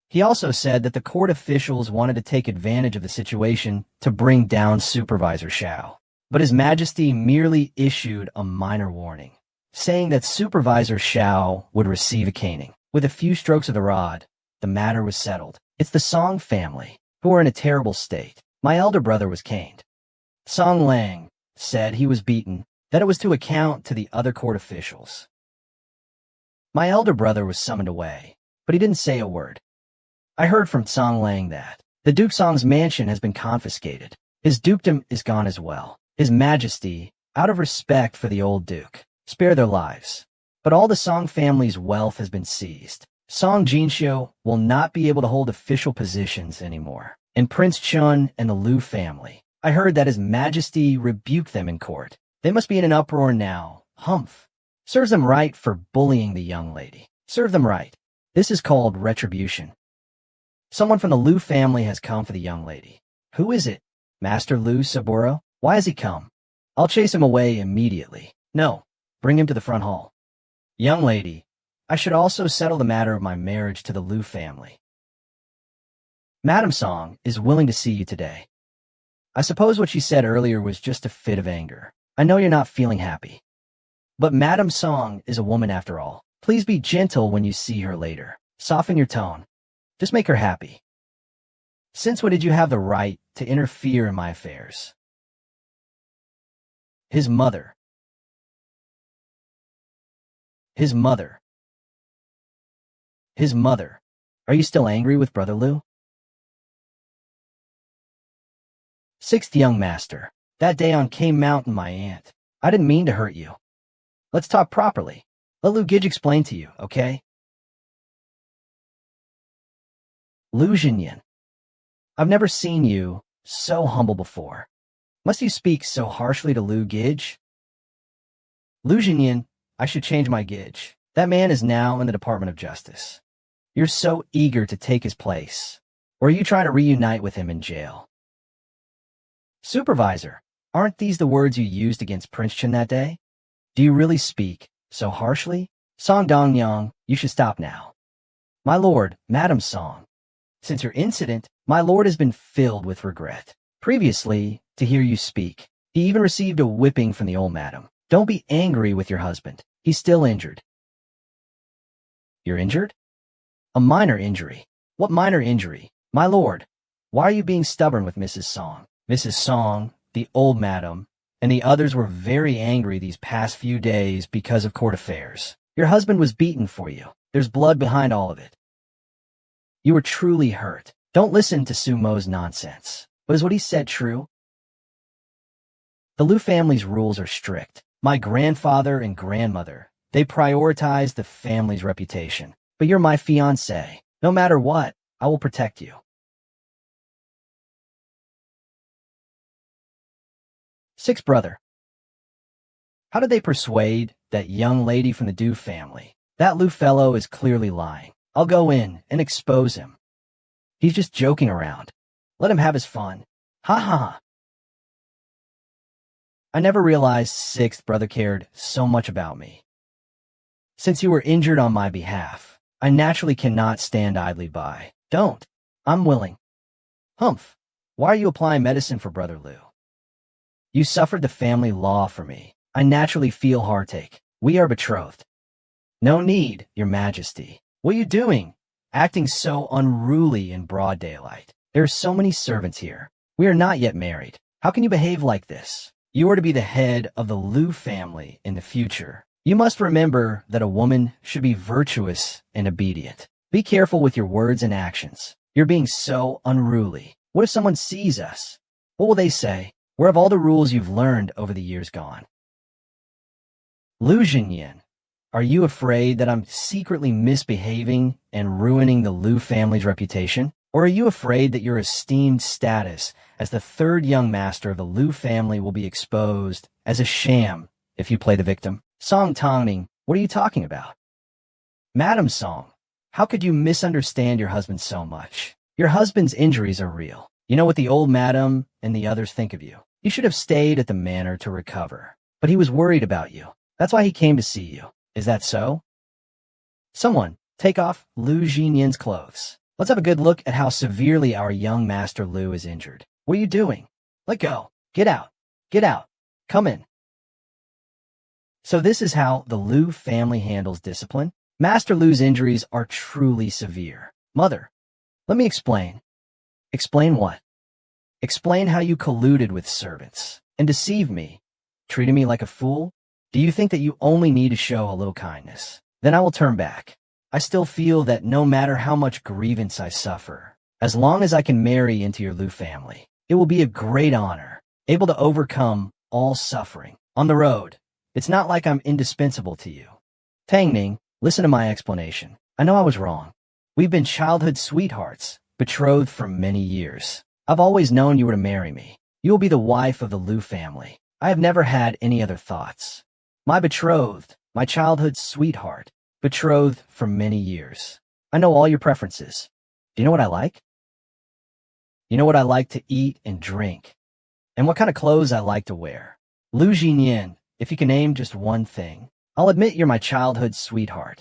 He also said that the court officials wanted to take advantage of the situation to bring down Supervisor Xiao. But His Majesty merely issued a minor warning, saying that Supervisor Xiao would receive a caning. With a few strokes of the rod, the matter was settled. It's the Song family, who are in a terrible state. My elder brother was caned. Song Lang said he was beaten, that it was to account to the other court officials. My elder brother was summoned away, but he didn't say a word. I heard from Song Lang that the Duke Song's mansion has been confiscated. His dukedom is gone as well. His Majesty, out of respect for the old duke, spare their lives. But all the Song family's wealth has been seized. Song Jinxiu will not be able to hold official positions anymore. And Prince Chun and the Liu family, I heard that His Majesty rebuked them in court. They must be in an uproar now. Humph. Serves them right for bullying the young lady. Serve them right. This is called retribution. Someone from the Liu family has come for the young lady. Who is it? Master Liu Saburo? Why has he come? I'll chase him away immediately. No, bring him to the front hall. Young lady, I should also settle the matter of my marriage to the Liu family. Madam Song is willing to see you today. I suppose what she said earlier was just a fit of anger. I know you're not feeling happy. But Madam Song is a woman after all. Please be gentle when you see her later. Soften your tone. Just make her happy. Since when did you have the right to interfere in my affairs? His mother. His mother. His mother. Are you still angry with Brother Liu? Sixth young master. That day on Cane Mountain, my aunt. I didn't mean to hurt you. Let's talk properly. Let Liu Gij explain to you, okay? Liu Jinyan. I've never seen you so humble before. Must you speak so harshly to Liu Gij? Liu Jinyan, I should change my Gij. That man is now in the Department of Justice. You're so eager to take his place. Or are you trying to reunite with him in jail? Supervisor, aren't these the words you used against Prince Chen that day? Do you really speak so harshly? Song Dongyang, you should stop now. My lord, Madam Song. Since your incident, my lord has been filled with regret. Previously, to hear you speak, he even received a whipping from the old madam. Don't be angry with your husband. He's still injured. You're injured? A minor injury. What minor injury? My lord, why are you being stubborn with Mrs. Song? Mrs. Song, the old madam, and the others were very angry these past few days because of court affairs. Your husband was beaten for you. There's blood behind all of it. You were truly hurt. Don't listen to Sumo's nonsense. But is what he said true? The Liu family's rules are strict. My grandfather and grandmother, they prioritize the family's reputation. But you're my fiancé. No matter what, I will protect you. Sixth brother. How did they persuade that young lady from the Du family? That Liu fellow is clearly lying. I'll go in and expose him. He's just joking around. Let him have his fun. Ha ha ha. I never realized sixth brother cared so much about me. Since you were injured on my behalf, I naturally cannot stand idly by. Don't. I'm willing. Humph. Why are you applying medicine for Brother Liu? You suffered the family law for me. I naturally feel heartache. We are betrothed. No need, Your Majesty. What are you doing? Acting so unruly in broad daylight. There are so many servants here. We are not yet married. How can you behave like this? You are to be the head of the Liu family in the future. You must remember that a woman should be virtuous and obedient. Be careful with your words and actions. You're being so unruly. What if someone sees us? What will they say? Where have all the rules you've learned over the years gone? Liu Jinyan, are you afraid that I'm secretly misbehaving and ruining the Liu family's reputation? Or are you afraid that your esteemed status as the third young master of the Liu family will be exposed as a sham if you play the victim? Song Tongming, what are you talking about? Madam Song, how could you misunderstand your husband so much? Your husband's injuries are real. You know what the old madam and the others think of you. You should have stayed at the manor to recover. But he was worried about you. That's why he came to see you. Is that so? Someone, take off Lu Jinyan's clothes. Let's have a good look at how severely our young Master Lu is injured. What are you doing? Let go. Get out. Get out. Come in. So this is how the Lu family handles discipline? Master Lu's injuries are truly severe. Mother, let me explain. Explain what? Explain how you colluded with servants and deceived me, treated me like a fool. Do you think that you only need to show a little kindness? Then I will turn back. I still feel that no matter how much grievance I suffer, as long as I can marry into your Lu family, it will be a great honor, able to overcome all suffering. On the road, it's not like I'm indispensable to you. Tang Ning, listen to my explanation. I know I was wrong. We've been childhood sweethearts, betrothed for many years. I've always known you were to marry me. You will be the wife of the Lu family. I have never had any other thoughts. My betrothed, my childhood sweetheart, betrothed for many years. I know all your preferences. Do you know what I like? You know what I like to eat and drink, and what kind of clothes I like to wear. Lu Jinyan, if you can name just one thing, I'll admit you're my childhood sweetheart.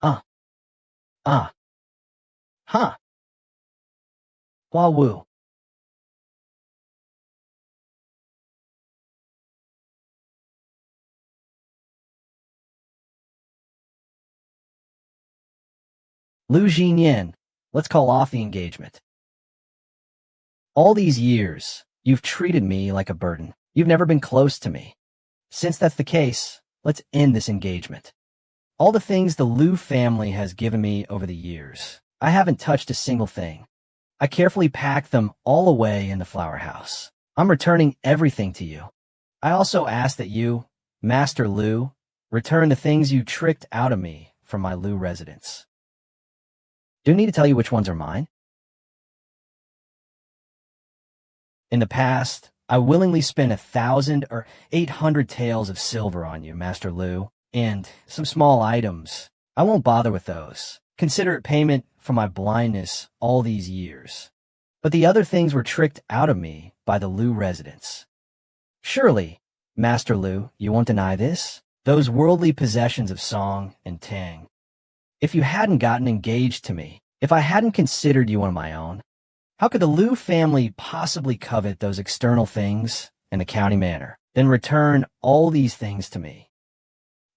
Huh. Hua Wu. Lu Jinyan, let's call off the engagement. All these years, you've treated me like a burden. You've never been close to me. Since that's the case, let's end this engagement. All the things the Lu family has given me over the years, I haven't touched a single thing. I carefully packed them all away in the flower house. I'm returning everything to you. I also ask that you, Master Lu, return the things you tricked out of me from my Lu residence. Do I need to tell you which ones are mine? In the past, I willingly spent 1,000 or 800 taels of silver on you, Master Lu, and some small items. I won't bother with those. Consider it payment for my blindness all these years. But the other things were tricked out of me by the Lu residents. Surely, Master Lu, you won't deny this? Those worldly possessions of Song and Tang. If you hadn't gotten engaged to me, if I hadn't considered you one of my own, how could the Lu family possibly covet those external things in the county manor, then return all these things to me?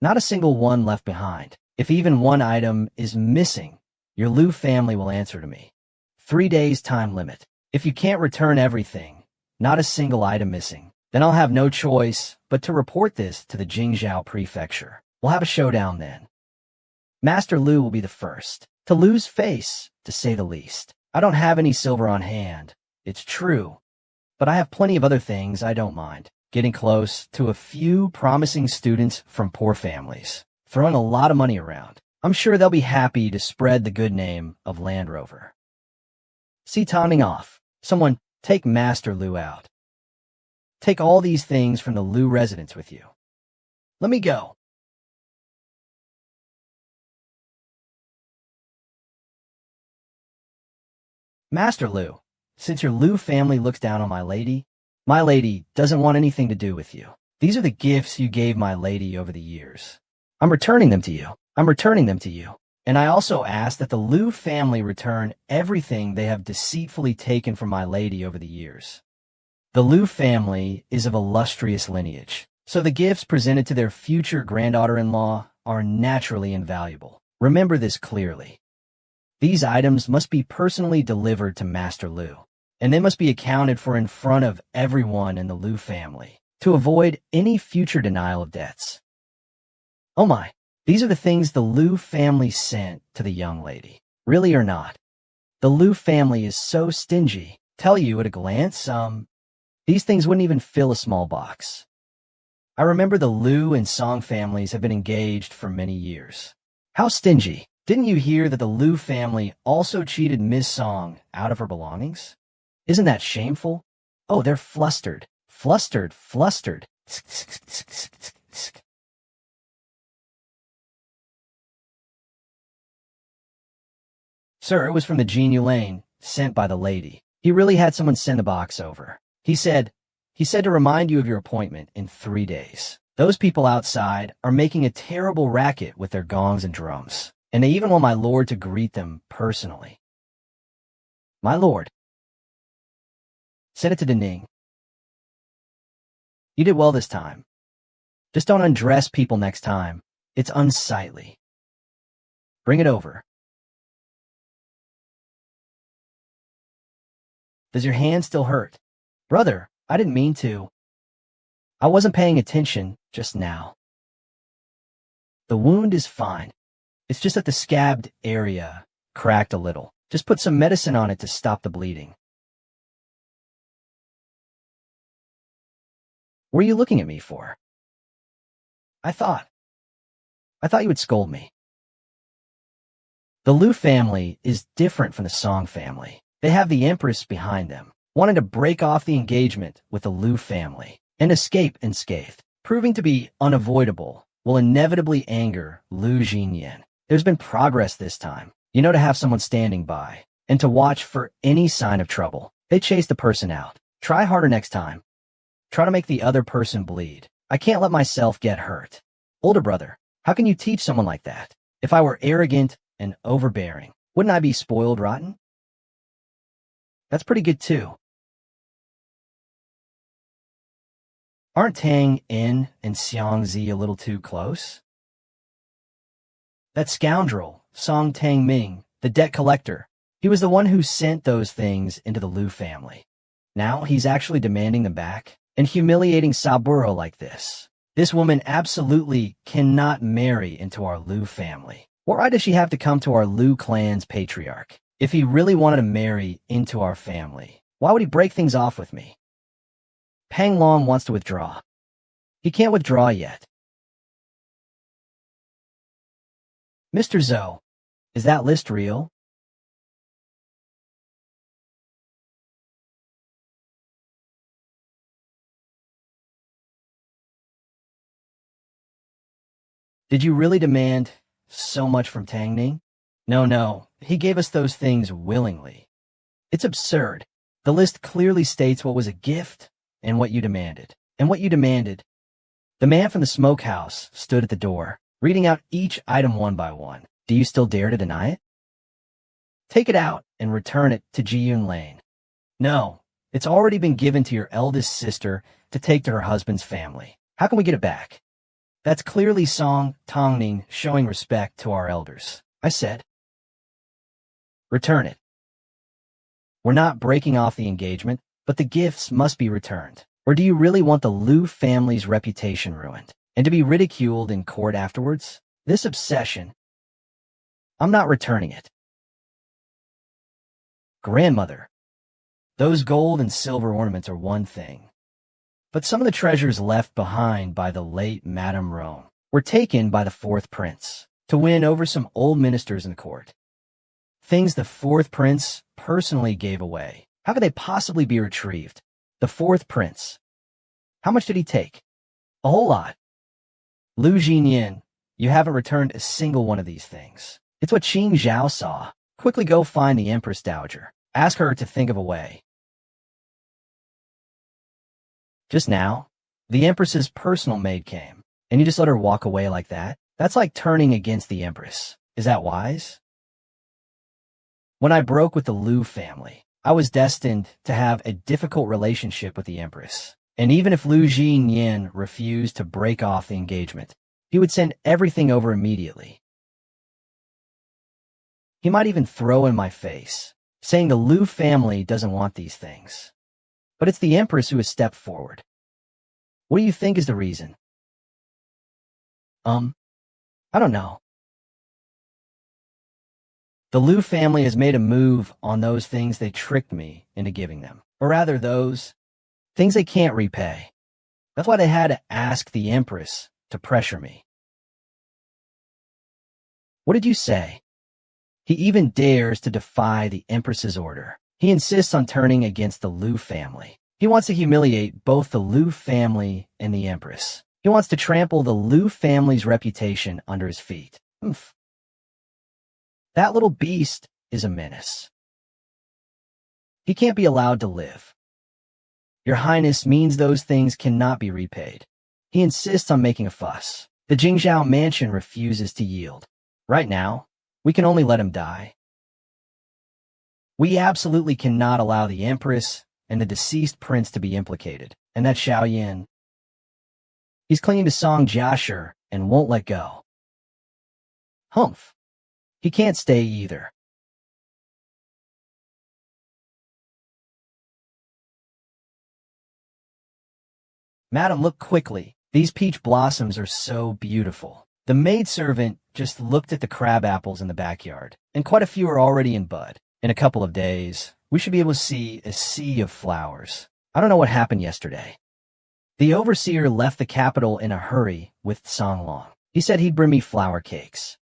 Not a single one left behind. If even one item is missing, your Lu family will answer to me. 3 days time limit. If you can't return everything, not a single item missing, then I'll have no choice but to report this to the Jingzhou prefecture. We'll have a showdown then. Master Lu will be the first to lose face, to say the least. I don't have any silver on hand, it's true, but I have plenty of other things I don't mind. Getting close to a few promising students from poor families, throwing a lot of money around. I'm sure they'll be happy to spread the good name of Land Rover. See timing off. Someone take Master Lu out. Take all these things from the Lu residence with you. Let me go. Master Lu, since your Lu family looks down on my lady doesn't want anything to do with you. These are the gifts you gave my lady over the years. I'm returning them to you. And I also ask that the Lu family return everything they have deceitfully taken from my lady over the years. The Lu family is of illustrious lineage, so the gifts presented to their future granddaughter-in-law are naturally invaluable. Remember this clearly. These items must be personally delivered to Master Lu, and they must be accounted for in front of everyone in the Lu family to avoid any future denial of debts. Oh my, these are the things the Lu family sent to the young lady. Really or not? The Lu family is so stingy. Tell you at a glance, these things wouldn't even fill a small box. I remember the Lu and Song families have been engaged for many years. How stingy. Didn't you hear that the Lu family also cheated Miss Song out of her belongings? Isn't that shameful? Oh, they're flustered. Flustered. Sir, it was from the Genie Lane, sent by the lady. He really had someone send the box over. He said to remind you of your appointment in 3 days. Those people outside are making a terrible racket with their gongs and drums, and they even want my lord to greet them personally. My lord, said it to Dening. You did well this time. Just don't undress people next time. It's unsightly. Bring it over. Does your hand still hurt? Brother, I didn't mean to. I wasn't paying attention just now. The wound is fine. It's just that the scabbed area cracked a little. Just put some medicine on it to stop the bleeding. What are you looking at me for? I thought you would scold me. The Liu family is different from the Song family. They have the Empress behind them, wanting to break off the engagement with the Liu family and escape unscathed. Proving to be unavoidable will inevitably anger Liu Jinyan. There's been progress this time, to have someone standing by and to watch for any sign of trouble. They chase the person out. Try harder next time. Try to make the other person bleed. I can't let myself get hurt. Older brother, how can you teach someone like that? If I were arrogant and overbearing, wouldn't I be spoiled rotten? That's pretty good too. Aren't Tang In and Xiangzi a little too close? That scoundrel, Song Tangming, the debt collector, he was the one who sent those things into the Liu family. Now he's actually demanding them back and humiliating Saburo like this. This woman absolutely cannot marry into our Liu family. Why does she have to come to our Liu clan's patriarch? If he really wanted to marry into our family, why would he break things off with me? Pang Long wants to withdraw. He can't withdraw yet. Mr. Zhou, is that list real? Did you really demand so much from Tang Ning? No, he gave us those things willingly. It's absurd. The list clearly states what was a gift and what you demanded. The man from the smokehouse stood at the door, reading out each item one by one. Do you still dare to deny it? Take it out and return it to Jiyun Lane. No, it's already been given to your eldest sister to take to her husband's family. How can we get it back? That's clearly Song Tongning showing respect to our elders. I said, return it. We're not breaking off the engagement, but the gifts must be returned. Or do you really want the Liu family's reputation ruined and to be ridiculed in court afterwards? This obsession. I'm not returning it. Grandmother, those gold and silver ornaments are one thing. But some of the treasures left behind by the late Madame Rome were taken by the fourth prince to win over some old ministers in the court. Things the fourth prince personally gave away. How could they possibly be retrieved? The fourth prince. How much did he take? A whole lot. Liu Jinyan, you haven't returned a single one of these things. It's what Qing Zhao saw. Quickly go find the Empress Dowager. Ask her to think of a way. Just now, the Empress's personal maid came, and you just let her walk away like that? That's like turning against the Empress. Is that wise? When I broke with the Liu family, I was destined to have a difficult relationship with the Empress. And even if Liu Jinyan refused to break off the engagement, he would send everything over immediately. He might even throw in my face, saying the Liu family doesn't want these things. But it's the Empress who has stepped forward. What do you think is the reason? I don't know. The Liu family has made a move on those things they tricked me into giving them. Or rather, those things they can't repay. That's why they had to ask the Empress to pressure me. What did you say? He even dares to defy the Empress's order. He insists on turning against the Liu family. He wants to humiliate both the Liu family and the Empress. He wants to trample the Liu family's reputation under his feet. Oof. That little beast is a menace. He can't be allowed to live. Your Highness means those things cannot be repaid. He insists on making a fuss. The Jingzhou mansion refuses to yield. Right now, we can only let him die. We absolutely cannot allow the Empress and the deceased prince to be implicated. And that Xiaoyan, he's clinging to Song Jiashi and won't let go. Humph. He can't stay either. Madam, look quickly. These peach blossoms are so beautiful. The maidservant just looked at the crab apples in the backyard, and quite a few are already in bud. In a couple of days, we should be able to see a sea of flowers. I don't know what happened yesterday. The overseer left the capital in a hurry with Songlong. He said he'd bring me flower cakes.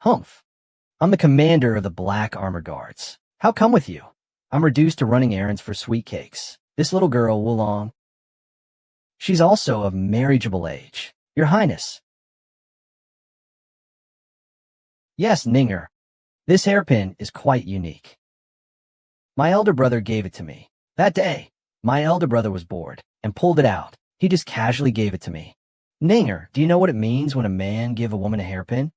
Humph. I'm the commander of the Black Armor Guards. How come with you? I'm reduced to running errands for sweet cakes. This little girl, Wulong, she's also of marriageable age. Your Highness. Yes, Ninger. This hairpin is quite unique. My elder brother gave it to me. That day, my elder brother was bored and pulled it out. He just casually gave it to me. Ninger, do you know what it means when a man give a woman a hairpin?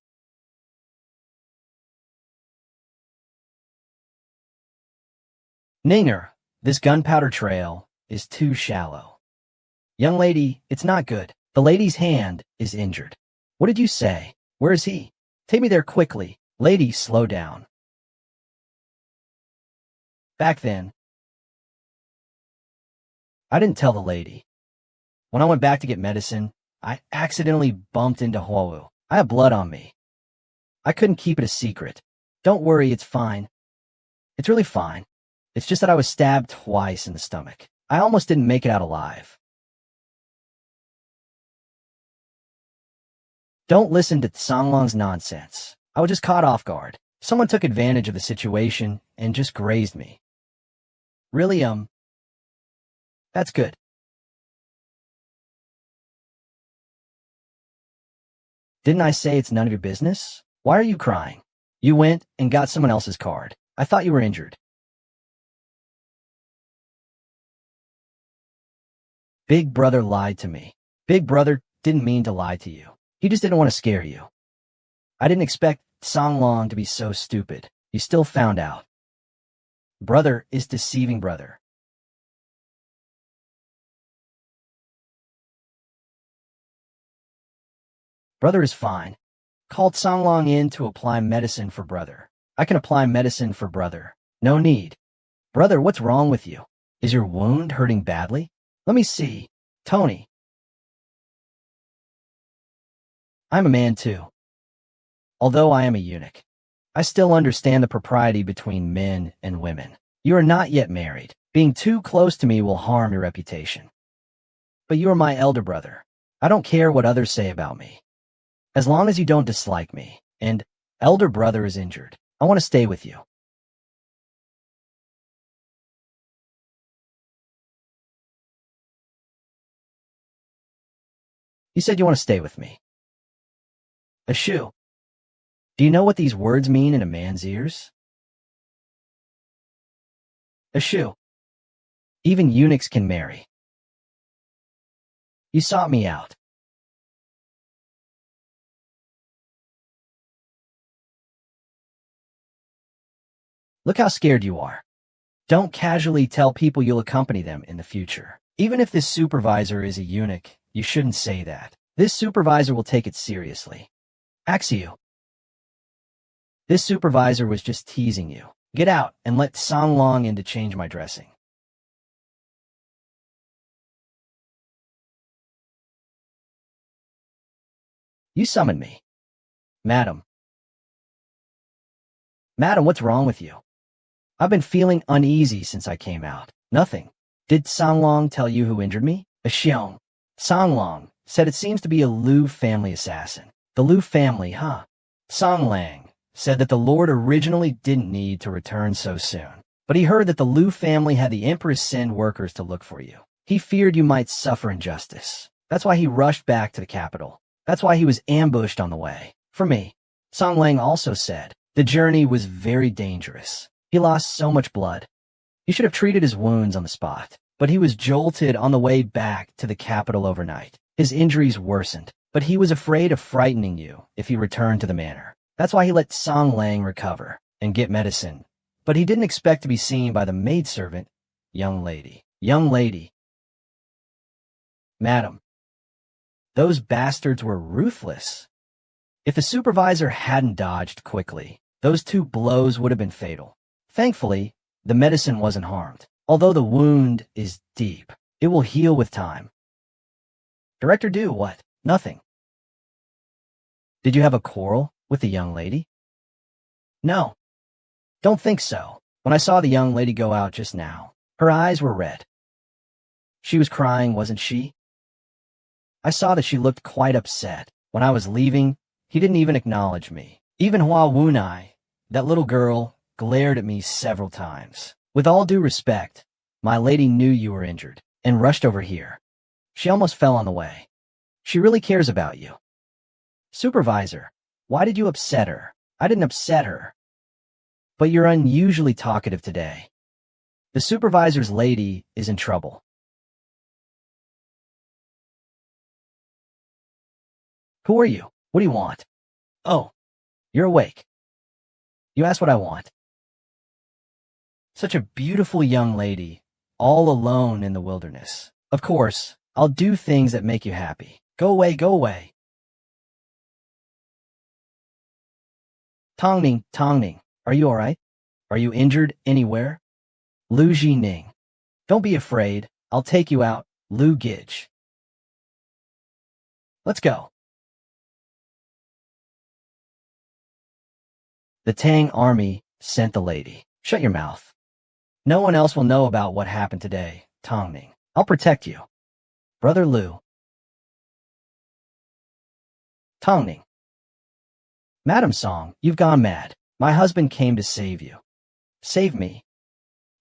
Ninger, this gunpowder trail is too shallow. Young lady, it's not good. The lady's hand is injured. What did you say? Where is he? Take me there quickly. Lady, slow down. Back then, I didn't tell the lady. When I went back to get medicine, I accidentally bumped into Huowu. I have blood on me. I couldn't keep it a secret. Don't worry, it's fine. It's really fine. It's just that I was stabbed twice in the stomach. I almost didn't make it out alive. Don't listen to Songlong's nonsense. I was just caught off guard. Someone took advantage of the situation and just grazed me. Really, that's good. Didn't I say it's none of your business? Why are you crying? You went and got someone else's card. I thought you were injured. Big brother lied to me. Big brother didn't mean to lie to you. He just didn't want to scare you. I didn't expect Songlong to be so stupid. He still found out. Brother is deceiving brother. Brother is fine. Called Songlong in to apply medicine for brother. I can apply medicine for brother. No need. Brother, what's wrong with you? Is your wound hurting badly? Let me see. Tony. I'm a man too. Although I am a eunuch, I still understand the propriety between men and women. You are not yet married. Being too close to me will harm your reputation. But you are my elder brother. I don't care what others say about me. As long as you don't dislike me, and elder brother is injured, I want to stay with you. You said you want to stay with me. A shoe. Do you know what these words mean in a man's ears? A shoe. Even eunuchs can marry. You sought me out. Look how scared you are. Don't casually tell people you'll accompany them in the future. Even if this supervisor is a eunuch, you shouldn't say that. This supervisor will take it seriously. Axio. This supervisor was just teasing you. Get out and let Songlong in to change my dressing. You summoned me. Madam. Madam, what's wrong with you? I've been feeling uneasy since I came out. Nothing. Did Songlong tell you who injured me? A Xiong. Songlong said it seems to be a Liu family assassin. The Liu family, huh? Songlang said that the Lord originally didn't need to return so soon, but he heard that the Liu family had the Empress send workers to look for you. He feared you might suffer injustice. That's why he rushed back to the capital. That's why he was ambushed on the way. For me, Songlang also said the journey was very dangerous. He lost so much blood. You should have treated his wounds on the spot, but he was jolted on the way back to the capital overnight. His injuries worsened, but he was afraid of frightening you if he returned to the manor. That's why he let Song Lang recover and get medicine. But he didn't expect to be seen by the maidservant, young lady. Young lady. Madam. Those bastards were ruthless. If the supervisor hadn't dodged quickly, those 2 blows would have been fatal. Thankfully, the medicine wasn't harmed. Although the wound is deep, it will heal with time. Director do what? Nothing. Did you have a quarrel with the young lady? No. Don't think so. When I saw the young lady go out just now, her eyes were red. She was crying, wasn't she? I saw that she looked quite upset. When I was leaving, he didn't even acknowledge me. Even Hua Wunai, that little girl, glared at me several times. With all due respect, my lady knew you were injured and rushed over here. She almost fell on the way. She really cares about you. Supervisor, why did you upset her? I didn't upset her. But you're unusually talkative today. The supervisor's lady is in trouble. Who are you? What do you want? Oh, you're awake. You asked what I want. Such a beautiful young lady, all alone in the wilderness. Of course, I'll do things that make you happy. Go away, go away. Tongning, Tongning, are you all right? Are you injured anywhere? Lu Jining. Don't be afraid. I'll take you out, Lu Gidge. Let's go. The Tang army sent the lady. Shut your mouth. No one else will know about what happened today, Tongning. I'll protect you. Brother Lu. Tongning. Madam Song, you've gone mad. My husband came to save you. Save me.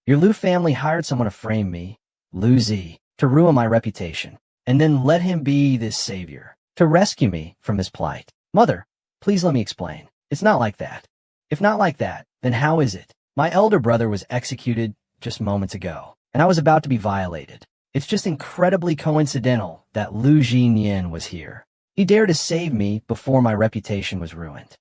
Your Lu family hired someone to frame me, Lu Zi, to ruin my reputation, and then let him be this savior, to rescue me from this plight. Mother, please let me explain. It's not like that. If not like that, then how is it? My elder brother was executed just moments ago, and I was about to be violated. It's just incredibly coincidental that Lu Jinyan was here. He dared to save me before my reputation was ruined.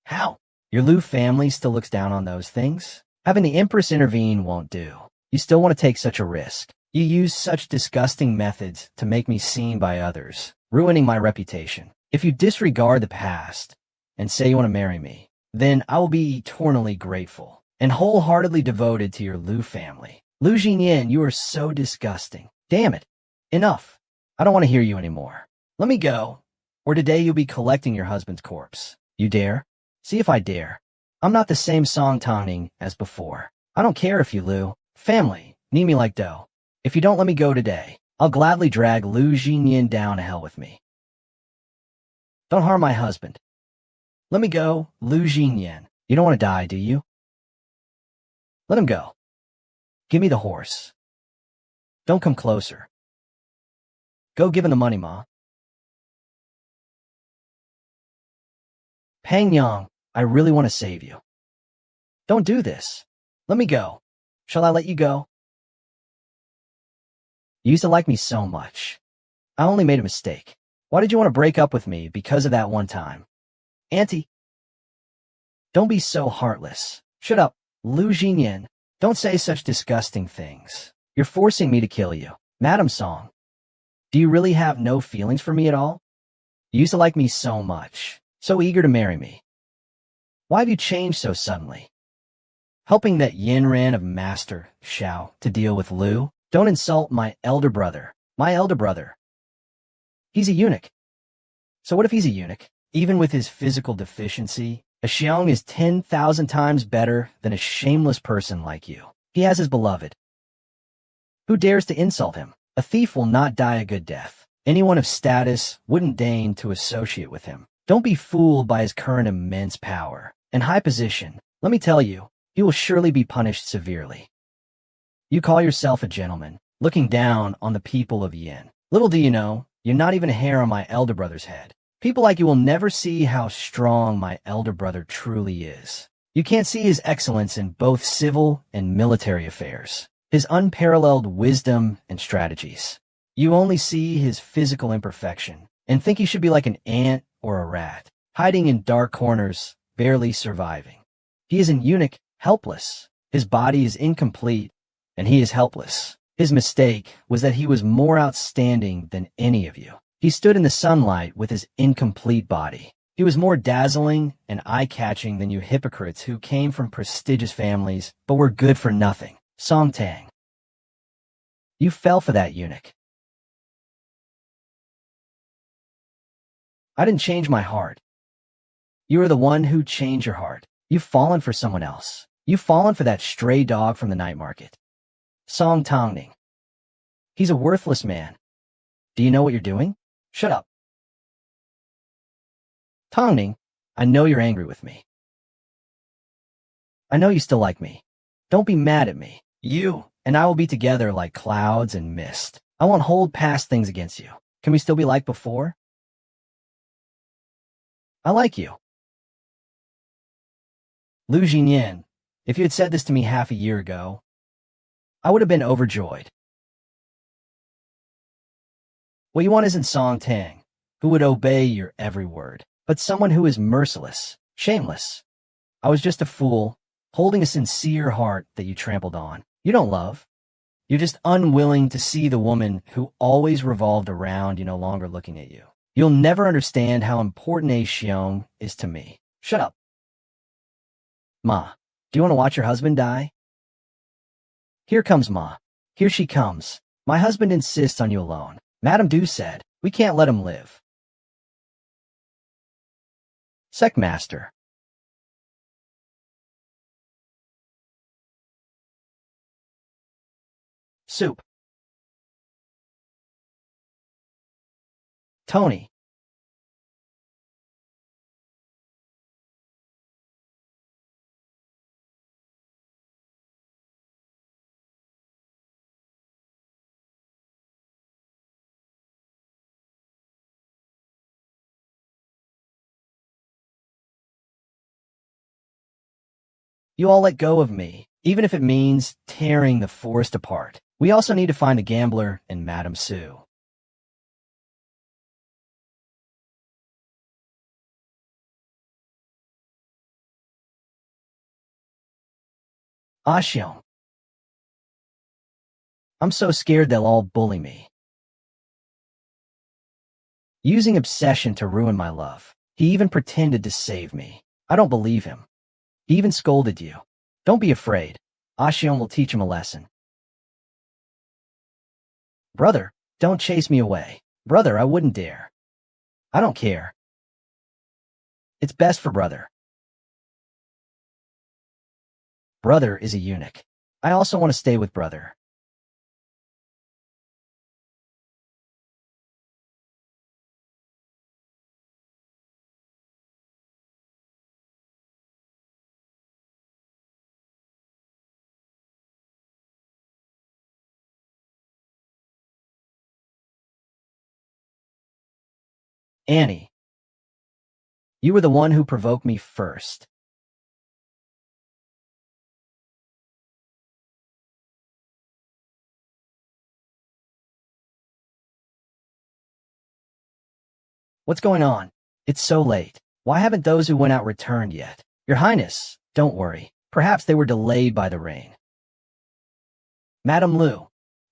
How? Your Lu family still looks down on those things? Having the Empress intervene won't do. You still want to take such a risk. You use such disgusting methods to make me seen by others, ruining my reputation. If you disregard the past and say you want to marry me, then I will be eternally grateful and wholeheartedly devoted to your Lu family. Lu Jinyan, you are so disgusting. Damn it. Enough. I don't want to hear you anymore. Let me go, or today you'll be collecting your husband's corpse. You dare? See if I dare. I'm not the same Song Tongning as before. I don't care if you Lu family need me like dough. If you don't let me go today, I'll gladly drag Lu Jinyan down to hell with me. Don't harm my husband. Let me go, Lu Jinyan. You don't want to die, do you? Let him go. Give me the horse. Don't come closer. Go give him the money, Ma. Pang Yang, I really want to save you. Don't do this. Let me go. Shall I let you go? You used to like me so much. I only made a mistake. Why did you want to break up with me because of that one time? Auntie. Don't be so heartless. Shut up, Lu Jinyan. Don't say such disgusting things. You're forcing me to kill you. Madam Song. Do you really have no feelings for me at all? You used to like me so much. So eager to marry me. Why have you changed so suddenly? Helping that Yinran of Master Xiao to deal with Lu? Don't insult my elder brother. My elder brother. He's a eunuch. So what if he's a eunuch? Even with his physical deficiency, a Xiong is 10,000 times better than a shameless person like you. He has his beloved. Who dares to insult him? A thief will not die a good death. Anyone of status wouldn't deign to associate with him. Don't be fooled by his current immense power and high position. Let me tell you, he will surely be punished severely. You call yourself a gentleman, looking down on the people of Yin. Little do you know, you're not even a hair on my elder brother's head. People like you will never see how strong my elder brother truly is. You can't see his excellence in both civil and military affairs, his unparalleled wisdom and strategies. You only see his physical imperfection and think he should be like an ant or a rat, hiding in dark corners, barely surviving. He is an eunuch, helpless. His body is incomplete, and he is helpless. His mistake was that he was more outstanding than any of you. He stood in the sunlight with his incomplete body. He was more dazzling and eye-catching than you hypocrites who came from prestigious families but were good for nothing. Song Tang. You fell for that eunuch. I didn't change my heart. You are the one who changed your heart. You've fallen for someone else. You've fallen for that stray dog from the night market. Song Tongning. He's a worthless man. Do you know what you're doing? Shut up. Tongning, I know you're angry with me. I know you still like me. Don't be mad at me. You and I will be together like clouds and mist. I won't hold past things against you. Can we still be like before? I like you. Lu Jinyan, if you had said this to me half a year ago, I would have been overjoyed. What you want isn't Song Tang, who would obey your every word, but someone who is merciless, shameless. I was just a fool, holding a sincere heart that you trampled on. You don't love. You're just unwilling to see the woman who always revolved around you no longer looking at you. You'll never understand how important a Xiong is to me. Shut up. Ma, do you want to watch your husband die? Here comes Ma. Here she comes. My husband insists on you alone. Madame Du said, we can't let him live. Sectmaster. Soup. Tony. You all let go of me, even if it means tearing the forest apart. We also need to find the gambler and Madame Sue. Xiong. I'm so scared they'll all bully me. Using obsession to ruin my love. He even pretended to save me. I don't believe him. He even scolded you. Don't be afraid. Xiong will teach him a lesson. Brother, don't chase me away. Brother, I wouldn't dare. I don't care. It's best for brother. Brother is a eunuch. I also want to stay with brother. Annie, you were the one who provoked me first. What's going on? It's so late. Why haven't those who went out returned yet? Your Highness, don't worry. Perhaps they were delayed by the rain. Madame Lu,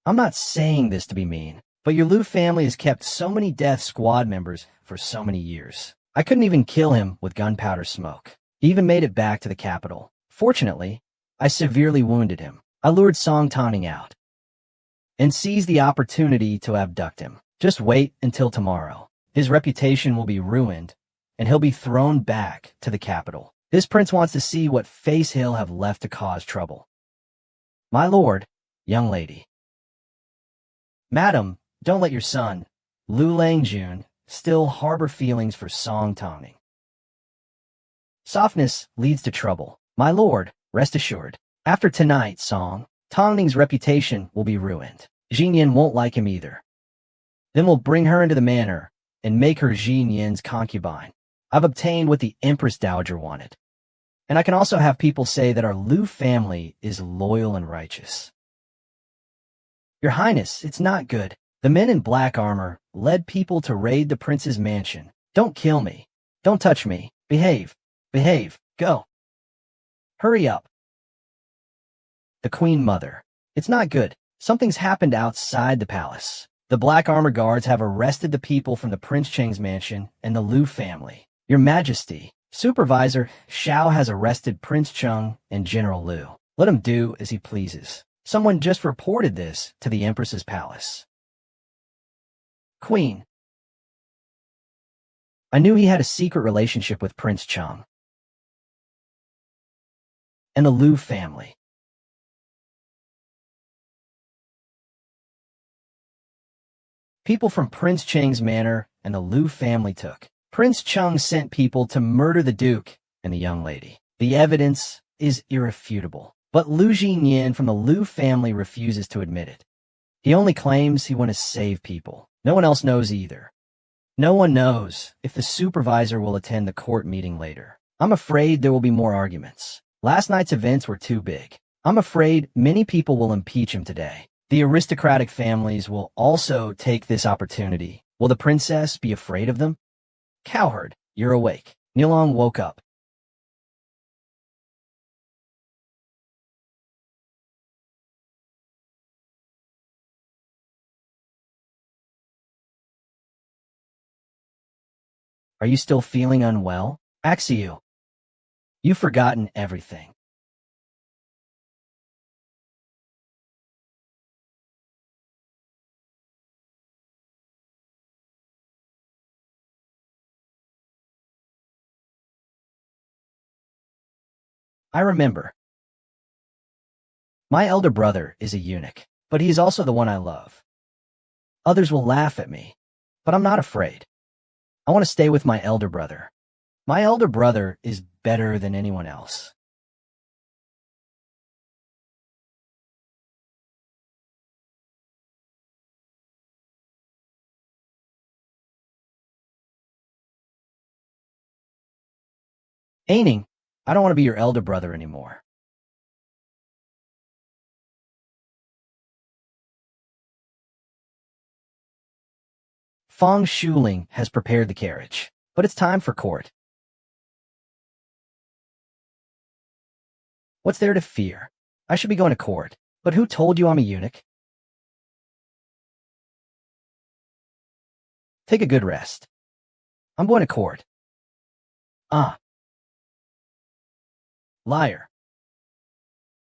I'm not saying this to be mean, but your Lu family has kept so many Death Squad members for so many years. I couldn't even kill him with gunpowder smoke. He even made it back to the capital. Fortunately, I severely wounded him. I lured Song Tanning out and seized the opportunity to abduct him. Just wait until tomorrow. His reputation will be ruined, and he'll be thrown back to the capital. This prince wants to see what face he'll have left to cause trouble. My lord, young lady. Madam, don't let your son, Lu Langjun, still harbor feelings for Song Tongning. Softness leads to trouble. My lord, rest assured. After tonight, Song, Tongning's reputation will be ruined. Jinyan won't like him either. Then we'll bring her into the manor and make her Jinyan's concubine. I've obtained what the Empress Dowager wanted. And I can also have people say that our Lu family is loyal and righteous. Your Highness, it's not good. The men in black armor led people to raid the prince's mansion. Don't kill me. Don't touch me. Behave. Behave. Go. Hurry up. The Queen Mother. It's not good. Something's happened outside the palace. The black armor guards have arrested the people from the Prince Cheng's mansion and the Liu family. Your Majesty, Supervisor Xiao has arrested Prince Cheng and General Liu. Let him do as he pleases. Someone just reported this to the Empress's palace. Queen. I knew he had a secret relationship with Prince Cheng and the Liu family. People from Prince Cheng's manor and the Liu family took. Prince Cheng sent people to murder the Duke and the young lady. The evidence is irrefutable, but Liu Jinyan from the Liu family refuses to admit it. He only claims he wanted to save people. No one else knows either. No one knows if the supervisor will attend the court meeting later. I'm afraid there will be more arguments. Last night's events were too big. I'm afraid many people will impeach him today. The aristocratic families will also take this opportunity. Will the princess be afraid of them? Cowherd, you're awake. Nilong woke up. Are you still feeling unwell? Axiu, you've forgotten everything. I remember. My elder brother is a eunuch, but he is also the one I love. Others will laugh at me, but I'm not afraid. I want to stay with my elder brother. My elder brother is better than anyone else. Aining, I don't want to be your elder brother anymore. Fang Shuling has prepared the carriage, but it's time for court. What's there to fear? I should be going to court, but who told you I'm a eunuch? Take a good rest. I'm going to court. Ah. Liar.